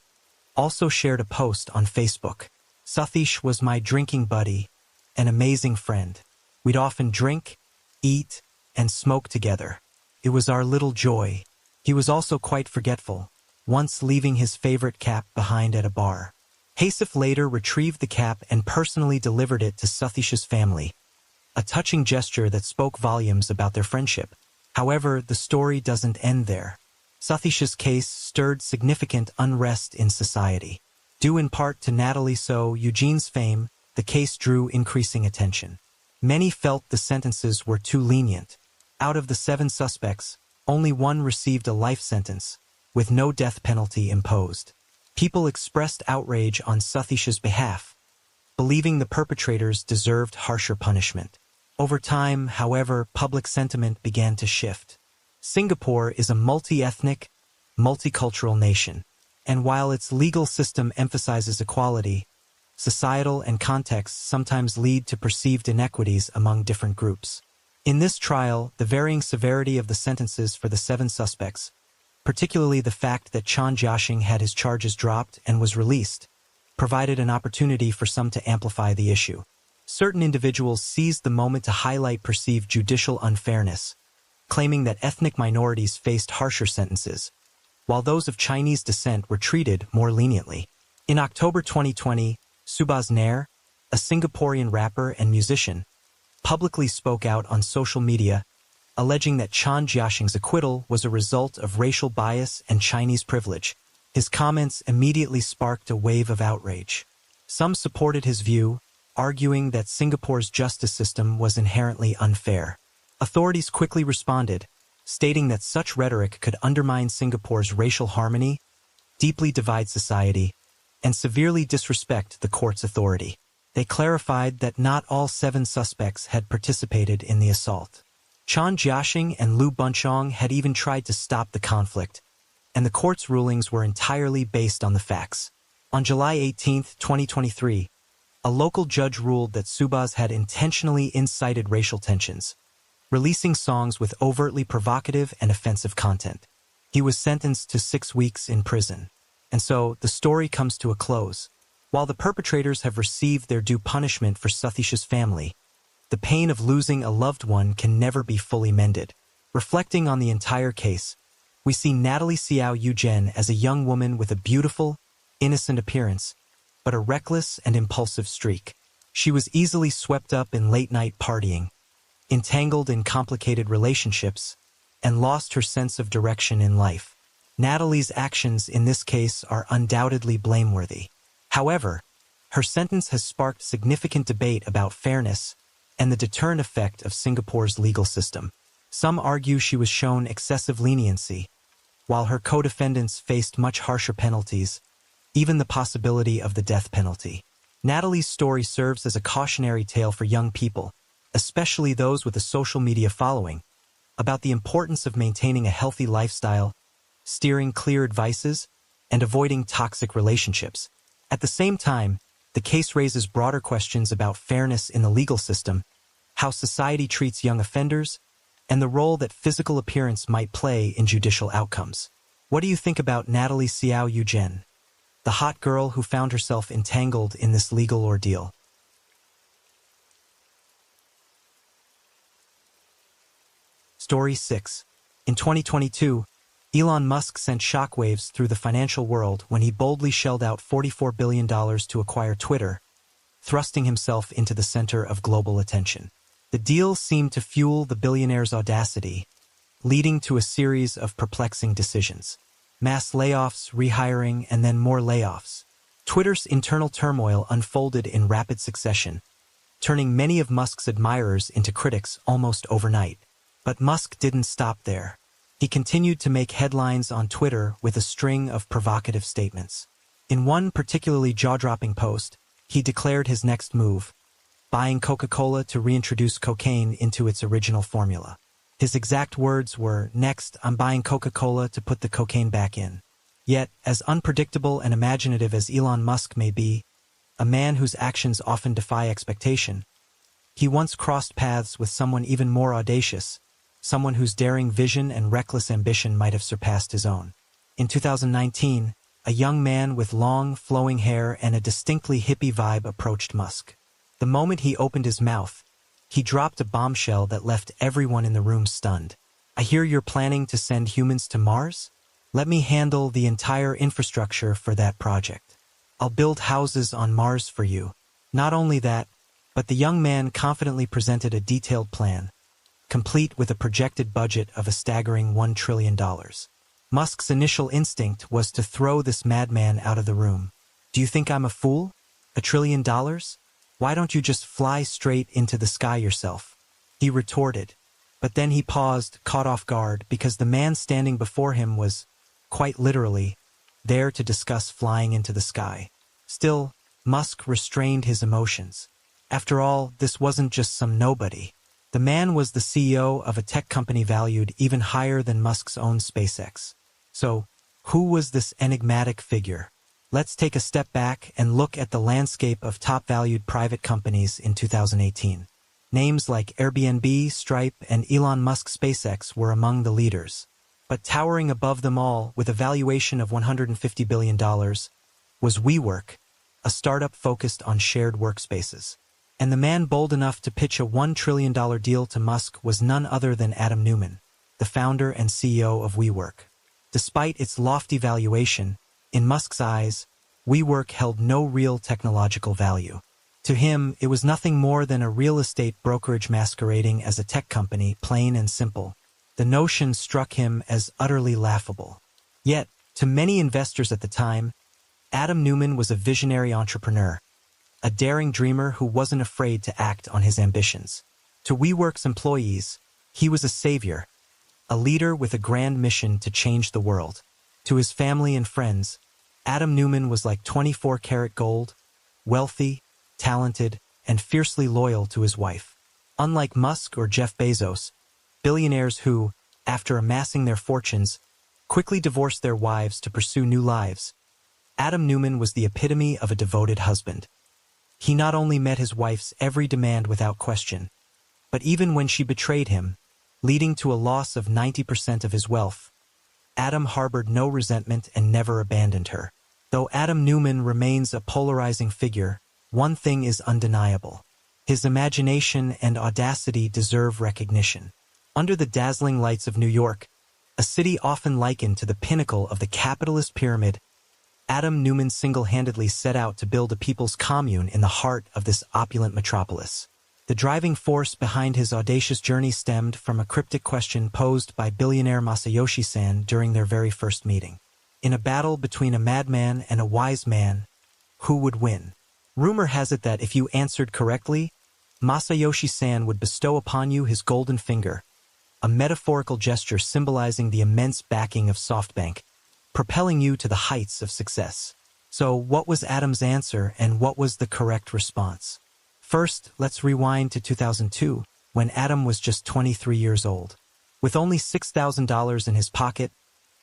also shared a post on Facebook. Sathish was my drinking buddy, an amazing friend. We'd often drink, eat, and smoke together. It was our little joy. He was also quite forgetful, once leaving his favorite cap behind at a bar. Hasif later retrieved the cap and personally delivered it to Sathish's family, a touching gesture that spoke volumes about their friendship. However, the story doesn't end there. Sathish's case stirred significant unrest in society. Due in part to Natalie So Eugene's fame, the case drew increasing attention. Many felt the sentences were too lenient. Out of the 7 suspects, only 1 received a life sentence, with no death penalty imposed. People expressed outrage on Sathish's behalf, believing the perpetrators deserved harsher punishment. Over time, however, public sentiment began to shift. Singapore is a multi-ethnic, multicultural nation, and while its legal system emphasizes equality, societal and contexts sometimes lead to perceived inequities among different groups. In this trial, the varying severity of the sentences for the 7 suspects, particularly the fact that Chan Jiaxing had his charges dropped and was released, provided an opportunity for some to amplify the issue. Certain individuals seized the moment to highlight perceived judicial unfairness, claiming that ethnic minorities faced harsher sentences, while those of Chinese descent were treated more leniently. In October 2020, Subhas Nair, a Singaporean rapper and musician, publicly spoke out on social media, alleging that Chan Jiaxing's acquittal was a result of racial bias and Chinese privilege. His comments immediately sparked a wave of outrage. Some supported his view, arguing that Singapore's justice system was inherently unfair. Authorities quickly responded, stating that such rhetoric could undermine Singapore's racial harmony, deeply divide society, and severely disrespect the court's authority. They clarified that not all 7 suspects had participated in the assault. Chan Jiaxing and Liu Bunchong had even tried to stop the conflict, and the court's rulings were entirely based on the facts. On July 18, 2023, a local judge ruled that Subhas had intentionally incited racial tensions, releasing songs with overtly provocative and offensive content. He was sentenced to 6 weeks in prison. And so, the story comes to a close. While the perpetrators have received their due punishment for Sathish's family, the pain of losing a loved one can never be fully mended. Reflecting on the entire case, we see Natalie Xiao Yugen as a young woman with a beautiful, innocent appearance, but a reckless and impulsive streak. She was easily swept up in late-night partying, entangled in complicated relationships, and lost her sense of direction in life. Natalie's actions in this case are undoubtedly blameworthy. However, her sentence has sparked significant debate about fairness and the deterrent effect of Singapore's legal system. Some argue she was shown excessive leniency, while her co-defendants faced much harsher penalties, even the possibility of the death penalty. Natalie's story serves as a cautionary tale for young people, especially those with a social media following, about the importance of maintaining a healthy lifestyle, steering clear advices, and avoiding toxic relationships. At the same time, the case raises broader questions about fairness in the legal system, how society treats young offenders, and the role that physical appearance might play in judicial outcomes. What do you think about Natalie Xiao Yugen, the hot girl who found herself entangled in this legal ordeal? Story 6. In 2022, Elon Musk sent shockwaves through the financial world when he boldly shelled out $44 billion to acquire Twitter, thrusting himself into the center of global attention. The deal seemed to fuel the billionaire's audacity, leading to a series of perplexing decisions. Mass layoffs, rehiring, and then more layoffs. Twitter's internal turmoil unfolded in rapid succession, turning many of Musk's admirers into critics almost overnight. But Musk didn't stop there. He continued to make headlines on Twitter with a string of provocative statements. In one particularly jaw-dropping post, he declared his next move, buying Coca-Cola to reintroduce cocaine into its original formula. His exact words were, "Next, I'm buying Coca-Cola to put the cocaine back in." Yet, as unpredictable and imaginative as Elon Musk may be, a man whose actions often defy expectation, he once crossed paths with someone even more audacious, someone whose daring vision and reckless ambition might have surpassed his own. In 2019, a young man with long, flowing hair and a distinctly hippie vibe approached Musk. The moment he opened his mouth, he dropped a bombshell that left everyone in the room stunned. "I hear you're planning to send humans to Mars? Let me handle the entire infrastructure for that project. I'll build houses on Mars for you." Not only that, but the young man confidently presented a detailed plan, complete with a projected budget of a staggering $1 trillion. Musk's initial instinct was to throw this madman out of the room. "Do you think I'm a fool? $1 trillion? Why don't you just fly straight into the sky yourself?" he retorted. But then he paused, caught off guard, because the man standing before him was, quite literally, there to discuss flying into the sky. Still, Musk restrained his emotions. After all, this wasn't just some nobody. The man was the CEO of a tech company valued even higher than Musk's own SpaceX. So, who was this enigmatic figure? Let's take a step back and look at the landscape of top-valued private companies in 2018. Names like Airbnb, Stripe, and Elon Musk's SpaceX were among the leaders. But towering above them all, with a valuation of $150 billion, was WeWork, a startup focused on shared workspaces. And the man bold enough to pitch a $1 trillion deal to Musk was none other than Adam Neumann, the founder and CEO of WeWork. Despite its lofty valuation, in Musk's eyes, WeWork held no real technological value. To him, it was nothing more than a real estate brokerage masquerading as a tech company, plain and simple. The notion struck him as utterly laughable. Yet, to many investors at the time, Adam Neumann was a visionary entrepreneur, a daring dreamer who wasn't afraid to act on his ambitions. To WeWork's employees, he was a savior, a leader with a grand mission to change the world. To his family and friends, Adam Neumann was like 24-karat gold, wealthy, talented, and fiercely loyal to his wife. Unlike Musk or Jeff Bezos, billionaires who, after amassing their fortunes, quickly divorced their wives to pursue new lives, Adam Neumann was the epitome of a devoted husband. He not only met his wife's every demand without question, but even when she betrayed him, leading to a loss of 90% of his wealth, Adam harbored no resentment and never abandoned her. Though Adam Neumann remains a polarizing figure, one thing is undeniable. His imagination and audacity deserve recognition. Under the dazzling lights of New York, a city often likened to the pinnacle of the capitalist pyramid, Adam Neumann single-handedly set out to build a people's commune in the heart of this opulent metropolis. The driving force behind his audacious journey stemmed from a cryptic question posed by billionaire Masayoshi Son during their very first meeting. In a battle between a madman and a wise man, who would win? Rumor has it that if you answered correctly, Masayoshi Son would bestow upon you his golden finger, a metaphorical gesture symbolizing the immense backing of SoftBank, propelling you to the heights of success. So, what was Adam's answer and what was the correct response? First, let's rewind to 2002, when Adam was just 23 years old. With only $6,000 in his pocket,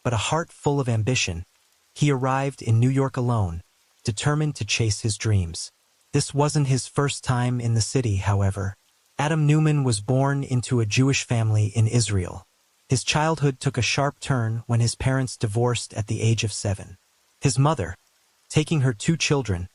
but a heart full of ambition, he arrived in New York alone, determined to chase his dreams. This wasn't his first time in the city, however. Adam Neumann was born into a Jewish family in Israel. His childhood took a sharp turn when his parents divorced at the age of 7. His mother, taking her 2 children,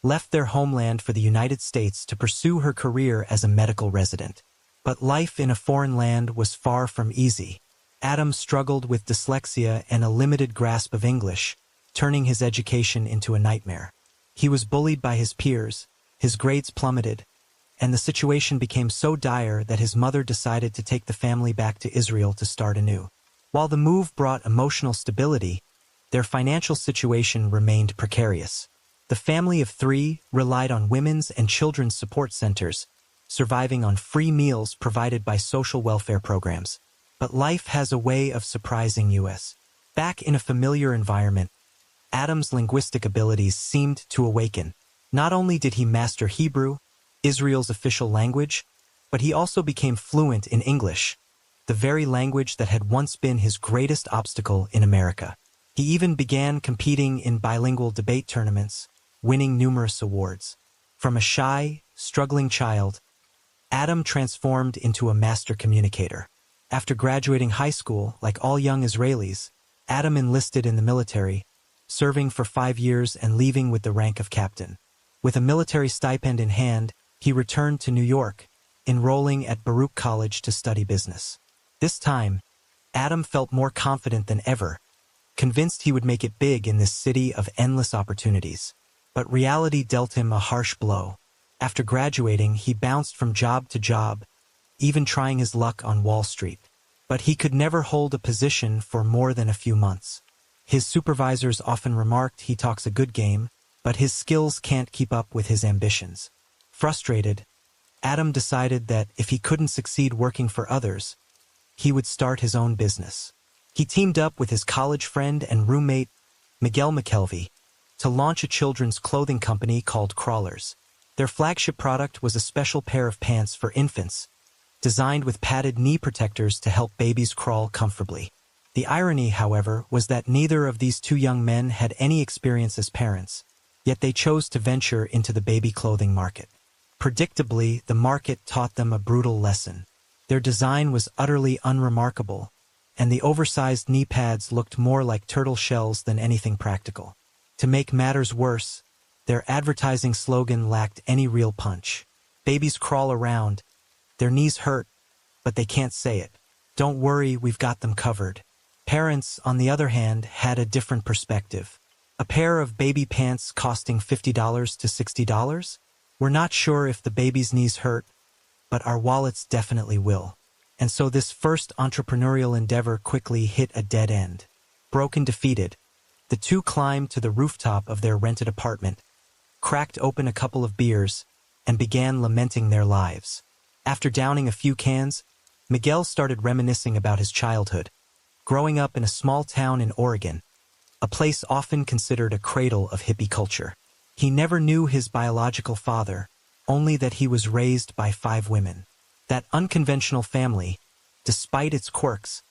left their homeland for the United States to pursue her career as a medical resident. But life in a foreign land was far from easy. Adam struggled with dyslexia and a limited grasp of English, turning his education into a nightmare. He was bullied by his peers, his grades plummeted, and the situation became so dire that his mother decided to take the family back to Israel to start anew. While the move brought emotional stability, their financial situation remained precarious. The family of three relied on women's and children's support centers, surviving on free meals provided by social welfare programs. But life has a way of surprising us. Back in a familiar environment, Adam's linguistic abilities seemed to awaken. Not only did he master Hebrew, Israel's official language, but he also became fluent in English, the very language that had once been his greatest obstacle in America. He even began competing in bilingual debate tournaments, winning numerous awards. From a shy, struggling child, Adam transformed into a master communicator. After graduating high school, like all young Israelis, Adam enlisted in the military, serving for 5 years and leaving with the rank of captain. With a military stipend in hand, he returned to New York, enrolling at Baruch College to study business. This time, Adam felt more confident than ever, convinced he would make it big in this city of endless opportunities. But reality dealt him a harsh blow. After graduating, he bounced from job to job, even trying his luck on Wall Street. But he could never hold a position for more than a few months. His supervisors often remarked he talks a good game, but his skills can't keep up with his ambitions. Frustrated, Adam decided that if he couldn't succeed working for others, he would start his own business. He teamed up with his college friend and roommate, Miguel McKelvey, to launch a children's clothing company called Crawlers. Their flagship product was a special pair of pants for infants, designed with padded knee protectors to help babies crawl comfortably. The irony, however, was that neither of these two young men had any experience as parents, yet they chose to venture into the baby clothing market. Predictably, the market taught them a brutal lesson. Their design was utterly unremarkable, and the oversized knee pads looked more like turtle shells than anything practical. To make matters worse, their advertising slogan lacked any real punch. Babies crawl around, their knees hurt, but they can't say it. Don't worry, we've got them covered. Parents, on the other hand, had a different perspective. A pair of baby pants costing $50 to $60? We're not sure if the baby's knees hurt, but our wallets definitely will. And so this first entrepreneurial endeavor quickly hit a dead end. Broke and defeated, the two climbed to the rooftop of their rented apartment, cracked open a couple of beers, and began lamenting their lives. After downing a few cans, Miguel started reminiscing about his childhood, growing up in a small town in Oregon, a place often considered a cradle of hippie culture. He never knew his biological father, only that he was raised by 5 women. That unconventional family, despite its quirks,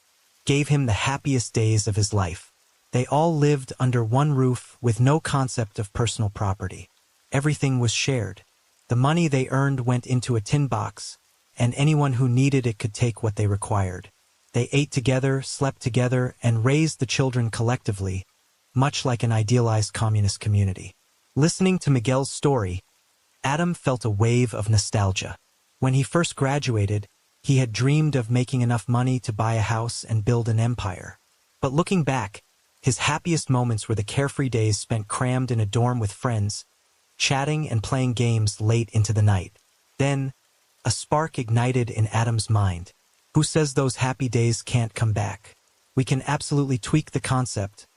gave him the happiest days of his life. They all lived under one roof with no concept of personal property. Everything was shared. The money they earned went into a tin box, and anyone who needed it could take what they required. They ate together, slept together, and raised the children collectively, much like an idealized communist community. Listening to Miguel's story, Adam felt a wave of nostalgia. When he first graduated, he had dreamed of making enough money to buy a house and build an empire. But looking back, his happiest moments were the carefree days spent crammed in a dorm with friends, chatting and playing games late into the night. Then, a spark ignited in Adam's mind. Who says those happy days can't come back? We can absolutely tweak the concept,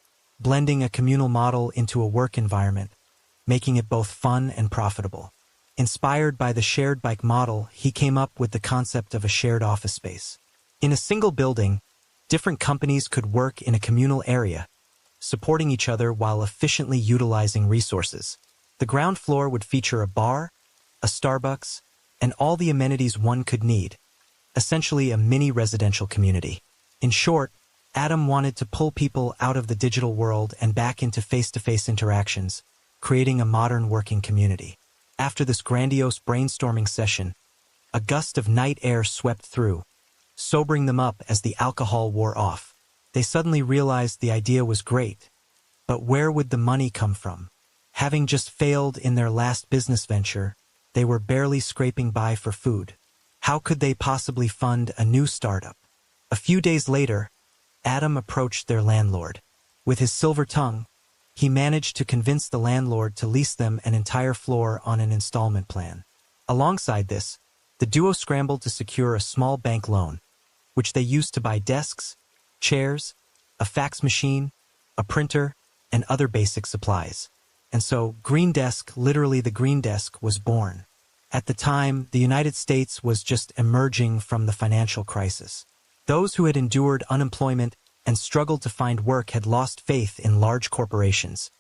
blending a communal model into a work environment, making it both fun and profitable. Inspired by the shared bike model, he came up with the concept of a shared office space. In a single building, different companies could work in a communal area, supporting each other while efficiently utilizing resources. The ground floor would feature a bar, a Starbucks, and all the amenities one could need, essentially a mini residential community. In short, Adam wanted to pull people out of the digital world and back into face-to-face interactions, creating a modern working community. After this grandiose brainstorming session, a gust of night air swept through, sobering them up as the alcohol wore off. They suddenly realized the idea was great, but where would the money come from? Having just failed in their last business venture, they were barely scraping by for food. How could they possibly fund a new startup? A few days later, Adam approached their landlord. With his silver tongue, he managed to convince the landlord to lease them an entire floor on an installment plan. Alongside this, the duo scrambled to secure a small bank loan, which they used to buy desks, chairs, a fax machine, a printer, and other basic supplies. And so, Green Desk, literally the Green Desk, was born. At the time, the United States was just emerging from the financial crisis. Those who had endured unemployment and struggled to find work had lost faith in large corporations,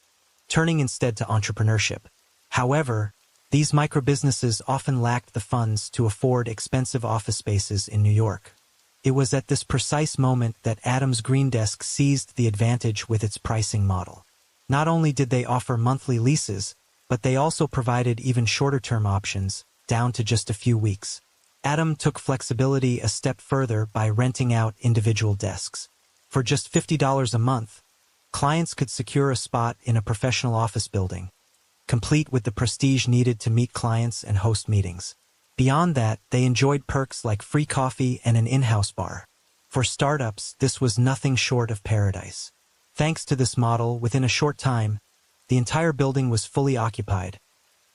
turning instead to entrepreneurship. However, these microbusinesses often lacked the funds to afford expensive office spaces in New York. It was at this precise moment that Adam's Green Desk seized the advantage with its pricing model. Not only did they offer monthly leases, but they also provided even shorter-term options, down to just a few weeks. Adam took flexibility a step further by renting out individual desks. For just $50 a month, clients could secure a spot in a professional office building, complete with the prestige needed to meet clients and host meetings. Beyond that, they enjoyed perks like free coffee and an in-house bar. For startups, this was nothing short of paradise. Thanks to this model, within a short time, the entire building was fully occupied,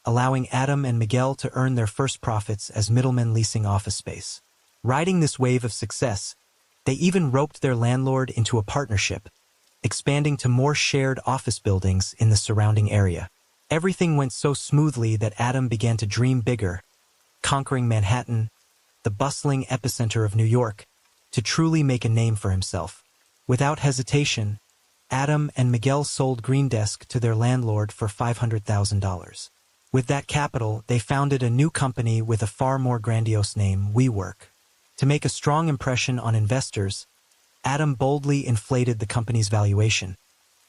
allowing Adam and Miguel to earn their first profits as middlemen leasing office space. Riding this wave of success, they even roped their landlord into a partnership, expanding to more shared office buildings in the surrounding area. Everything went so smoothly that Adam began to dream bigger, conquering Manhattan, the bustling epicenter of New York, to truly make a name for himself. Without hesitation, Adam and Miguel sold Green Desk to their landlord for $500,000. With that capital, they founded a new company with a far more grandiose name, WeWork. To make a strong impression on investors, Adam boldly inflated the company's valuation,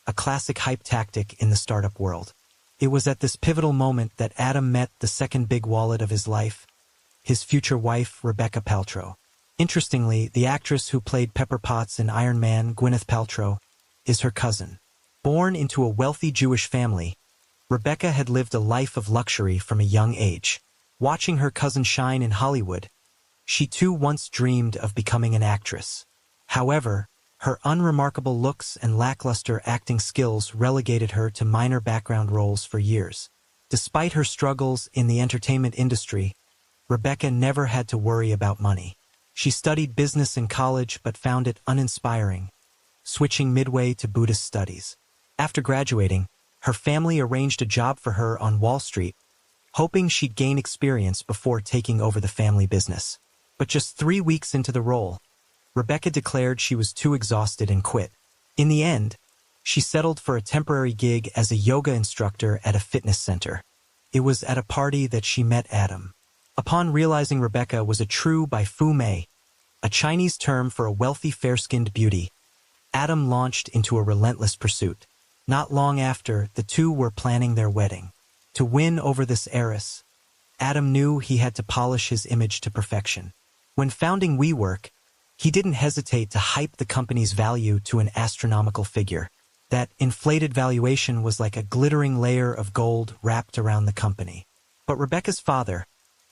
a classic hype tactic in the startup world. It was at this pivotal moment that Adam met the second big wallet of his life, his future wife, Rebecca Paltrow. Interestingly, the actress who played Pepper Potts in Iron Man, Gwyneth Paltrow, is her cousin. Born into a wealthy Jewish family, Rebecca had lived a life of luxury from a young age. Watching her cousin shine in Hollywood, she too once dreamed of becoming an actress. However, her unremarkable looks and lackluster acting skills relegated her to minor background roles for years. Despite her struggles in the entertainment industry, Rebecca never had to worry about money. She studied business in college but found it uninspiring, switching midway to Buddhist studies. After graduating, her family arranged a job for her on Wall Street, hoping she'd gain experience before taking over the family business. But just 3 weeks into the role, Rebecca declared she was too exhausted and quit. In the end, she settled for a temporary gig as a yoga instructor at a fitness center. It was at a party that she met Adam. Upon realizing Rebecca was a true bai fu mei, a Chinese term for a wealthy fair-skinned beauty, Adam launched into a relentless pursuit. Not long after, the two were planning their wedding. To win over this heiress, Adam knew he had to polish his image to perfection. When founding WeWork, he didn't hesitate to hype the company's value to an astronomical figure. That inflated valuation was like a glittering layer of gold wrapped around the company. But Rebecca's father,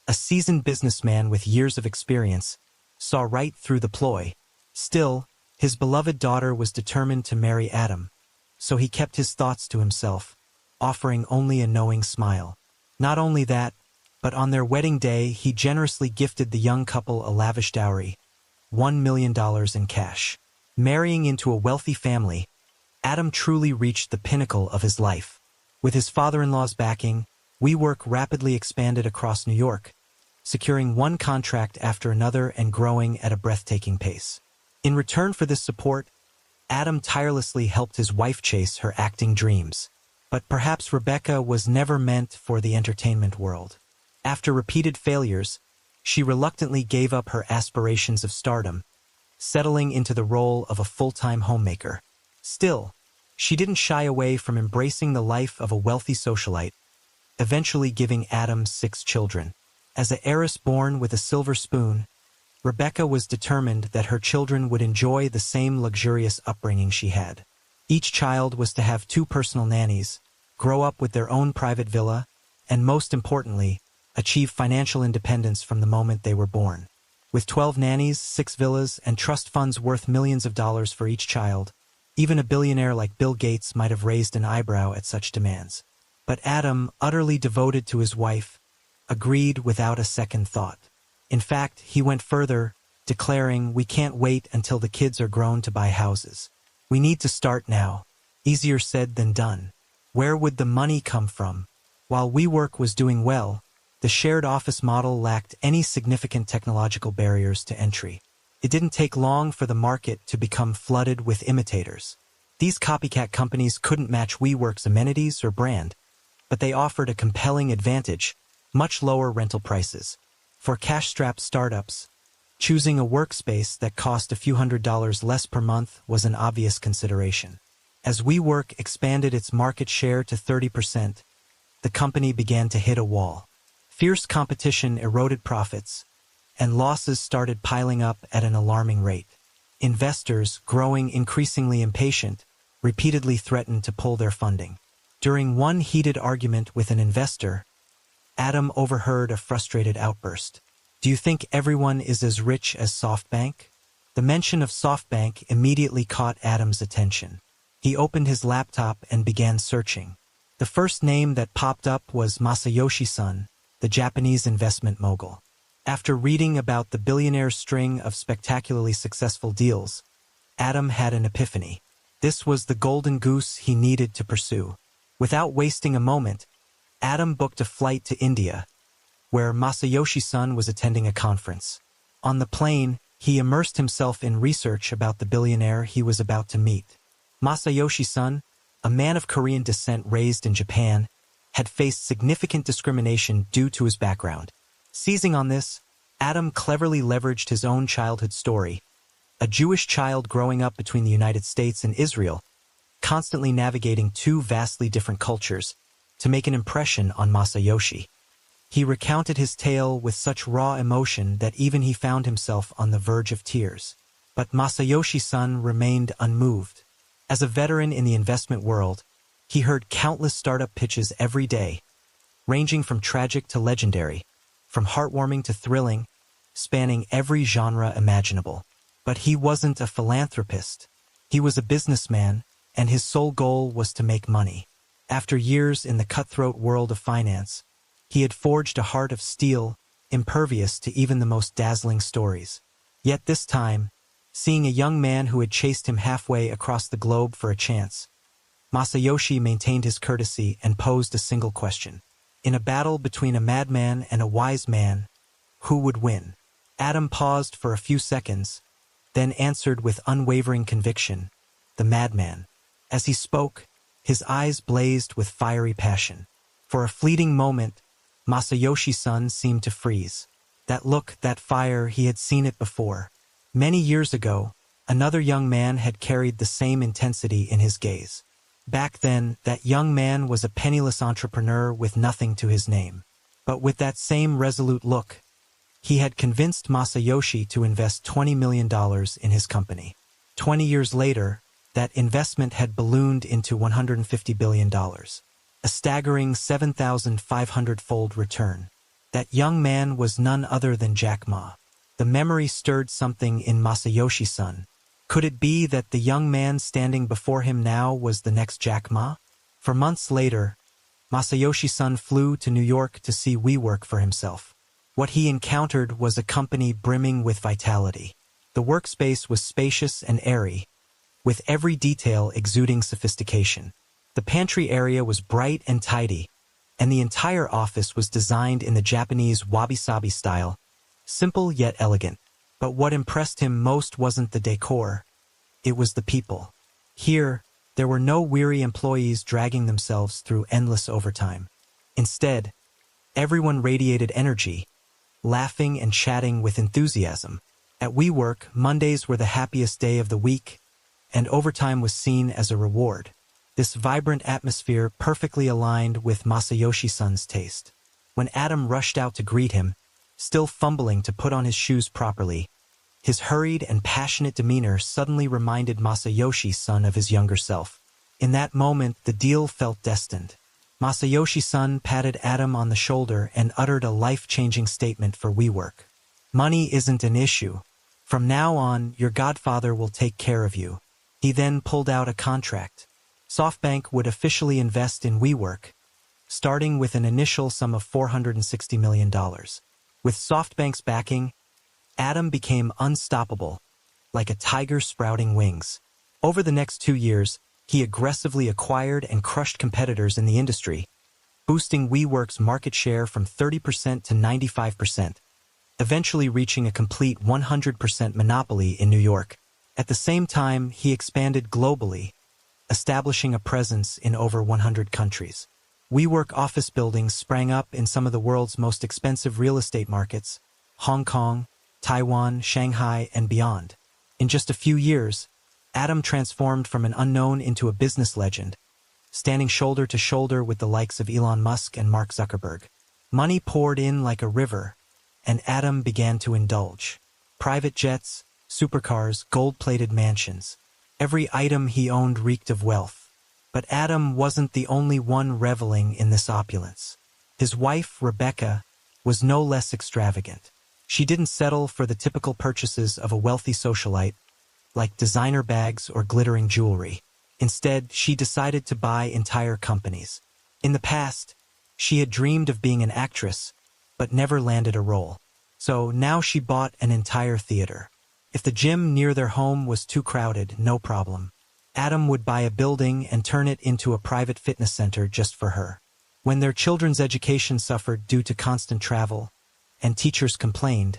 a seasoned businessman with years of experience, saw right through the ploy. Still, his beloved daughter was determined to marry Adam, so he kept his thoughts to himself, offering only a knowing smile. Not only that, but on their wedding day, he generously gifted the young couple a lavish dowry, $1 million in cash. Marrying into a wealthy family, Adam truly reached the pinnacle of his life. With his father-in-law's backing, WeWork rapidly expanded across New York, securing one contract after another and growing at a breathtaking pace. In return for this support, Adam tirelessly helped his wife chase her acting dreams. But perhaps Rebecca was never meant for the entertainment world. After repeated failures, she reluctantly gave up her aspirations of stardom, settling into the role of a full-time homemaker. Still, she didn't shy away from embracing the life of a wealthy socialite, eventually giving Adam 6 children. As an heiress born with a silver spoon, Rebecca was determined that her children would enjoy the same luxurious upbringing she had. Each child was to have 2 personal nannies, grow up with their own private villa, and most importantly, achieve financial independence from the moment they were born. With 12 nannies, 6 villas, and trust funds worth millions of dollars for each child, even a billionaire like Bill Gates might have raised an eyebrow at such demands. But Adam, utterly devoted to his wife, agreed without a second thought. In fact, he went further, declaring, "We can't wait until the kids are grown to buy houses. We need to start now." Easier said than done. Where would the money come from? While WeWork was doing well, the shared office model lacked any significant technological barriers to entry. It didn't take long for the market to become flooded with imitators. These copycat companies couldn't match WeWork's amenities or brand, but they offered a compelling advantage: much lower rental prices. For cash-strapped startups, choosing a workspace that cost a few $100s less per month was an obvious consideration. As WeWork expanded its market share to 30%, the company began to hit a wall. Fierce competition eroded profits, and losses started piling up at an alarming rate. Investors, growing increasingly impatient, repeatedly threatened to pull their funding. During one heated argument with an investor, Adam overheard a frustrated outburst. "Do you think everyone is as rich as SoftBank?" The mention of SoftBank immediately caught Adam's attention. He opened his laptop and began searching. The first name that popped up was Masayoshi Son, the Japanese investment mogul. After reading about the billionaire's string of spectacularly successful deals, Adam had an epiphany. This was the golden goose he needed to pursue. Without wasting a moment, Adam booked a flight to India, where Masayoshi Son was attending a conference. On the plane, he immersed himself in research about the billionaire he was about to meet. Masayoshi Son, a man of Korean descent raised in Japan, had faced significant discrimination due to his background. Seizing on this, Adam cleverly leveraged his own childhood story, a Jewish child growing up between the United States and Israel, constantly navigating two vastly different cultures, to make an impression on Masayoshi. He recounted his tale with such raw emotion that even he found himself on the verge of tears. But Masayoshi Son remained unmoved. As a veteran in the investment world, he heard countless startup pitches every day, ranging from tragic to legendary, from heartwarming to thrilling, spanning every genre imaginable. But he wasn't a philanthropist. He was a businessman, and his sole goal was to make money. After years in the cutthroat world of finance, he had forged a heart of steel, impervious to even the most dazzling stories. Yet this time, seeing a young man who had chased him halfway across the globe for a chance, Masayoshi maintained his courtesy and posed a single question. In a battle between a madman and a wise man, who would win? Adam paused for a few seconds, then answered with unwavering conviction, "The madman." As he spoke, his eyes blazed with fiery passion. For a fleeting moment, Masayoshi Son seemed to freeze. That look, that fire, he had seen it before. Many years ago, another young man had carried the same intensity in his gaze. Back then, that young man was a penniless entrepreneur with nothing to his name. But with that same resolute look, he had convinced Masayoshi to invest $20 million in his company. 20 years later, that investment had ballooned into $150 billion. A staggering 7,500-fold return. That young man was none other than Jack Ma. The memory stirred something in Masayoshi Son. Could it be that the young man standing before him now was the next Jack Ma? For months later, Masayoshi Son flew to New York to see WeWork for himself. What he encountered was a company brimming with vitality. The workspace was spacious and airy, with every detail exuding sophistication. The pantry area was bright and tidy, and the entire office was designed in the Japanese wabi-sabi style, simple yet elegant. But what impressed him most wasn't the decor, it was the people. Here, there were no weary employees dragging themselves through endless overtime. Instead, everyone radiated energy, laughing and chatting with enthusiasm. At WeWork, Mondays were the happiest day of the week, and overtime was seen as a reward. This vibrant atmosphere perfectly aligned with Masayoshi Son's taste. When Adam rushed out to greet him, still fumbling to put on his shoes properly, his hurried and passionate demeanor suddenly reminded Masayoshi Son of his younger self. In that moment, the deal felt destined. Masayoshi Son patted Adam on the shoulder and uttered a life-changing statement for WeWork. "Money isn't an issue. From now on, your godfather will take care of you." He then pulled out a contract. SoftBank would officially invest in WeWork, starting with an initial sum of $460 million. With SoftBank's backing, Adam became unstoppable, like a tiger sprouting wings. Over the next 2 years, he aggressively acquired and crushed competitors in the industry, boosting WeWork's market share from 30% to 95%, eventually reaching a complete 100% monopoly in New York. At the same time, he expanded globally, establishing a presence in over 100 countries. WeWork office buildings sprang up in some of the world's most expensive real estate markets, Hong Kong, Taiwan, Shanghai, and beyond. In just a few years, Adam transformed from an unknown into a business legend, standing shoulder to shoulder with the likes of Elon Musk and Mark Zuckerberg. Money poured in like a river, and Adam began to indulge. Private jets, supercars, gold-plated mansions. Every item he owned reeked of wealth. But Adam wasn't the only one reveling in this opulence. His wife, Rebecca, was no less extravagant. She didn't settle for the typical purchases of a wealthy socialite, like designer bags or glittering jewelry. Instead, she decided to buy entire companies. In the past, she had dreamed of being an actress, but never landed a role. So now she bought an entire theater. If the gym near their home was too crowded, no problem. Adam would buy a building and turn it into a private fitness center just for her. When their children's education suffered due to constant travel, and teachers complained,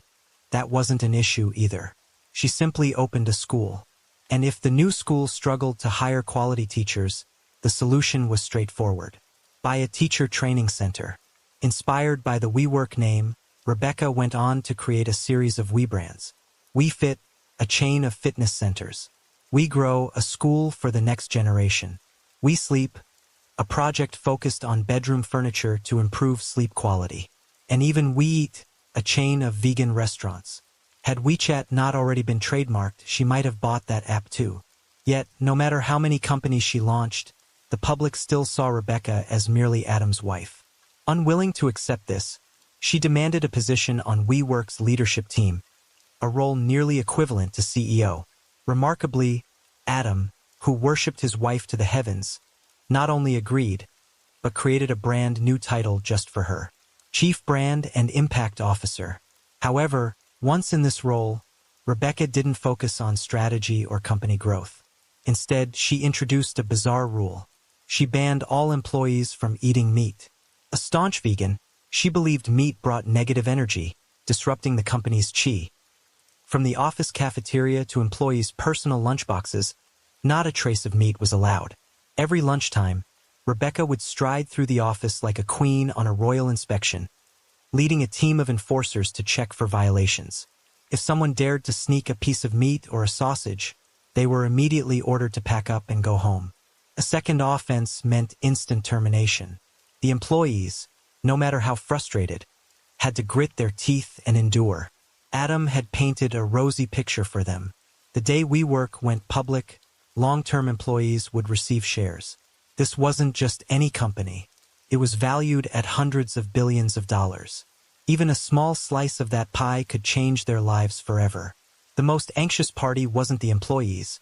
that wasn't an issue either. She simply opened a school. And if the new school struggled to hire quality teachers, the solution was straightforward. Buy a teacher training center. Inspired by the WeWork name, Rebecca went on to create a series of WeBrands. WeFit, a chain of fitness centers. WeGrow, a school for the next generation. WeSleep, a project focused on bedroom furniture to improve sleep quality. And even WeEat, a chain of vegan restaurants. Had WeChat not already been trademarked, she might have bought that app too. Yet, no matter how many companies she launched, the public still saw Rebecca as merely Adam's wife. Unwilling to accept this, she demanded a position on WeWork's leadership team, a role nearly equivalent to CEO. Remarkably, Adam, who worshipped his wife to the heavens, not only agreed, but created a brand new title just for her. Chief Brand and Impact Officer. However, once in this role, Rebecca didn't focus on strategy or company growth. Instead, she introduced a bizarre rule. She banned all employees from eating meat. A staunch vegan, she believed meat brought negative energy, disrupting the company's chi. From the office cafeteria to employees' personal lunchboxes, not a trace of meat was allowed. Every lunchtime, Rebecca would stride through the office like a queen on a royal inspection, leading a team of enforcers to check for violations. If someone dared to sneak a piece of meat or a sausage, they were immediately ordered to pack up and go home. A second offense meant instant termination. The employees, no matter how frustrated, had to grit their teeth and endure. Adam had painted a rosy picture for them. The day WeWork went public, long-term employees would receive shares. This wasn't just any company. It was valued at hundreds of billions of dollars. Even a small slice of that pie could change their lives forever. The most anxious party wasn't the employees,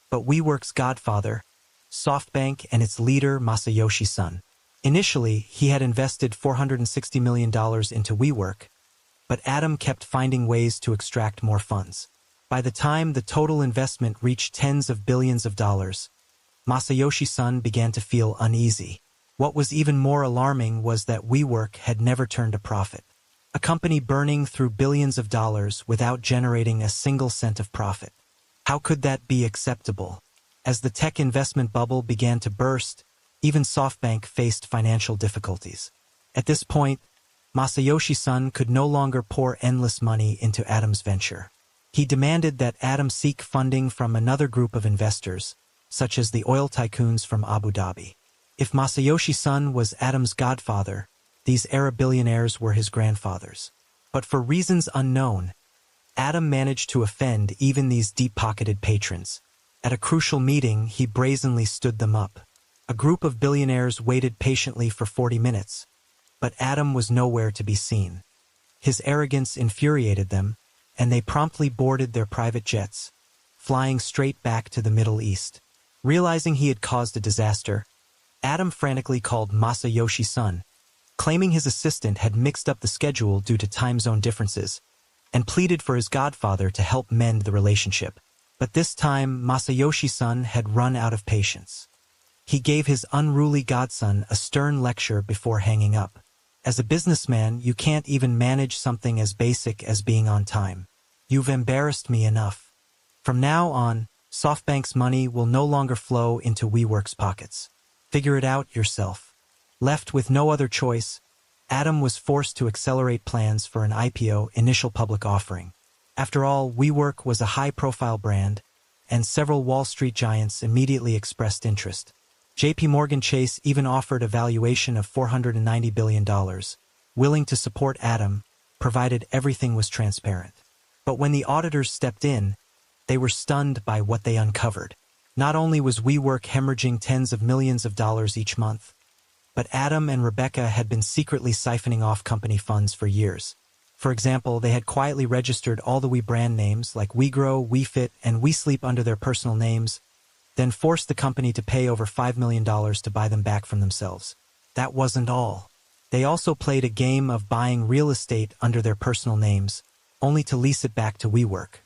but WeWork's godfather, SoftBank, and its leader, Masayoshi Son. Initially, he had invested $460 million into WeWork, but Adam kept finding ways to extract more funds. By the time the total investment reached tens of billions of dollars, Masayoshi Son began to feel uneasy. What was even more alarming was that WeWork had never turned a profit. A company burning through billions of dollars without generating a single cent of profit. How could that be acceptable? As the tech investment bubble began to burst, even SoftBank faced financial difficulties. At this point, Masayoshi Son could no longer pour endless money into Adam's venture. He demanded that Adam seek funding from another group of investors, such as the oil tycoons from Abu Dhabi. If Masayoshi Son was Adam's godfather, these Arab billionaires were his grandfathers. But for reasons unknown, Adam managed to offend even these deep-pocketed patrons. At a crucial meeting, he brazenly stood them up. A group of billionaires waited patiently for 40 minutes, but Adam was nowhere to be seen. His arrogance infuriated them, and they promptly boarded their private jets, flying straight back to the Middle East. Realizing he had caused a disaster, Adam frantically called Masayoshi Son, claiming his assistant had mixed up the schedule due to time zone differences, and pleaded for his godfather to help mend the relationship. But this time, Masayoshi Son had run out of patience. He gave his unruly godson a stern lecture before hanging up. As a businessman, you can't even manage something as basic as being on time. You've embarrassed me enough. From now on, SoftBank's money will no longer flow into WeWork's pockets. Figure it out yourself. Left with no other choice, Adam was forced to accelerate plans for an IPO, initial public offering. After all, WeWork was a high-profile brand, and several Wall Street giants immediately expressed interest. JP Chase even offered a valuation of $490 billion, willing to support Adam, provided everything was transparent. But when the auditors stepped in, they were stunned by what they uncovered. Not only was WeWork hemorrhaging tens of millions of dollars each month, but Adam and Rebecca had been secretly siphoning off company funds for years. For example, they had quietly registered all the We brand names like WeGrow, WeFit, and WeSleep under their personal names, then forced the company to pay over $5 million to buy them back from themselves. That wasn't all. They also played a game of buying real estate under their personal names, only to lease it back to WeWork.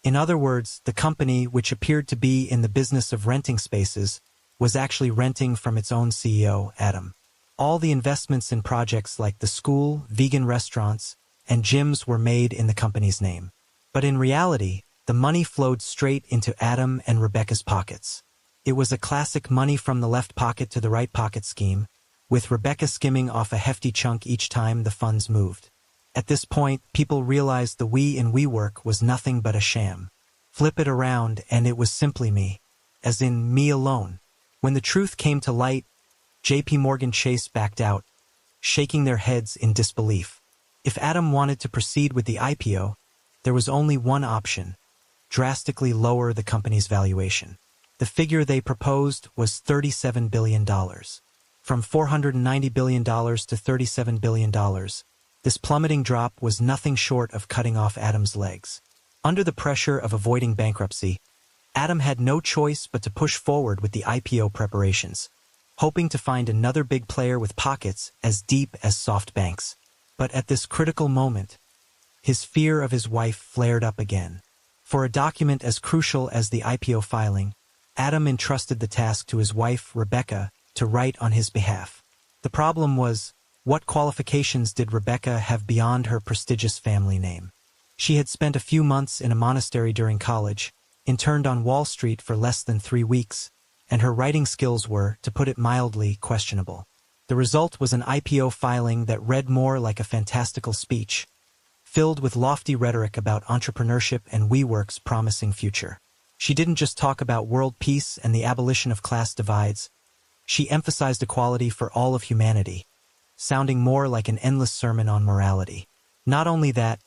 In other words, the company, which appeared to be in the business of renting spaces, was actually renting from its own CEO, Adam. All the investments in projects like the school, vegan restaurants, and gyms were made in the company's name. But in reality, the money flowed straight into Adam and Rebecca's pockets. It was a classic money from the left pocket to the right pocket scheme, with Rebecca skimming off a hefty chunk each time the funds moved. At this point, people realized the we in WeWork was nothing but a sham. Flip it around and it was simply me, as in me alone. When the truth came to light, JP Chase backed out, shaking their heads in disbelief. If Adam wanted to proceed with the IPO, there was only one option: drastically lower the company's valuation. The figure they proposed was $37 billion. From $490 billion to $37 billion, this plummeting drop was nothing short of cutting off Adam's legs. Under the pressure of avoiding bankruptcy, Adam had no choice but to push forward with the IPO preparations, hoping to find another big player with pockets as deep as SoftBank's. But at this critical moment, his fear of his wife flared up again. For a document as crucial as the IPO filing, Adam entrusted the task to his wife, Rebecca, to write on his behalf. The problem was, what qualifications did Rebecca have beyond her prestigious family name? She had spent a few months in a monastery during college, interned on Wall Street for less than 3 weeks, and her writing skills were, to put it mildly, questionable. The result was an IPO filing that read more like a fantastical speech, filled with lofty rhetoric about entrepreneurship and WeWork's promising future. She didn't just talk about world peace and the abolition of class divides. She emphasized equality for all of humanity, sounding more like an endless sermon on morality. Not only that,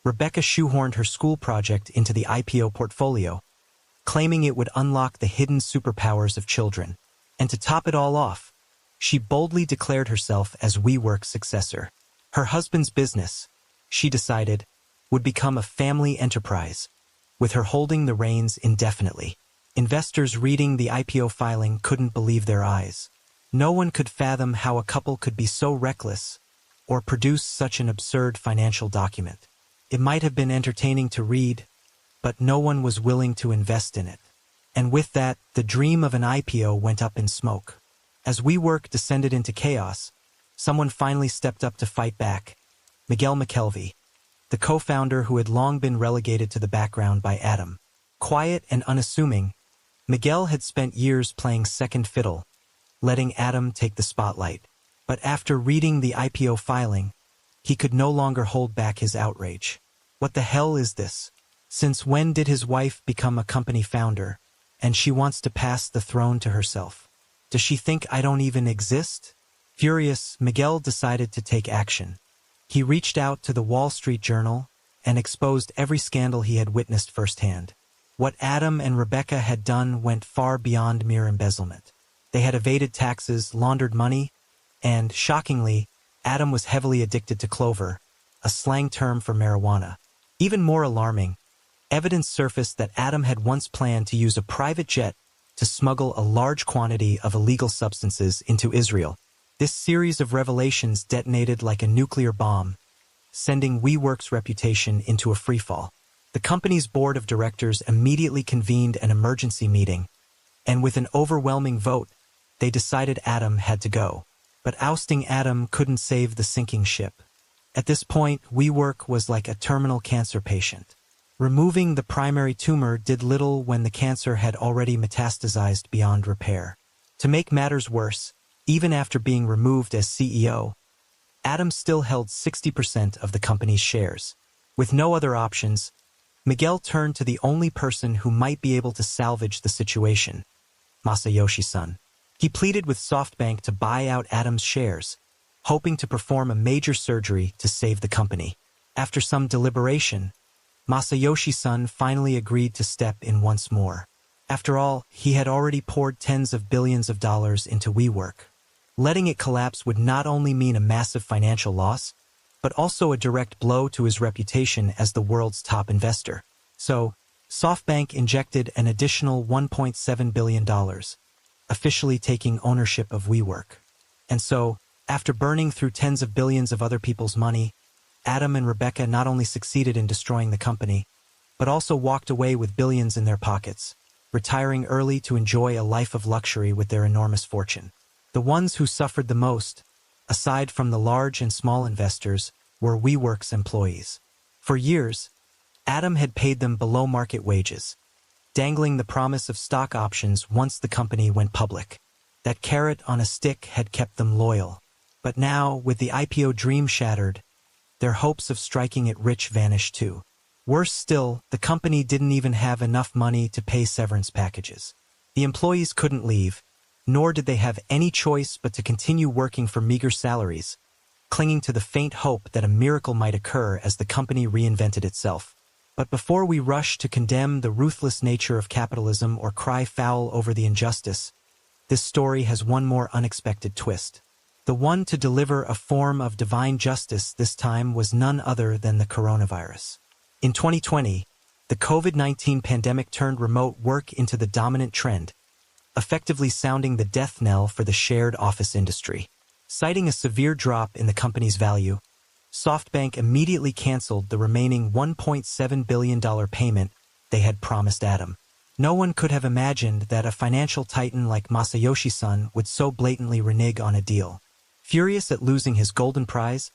Rebecca shoehorned her school project into the IPO portfolio, claiming it would unlock the hidden superpowers of children. And to top it all off, she boldly declared herself as WeWork's successor. Her husband's business, she decided, would become a family enterprise, with her holding the reins indefinitely. Investors reading the IPO filing couldn't believe their eyes. No one could fathom how a couple could be so reckless or produce such an absurd financial document. It might have been entertaining to read, but no one was willing to invest in it. And with that, the dream of an IPO went up in smoke. As WeWork descended into chaos, someone finally stepped up to fight back: Miguel McKelvey, the co-founder who had long been relegated to the background by Adam. Quiet and unassuming, Miguel had spent years playing second fiddle, letting Adam take the spotlight. But after reading the IPO filing, he could no longer hold back his outrage. What the hell is this? Since when did his wife become a company founder, and she wants to pass the throne to herself? Does she think I don't even exist? Furious, Miguel decided to take action. He reached out to the Wall Street Journal and exposed every scandal he had witnessed firsthand. What Adam and Rebecca had done went far beyond mere embezzlement. They had evaded taxes, laundered money, and, shockingly, Adam was heavily addicted to clover, a slang term for marijuana. Even more alarming, evidence surfaced that Adam had once planned to use a private jet to smuggle a large quantity of illegal substances into Israel. This series of revelations detonated like a nuclear bomb, sending WeWork's reputation into a freefall. The company's board of directors immediately convened an emergency meeting, and with an overwhelming vote, they decided Adam had to go. But ousting Adam couldn't save the sinking ship. At this point, WeWork was like a terminal cancer patient. Removing the primary tumor did little when the cancer had already metastasized beyond repair. To make matters worse, even after being removed as CEO, Adam still held 60% of the company's shares. With no other options, Miguel turned to the only person who might be able to salvage the situation, Masayoshi-san. He pleaded with SoftBank to buy out Adam's shares, hoping to perform a major surgery to save the company. After some deliberation, Masayoshi-san finally agreed to step in once more. After all, he had already poured tens of billions of dollars into WeWork. Letting it collapse would not only mean a massive financial loss, but also a direct blow to his reputation as the world's top investor. So, SoftBank injected an additional $1.7 billion, officially taking ownership of WeWork. And so, after burning through tens of billions of other people's money, Adam and Rebecca not only succeeded in destroying the company, but also walked away with billions in their pockets, retiring early to enjoy a life of luxury with their enormous fortune. The ones who suffered the most, aside from the large and small investors, were WeWork's employees. For years, Adam had paid them below market wages, dangling the promise of stock options once the company went public. That carrot on a stick had kept them loyal. But now, with the IPO dream shattered, their hopes of striking it rich vanished too. Worse still, the company didn't even have enough money to pay severance packages. The employees couldn't leave, nor did they have any choice but to continue working for meager salaries, clinging to the faint hope that a miracle might occur as the company reinvented itself. But before we rush to condemn the ruthless nature of capitalism or cry foul over the injustice, this story has one more unexpected twist. The one to deliver a form of divine justice this time was none other than the coronavirus. In 2020, the COVID-19 pandemic turned remote work into the dominant trend, effectively sounding the death knell for the shared office industry. Citing a severe drop in the company's value, SoftBank immediately canceled the remaining $1.7 billion payment they had promised Adam. No one could have imagined that a financial titan like Masayoshi-san would so blatantly renege on a deal. Furious at losing his golden prize,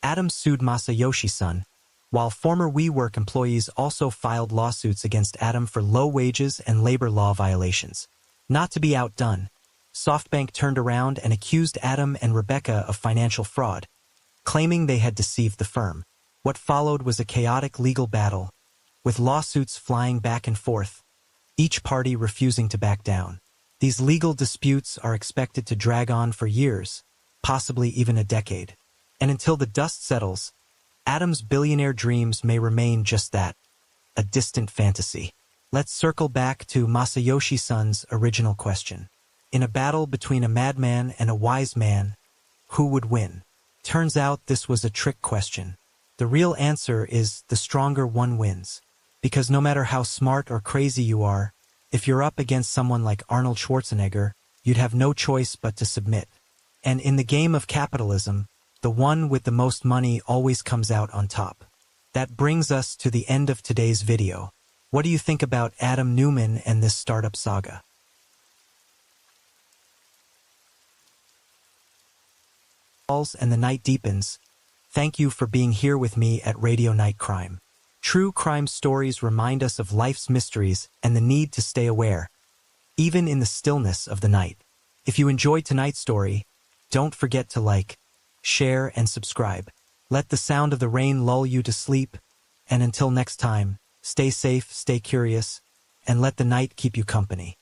Adam sued Masayoshi-san, while former WeWork employees also filed lawsuits against Adam for low wages and labor law violations. Not to be outdone, SoftBank turned around and accused Adam and Rebecca of financial fraud, claiming they had deceived the firm. What followed was a chaotic legal battle, with lawsuits flying back and forth, each party refusing to back down. These legal disputes are expected to drag on for years, possibly even a decade. And until the dust settles, Adam's billionaire dreams may remain just that, a distant fantasy. Let's circle back to Masayoshi-san's original question. In a battle between a madman and a wise man, who would win? Turns out this was a trick question. The real answer is the stronger one wins. Because no matter how smart or crazy you are, if you're up against someone like Arnold Schwarzenegger, you'd have no choice but to submit. And in the game of capitalism, the one with the most money always comes out on top. That brings us to the end of today's video. What do you think about Adam Neumann and this startup saga? And the night deepens. Thank you for being here with me at Radio Night Crime. True crime stories remind us of life's mysteries and the need to stay aware, even in the stillness of the night. If you enjoyed tonight's story, don't forget to like, share, and subscribe. Let the sound of the rain lull you to sleep, and until next time, stay safe, stay curious, and let the night keep you company.